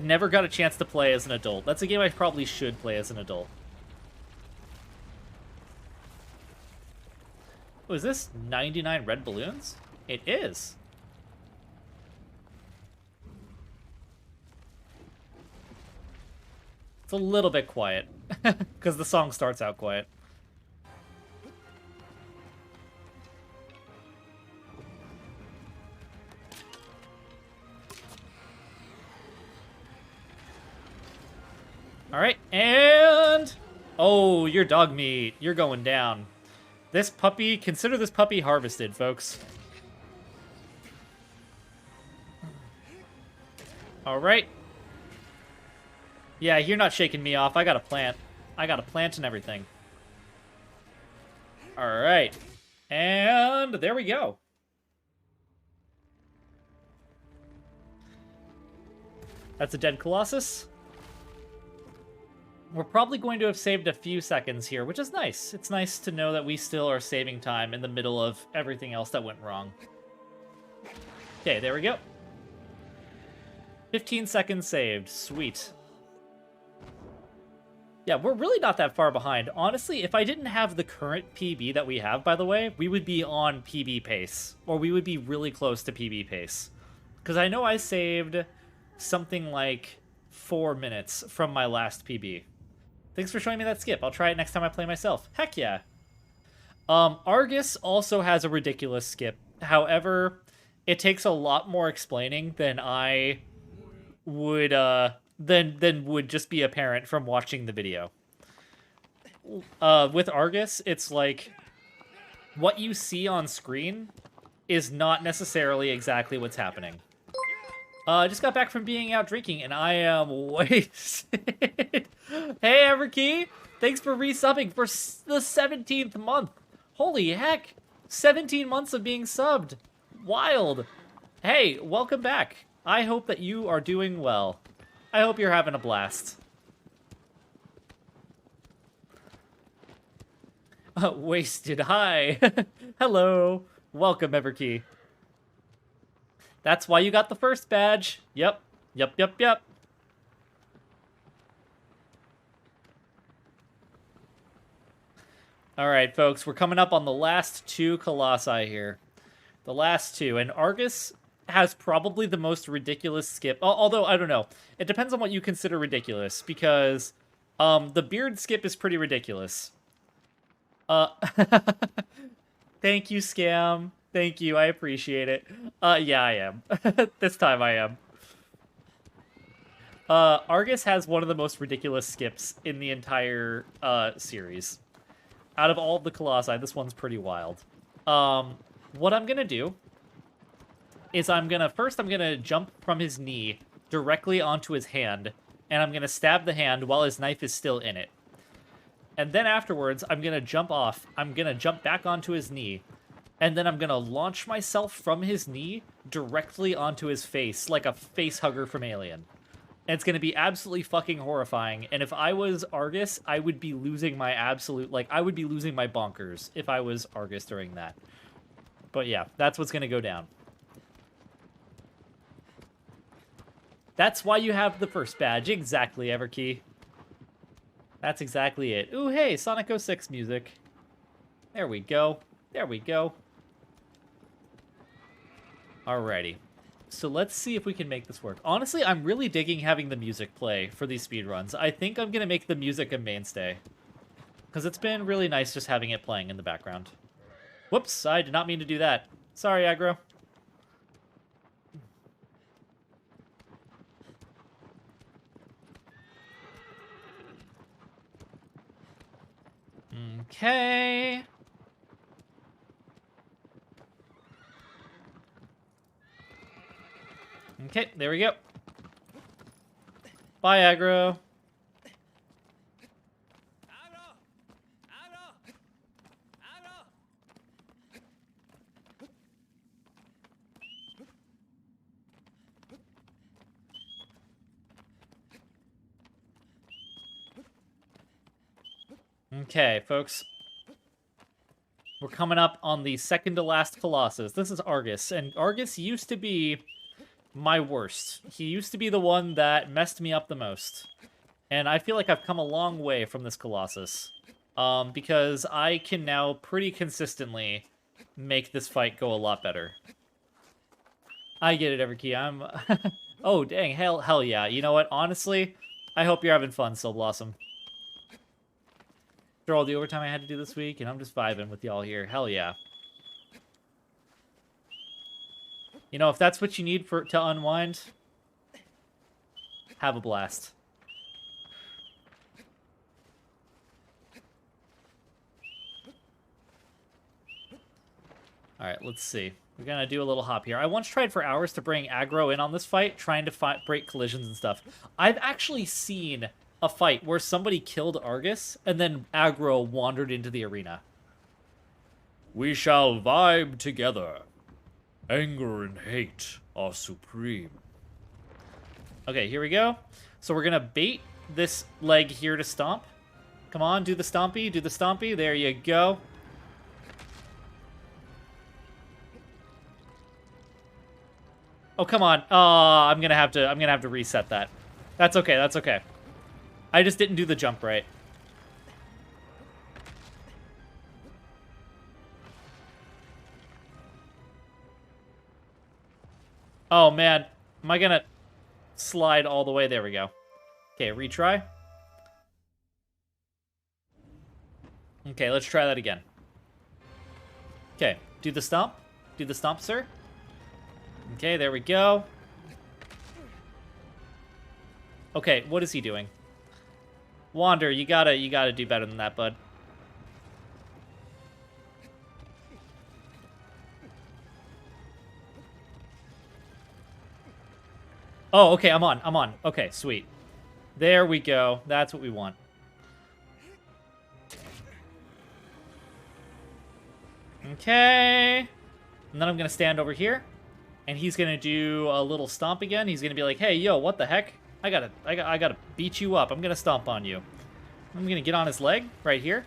never got a chance to play as an adult. That's a game I probably should play as an adult. Oh, is this 99 red balloons? It is. It's a little bit quiet, because the song starts out quiet. Alright, and... oh, you're dog meat. You're going down. This puppy, consider this puppy harvested, folks. Alright. Yeah, you're not shaking me off. I got a plant. I got a plant and everything. Alright. And there we go. That's a dead Colossus. We're probably going to have saved a few seconds here, which is nice. It's nice to know that we still are saving time in the middle of everything else that went wrong. Okay, there we go. 15 seconds saved. Sweet. Yeah, we're really not that far behind. Honestly, if I didn't have the current PB that we have, by the way, we would be on PB pace. Or we would be really close to PB pace. Because I know I saved something like 4 minutes from my last PB. Thanks for showing me that skip. I'll try it next time I play myself. Heck yeah. Argus also has a ridiculous skip. However, it takes a lot more explaining than I would than would just be apparent from watching the video. With Argus, it's like what you see on screen is not necessarily what's happening. I just got back from being out drinking and I am wasted. Hey, Everkey! Thanks for resubbing for the 17th month. Holy heck! 17 months of being subbed. Wild. Hey, welcome back. I hope that you are doing well. I hope you're having a blast. Wasted. Hi. Hello. Welcome, Everkey. That's why you got the first badge. Yep. Yep, yep, yep. Alright, folks. We're coming up on the last 2 Colossi here. The last 2. And Argus has probably the most ridiculous skip. Although, I don't know. It depends on what you consider ridiculous. Because the beard skip is pretty ridiculous. Thank you, Scam. Thank you, I appreciate it. Yeah, I am. This time I am. Argus has one of the most ridiculous skips in the entire series. Out of all of the Colossi, this one's pretty wild. What I'm gonna do is I'm gonna jump from his knee directly onto his hand, and I'm gonna stab the hand while his knife is still in it. And then afterwards, I'm gonna jump off. I'm gonna jump back onto his knee. And then I'm gonna launch myself from his knee directly onto his face, like a face hugger from Alien. And it's gonna be absolutely fucking horrifying. And if I was Argus, I would be losing my absolute, like, I would be losing my bonkers if I was Argus during that. But yeah, that's what's gonna go down. That's why you have the first badge. Exactly, Everkey. That's exactly it. Ooh, hey, Sonic 06 music. There we go. There we go. Alrighty. So let's see if we can make this work. Honestly, I'm really digging having the music play for these speedruns. I think I'm going to make the music a mainstay. Because it's been really nice just having it playing in the background. Whoops, I did not mean to do that. Sorry, Aggro. Okay. Okay, there we go. Bye, Aggro. Okay, folks. We're coming up on the second to last Colossus. This is Argus, and Argus used to be my worst. He used to be the one that messed me up the most. And I feel like I've come a long way from this Colossus. Because I can now pretty consistently make this fight go a lot better. I get it, Everkey. I'm... Oh, dang. Hell yeah. You know what? Honestly, I hope you're having fun, Soul Blossom. After all the overtime I had to do this week, and I'm just vibing with y'all here. Hell yeah. You know, if that's what you need to unwind, have a blast. Alright, let's see. We're gonna do a little hop here. I once tried for hours to bring aggro in on this fight, trying to break collisions and stuff. I've actually seen a fight where somebody killed Argus, and then aggro wandered into the arena. We shall vibe together. Anger and hate are supreme. Okay, here we go. So we're gonna bait this leg here to stomp. Come on, do the stompy, do the stompy. There you go. Oh, come on. I'm gonna have to reset that. That's okay, that's okay. I just didn't do the jump right. Oh, man. Am I gonna slide all the way? There we go. Okay, retry. Okay, let's try that again. Okay, do the stomp. Do the stomp, sir. Okay, there we go. Okay, what is he doing? Wander, you gotta do better than that, bud. Oh, okay, I'm on. Okay, sweet. There we go. That's what we want. Okay. And then I'm going to stand over here. And he's going to do a little stomp again. He's going to be like, hey, yo, what the heck? I gotta beat you up. I'm going to stomp on you. I'm going to get on his leg right here.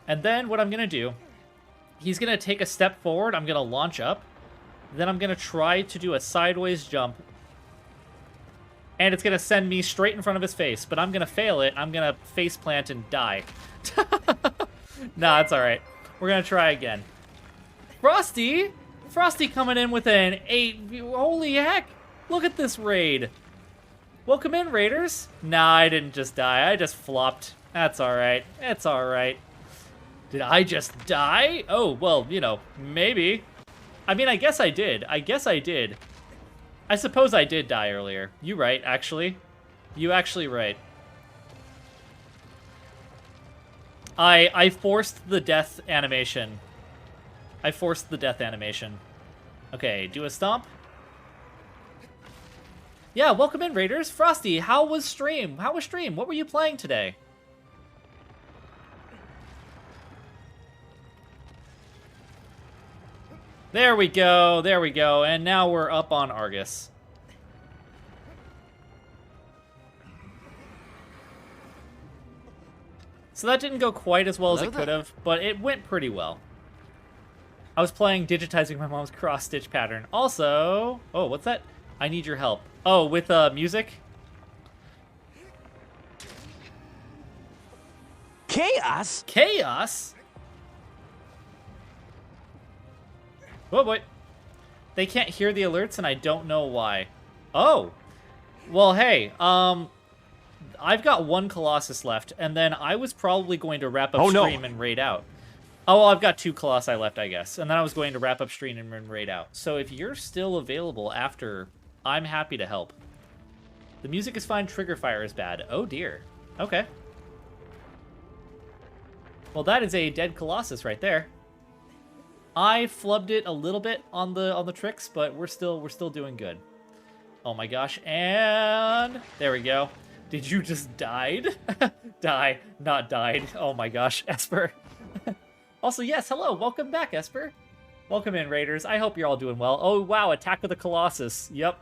And then what I'm going to do, he's going to take a step forward. I'm going to launch up. Then I'm going to try to do a sideways jump. And it's going to send me straight in front of his face. But I'm going to fail it. I'm going to face plant and die. Nah, it's alright. We're going to try again. Frosty! Frosty coming in with an 8. Holy heck! Look at this raid. Welcome in, raiders. Nah, I didn't just die. I just flopped. That's alright. It's alright. Did I just die? Oh, well, you know, maybe. I mean, I guess I did. I suppose I did die earlier. You right, actually. You actually right. I forced the death animation. Okay, do a stomp. Yeah, welcome in, raiders. Frosty, how was stream? What were you playing today? There we go. And now we're up on Argus. So that didn't go quite as well as it could have, but it went pretty well. I was playing Digitizing My Mom's cross-stitch pattern. Also... Oh, what's that? I need your help. Oh, with music? Chaos? Chaos? Oh, boy. They can't hear the alerts, and I don't know why. Oh. Well, hey, I've got 1 Colossus left, and then I was probably going to wrap up stream and raid out. Oh, well, I've got 2 Colossi left, I guess. And then I was going to wrap up stream and raid out. So if you're still available after, I'm happy to help. The music is fine, trigger fire is bad. Oh, dear. Okay. Well, that is a dead Colossus right there. I flubbed it a little bit on the tricks, but we're still doing good. Oh my gosh, and there we go. Did you just died? Die, not died. Oh my gosh, Esper. Also, yes, hello, welcome back, Esper. Welcome in, raiders. I hope you're all doing well. Oh wow, Attack of the Colossus. Yep.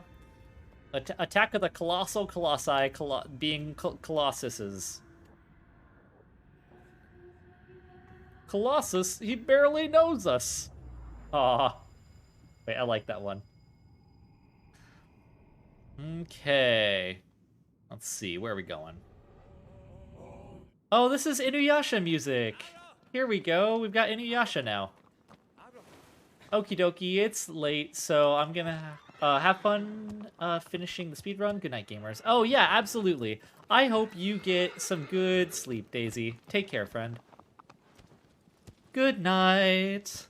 Attack of the Colossal Colossi being Colossuses. Colossus, he barely knows us. Aw. Wait, I like that one. Okay. Let's see, where are we going? Oh, this is Inuyasha music. Here we go, we've got Inuyasha now. Okie dokie, it's late, so I'm gonna have fun finishing the speedrun. Good night, gamers. Oh yeah, absolutely. I hope you get some good sleep, Daisy. Take care, friend. Good night.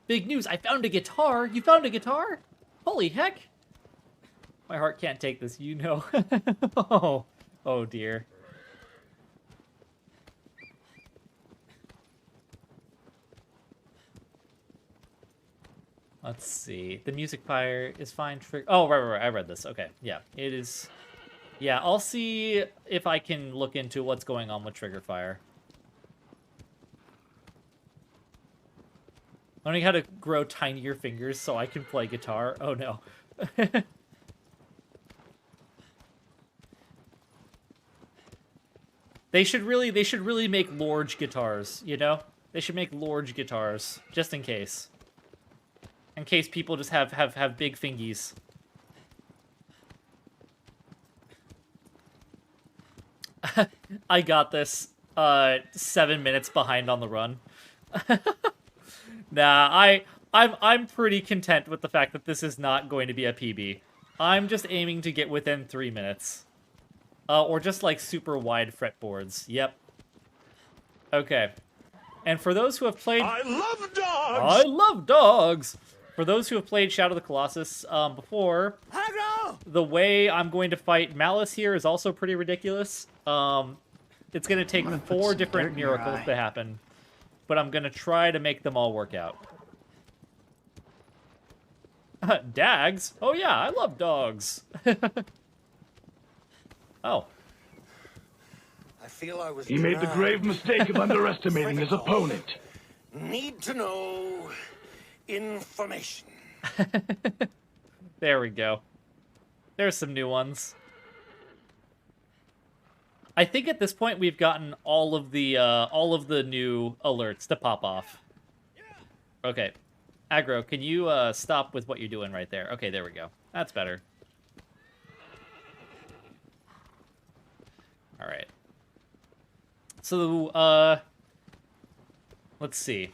Big news, I found a guitar. You found a guitar? Holy heck. My heart can't take this, you know. Oh dear. Let's see. The music fire is fine. Oh, right. I read this. Okay, yeah. It is... Yeah, I'll see if I can look into what's going on with trigger fire. Learning how to grow tinier fingers so I can play guitar. Oh no. They should really make large guitars, you know? They should make large guitars, just in case. In case people just have big fingies. I got this 7 minutes behind on the run. Nah, I'm pretty content with the fact that this is not going to be a PB. I'm just aiming to get within 3 minutes. Or just like super wide fretboards. Yep. Okay. And for those who have played... I love dogs! I love dogs! For those who have played Shadow of the Colossus before, the way I'm going to fight Malice here is also pretty ridiculous. It's going to take 4 different miracles to happen, but I'm going to try to make them all work out. Dags? Oh yeah, I love dogs. Oh. I feel I was He made the denied grave mistake of underestimating his critical, opponent. need to know information. There we go. There's some new ones. I think at this point we've gotten all of the new alerts to pop off. Okay. Aggro, can you stop with what you're doing right there? Okay, there we go. That's better. Alright. So, let's see.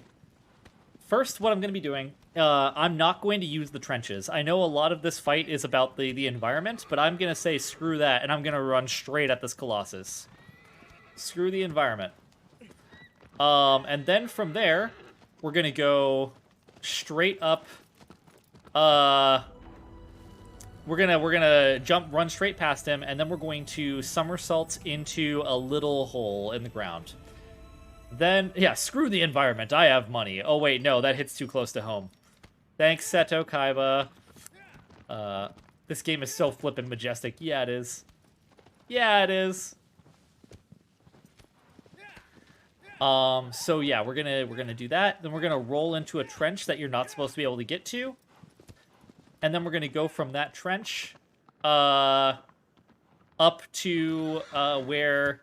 First, what I'm going to be doing, I'm not going to use the trenches. I know a lot of this fight is about the environment, but I'm going to say screw that, and I'm going to run straight at this Colossus. Screw the environment. And then from there, we're going to go straight up. We're gonna run straight past him, and then we're going to somersault into a little hole in the ground. Then, yeah, screw the environment. I have money. Oh wait, no, that hits too close to home. Thanks, Seto Kaiba. This game is so flippin' majestic. Yeah, it is. Yeah, it is. So yeah, we're gonna do that. Then we're gonna roll into a trench that you're not supposed to be able to get to. And then we're gonna go from that trench, up to, where,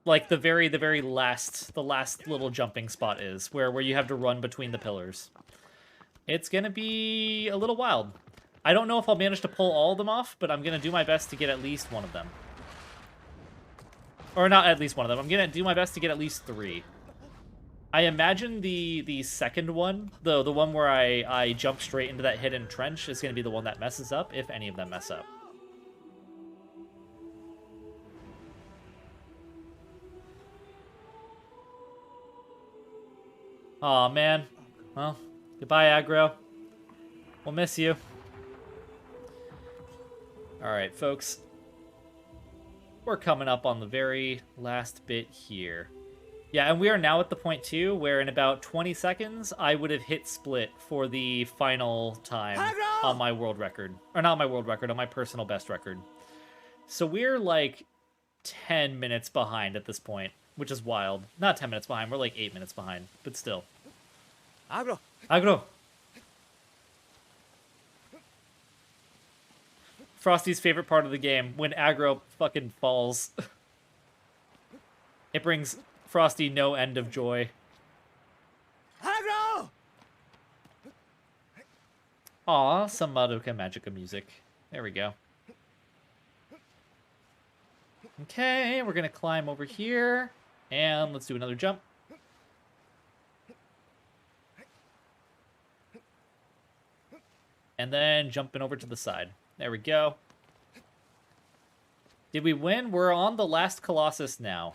like, the very last little jumping spot is, where you have to run between the pillars. It's gonna be a little wild. I don't know if I'll manage to pull all of them off, but I'm gonna do my best to get at least one of them. Or not at least one of them. I'm gonna do my best to get at least 3. I imagine the second one, the one where I jump straight into that hidden trench, is gonna be the one that messes up, if any of them mess up. Aw, man. Well, goodbye, Aggro. We'll miss you. Alright, folks. We're coming up on the very last bit here. Yeah, and we are now at the point, too, where in about 20 seconds, I would have hit split for the final time on my world record. Or not my world record, on my personal best record. So we're, like, 10 minutes behind at this point, which is wild. Not 10 minutes behind, we're like 8 minutes behind, but still. Agro. Aggro! Frosty's favorite part of the game, when Aggro fucking falls. It brings Frosty no end of joy. Agro. Aw, some Madoka Magica music. There we go. Okay, we're gonna climb over here, and let's do another jump. And then jumping over to the side. There we go. Did we win? We're on the last Colossus now.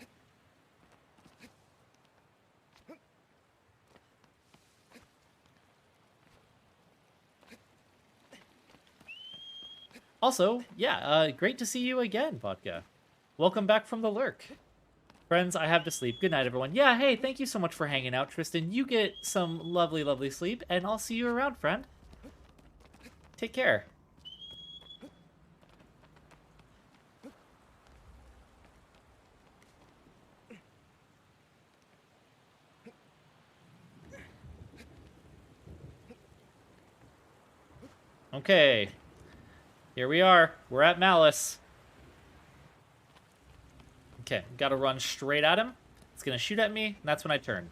Also, yeah, great to see you again, Vodka. Welcome back from the lurk. Friends, I have to sleep. Good night, everyone. Yeah, hey, thank you so much for hanging out, Tristan. You get some lovely, lovely sleep, and I'll see you around, friend. Take care. Okay. Here we are. We're at Malice. Okay, gotta run straight at him. It's gonna shoot at me, and that's when I turn.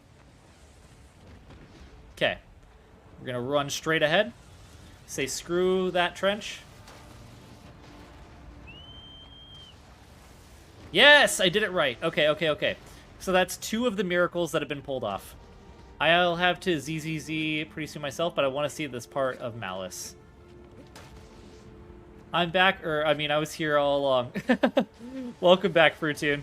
Okay. We're gonna run straight ahead. Say screw that trench. Yes! I did it right. Okay, okay, okay. So that's 2 of the miracles that have been pulled off. I'll have to ZZZ pretty soon myself, but I want to see this part of Malice. I'm back, or, I mean, I was here all along. Welcome back, Fruitoon.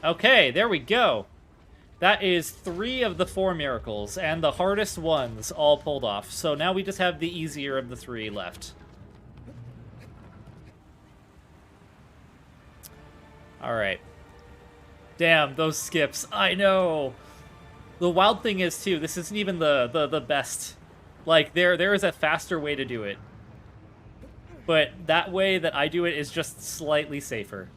Okay, there we go. That is 3 of the 4 miracles, and the hardest ones all pulled off. So now we just have the easier of the 3 left. Alright. Damn, those skips. I know. The wild thing is, too, this isn't even the best. Like, there is a faster way to do it. But that way that I do it is just slightly safer.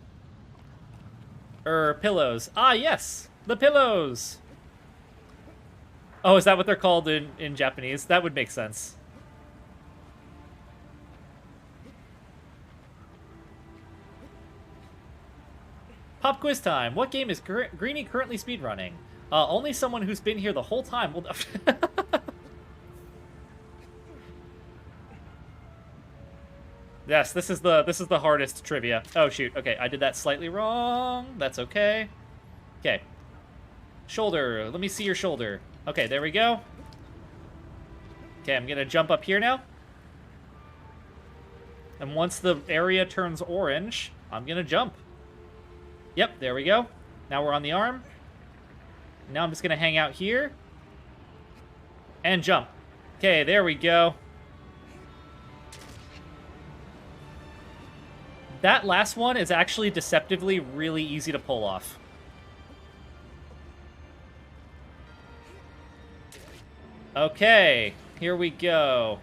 Pillows. Ah, yes! The pillows! Oh, is that what they're called in Japanese? That would make sense. Pop quiz time. What game is Greenie currently speedrunning? Only someone who's been here the whole time will... Yes, this is the hardest trivia. Oh, shoot. Okay, I did that slightly wrong. That's okay. Okay. Shoulder. Let me see your shoulder. Okay, there we go. Okay, I'm gonna jump up here now. And once the area turns orange, I'm gonna jump. Yep, there we go. Now we're on the arm. Now I'm just gonna hang out here. And jump. Okay, there we go. That last one is actually deceptively really easy to pull off. Okay, here we go.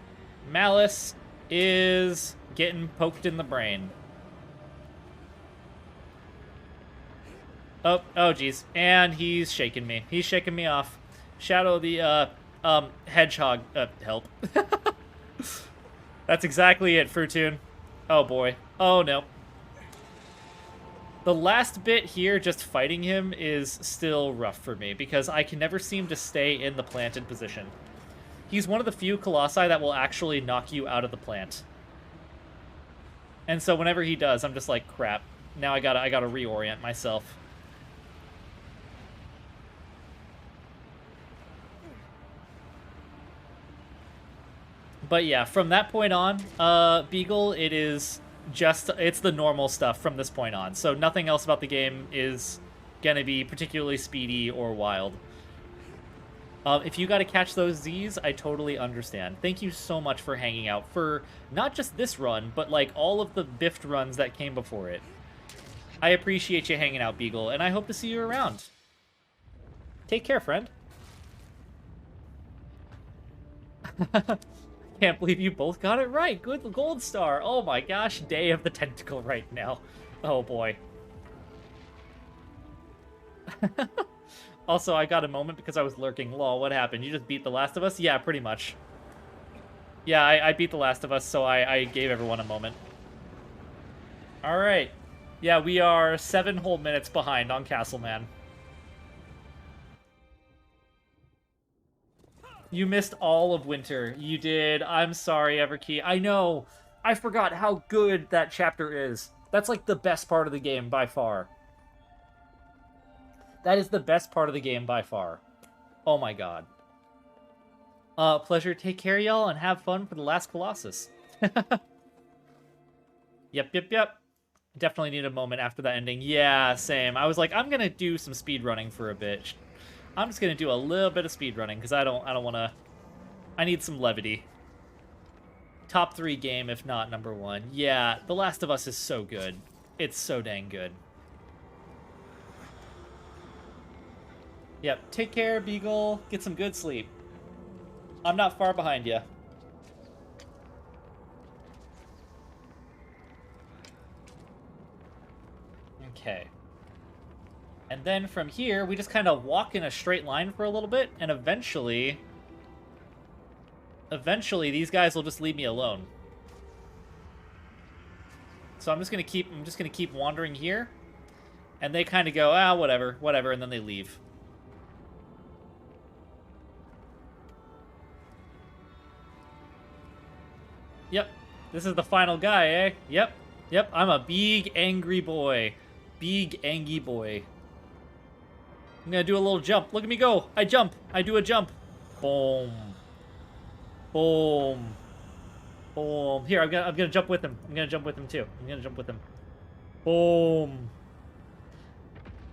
Malice is getting poked in the brain. Oh, geez. And he's shaking me. He's shaking me off. Shadow the, hedgehog, help. That's exactly it, Fruitoon. Oh, boy. Oh, no. The last bit here, just fighting him, is still rough for me, because I can never seem to stay in the planted position. He's one of the few Colossi that will actually knock you out of the plant. And so whenever he does, I'm just like, crap. Now I gotta reorient myself. But yeah, from that point on, Beagle, it's the normal stuff from this point on. So nothing else about the game is gonna be particularly speedy or wild. If you gotta catch those Z's, I totally understand. Thank you so much for hanging out for not just this run, but like all of the Biffed runs that came before it. I appreciate you hanging out, Beagle, and I hope to see you around. Take care, friend. Can't believe you both got it right. Good gold star. Oh my gosh, Day of the Tentacle right now. Oh boy. Also, I got a moment because I was lurking. Lol, what happened? You just beat The Last of Us? Yeah, pretty much. Yeah, I beat The Last of Us, so I gave everyone a moment. Alright. Yeah, we are 7 whole minutes behind on Castleman. You missed all of winter. You did. I'm sorry, Everkey. I know. I forgot how good that chapter is. That's like the best part of the game by far. That is the best part of the game by far. Oh my god. Pleasure. Take care, y'all, and have fun for the last Colossus. Yep. Definitely need a moment after that ending. Yeah, same. I was like, I'm gonna do some speedrunning for a bit. I'm just gonna do a little bit of speedrunning because I don't want to. I need some levity. Top 3 game, if not number 1. Yeah, The Last of Us is so good. It's so dang good. Yep. Take care, Beagle. Get some good sleep. I'm not far behind you. Okay. And then from here, we just kind of walk in a straight line for a little bit, and eventually, these guys will just leave me alone. So I'm just gonna keep wandering here, and they kind of go, ah, whatever, and then they leave. Yep, this is the final guy, eh? Yep, I'm a big angry boy. Big angry boy. I'm gonna do a little jump. Look at me go. I jump. I do a jump. Boom. Boom. Boom. Here, I'm gonna jump with him. I'm gonna jump with him too. I'm gonna jump with him. Boom.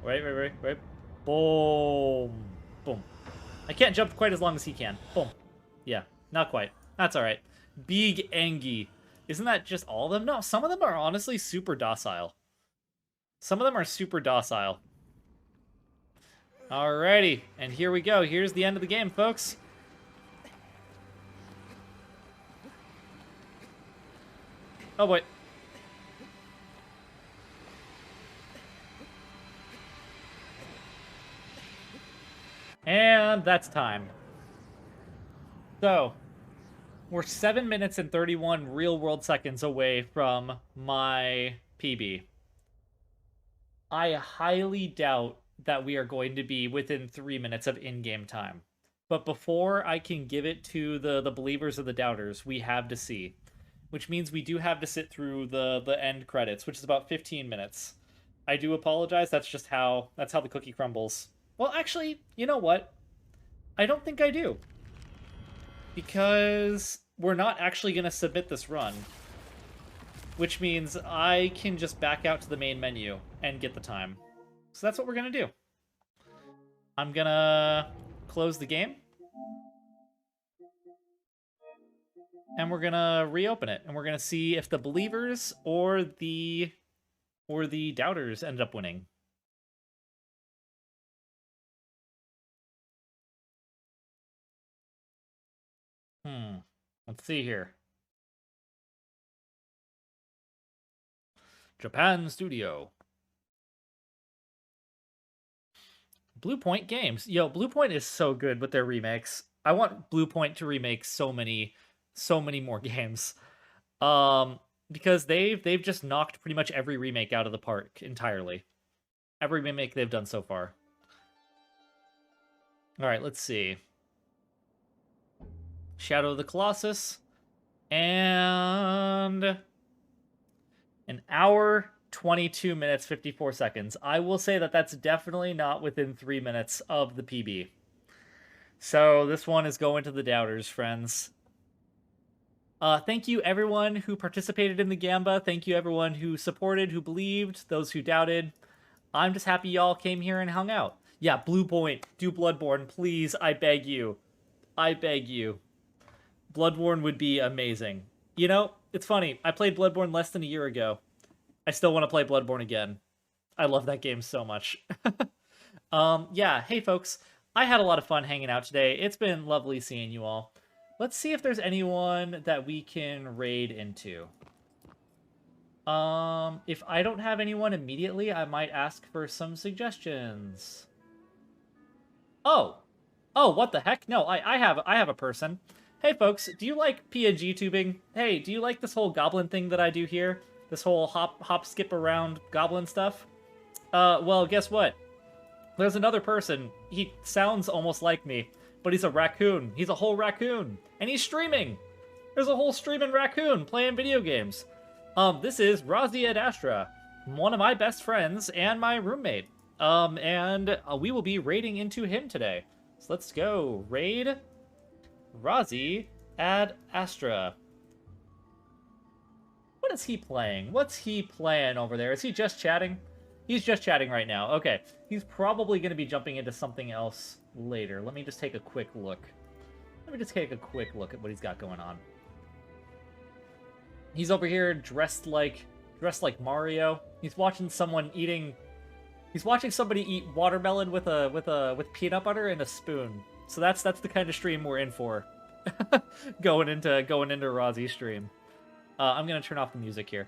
Right. Boom. Boom. I can't jump quite as long as he can. Boom. Yeah, not quite. That's alright. Big Angie. Isn't that just all of them? No, some of them are honestly super docile. Some of them are super docile. Alrighty, and here we go. Here's the end of the game, folks. Oh boy. And that's time. So, we're 7 minutes and 31 real-world seconds away from my PB. I highly doubt that we are going to be within 3 minutes of in-game time. But before I can give it to the believers or the doubters, we have to see. Which means we do have to sit through the end credits, which is about 15 minutes. I do apologize, that's how the cookie crumbles. Well, actually, you know what? I don't think I do. Because we're not actually going to submit this run. Which means I can just back out to the main menu and get the time. So that's what we're going to do. I'm going to close the game. And we're going to reopen it. And we're going to see if the believers or the doubters ended up winning. Let's see here. Japan Studio. Bluepoint Games. Yo, Bluepoint is so good with their remakes. I want Bluepoint to remake so many more games. Because they've just knocked pretty much every remake out of the park entirely. Every remake they've done so far. Alright, let's see. Shadow of the Colossus. And an hour, 22 minutes, 54 seconds. I will say that that's definitely not within 3 minutes of the PB. So this one is going to the doubters, friends. Thank you, everyone who participated in the Gamba. Thank you, everyone who supported, who believed, those who doubted. I'm just happy y'all came here and hung out. Yeah, Bluepoint, do Bloodborne, please, I beg you. I beg you. Bloodborne would be amazing. You know, it's funny. I played Bloodborne less than a year ago. I still want to play Bloodborne again. I love that game so much. Yeah, hey folks. I had a lot of fun hanging out today. It's been lovely seeing you all. Let's see if there's anyone that we can raid into. If I don't have anyone immediately, I might ask for some suggestions. Oh, what the heck? No, I have a person. Hey folks, do you like PNG tubing? Hey, do you like this whole goblin thing that I do here? This whole hop, skip around goblin stuff? Well, guess what? There's another person. He sounds almost like me, but he's a raccoon. He's a whole raccoon. And he's streaming! There's a whole streaming raccoon playing video games. This is Razi Ad Astra, one of my best friends and my roommate. And we will be raiding into him today. So let's go. Raid Razi Ad Astra. What is he playing? What's he playing over there? Is he just chatting? He's just chatting right now. Okay. He's probably going to be jumping into something else later. Let me just take a quick look. Let me just take a quick look at what he's got going on. He's over here dressed like Mario. He's watching someone eating. He's watching somebody eat watermelon with peanut butter and a spoon. So that's the kind of stream we're in for. going into Razi's stream. I'm gonna turn off the music here.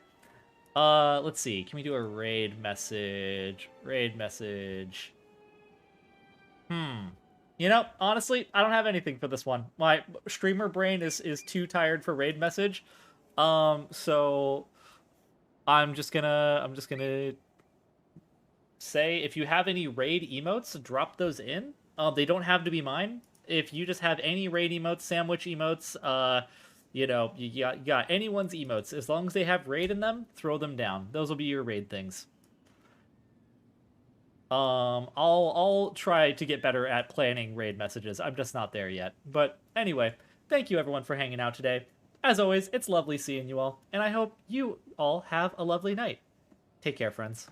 Let's see. Can we do a raid message? Raid message. You know, honestly, I don't have anything for this one. My streamer brain is too tired for raid message. So I'm just gonna say, if you have any raid emotes, drop those in. They don't have to be mine. If you just have any raid emotes, sandwich emotes, you know, you got anyone's emotes, as long as they have raid in them, throw them down. Those will be your raid things. I'll try to get better at planning raid messages. I'm just not there yet. But anyway, thank you everyone for hanging out today. As always, it's lovely seeing you all, and I hope you all have a lovely night. Take care, friends.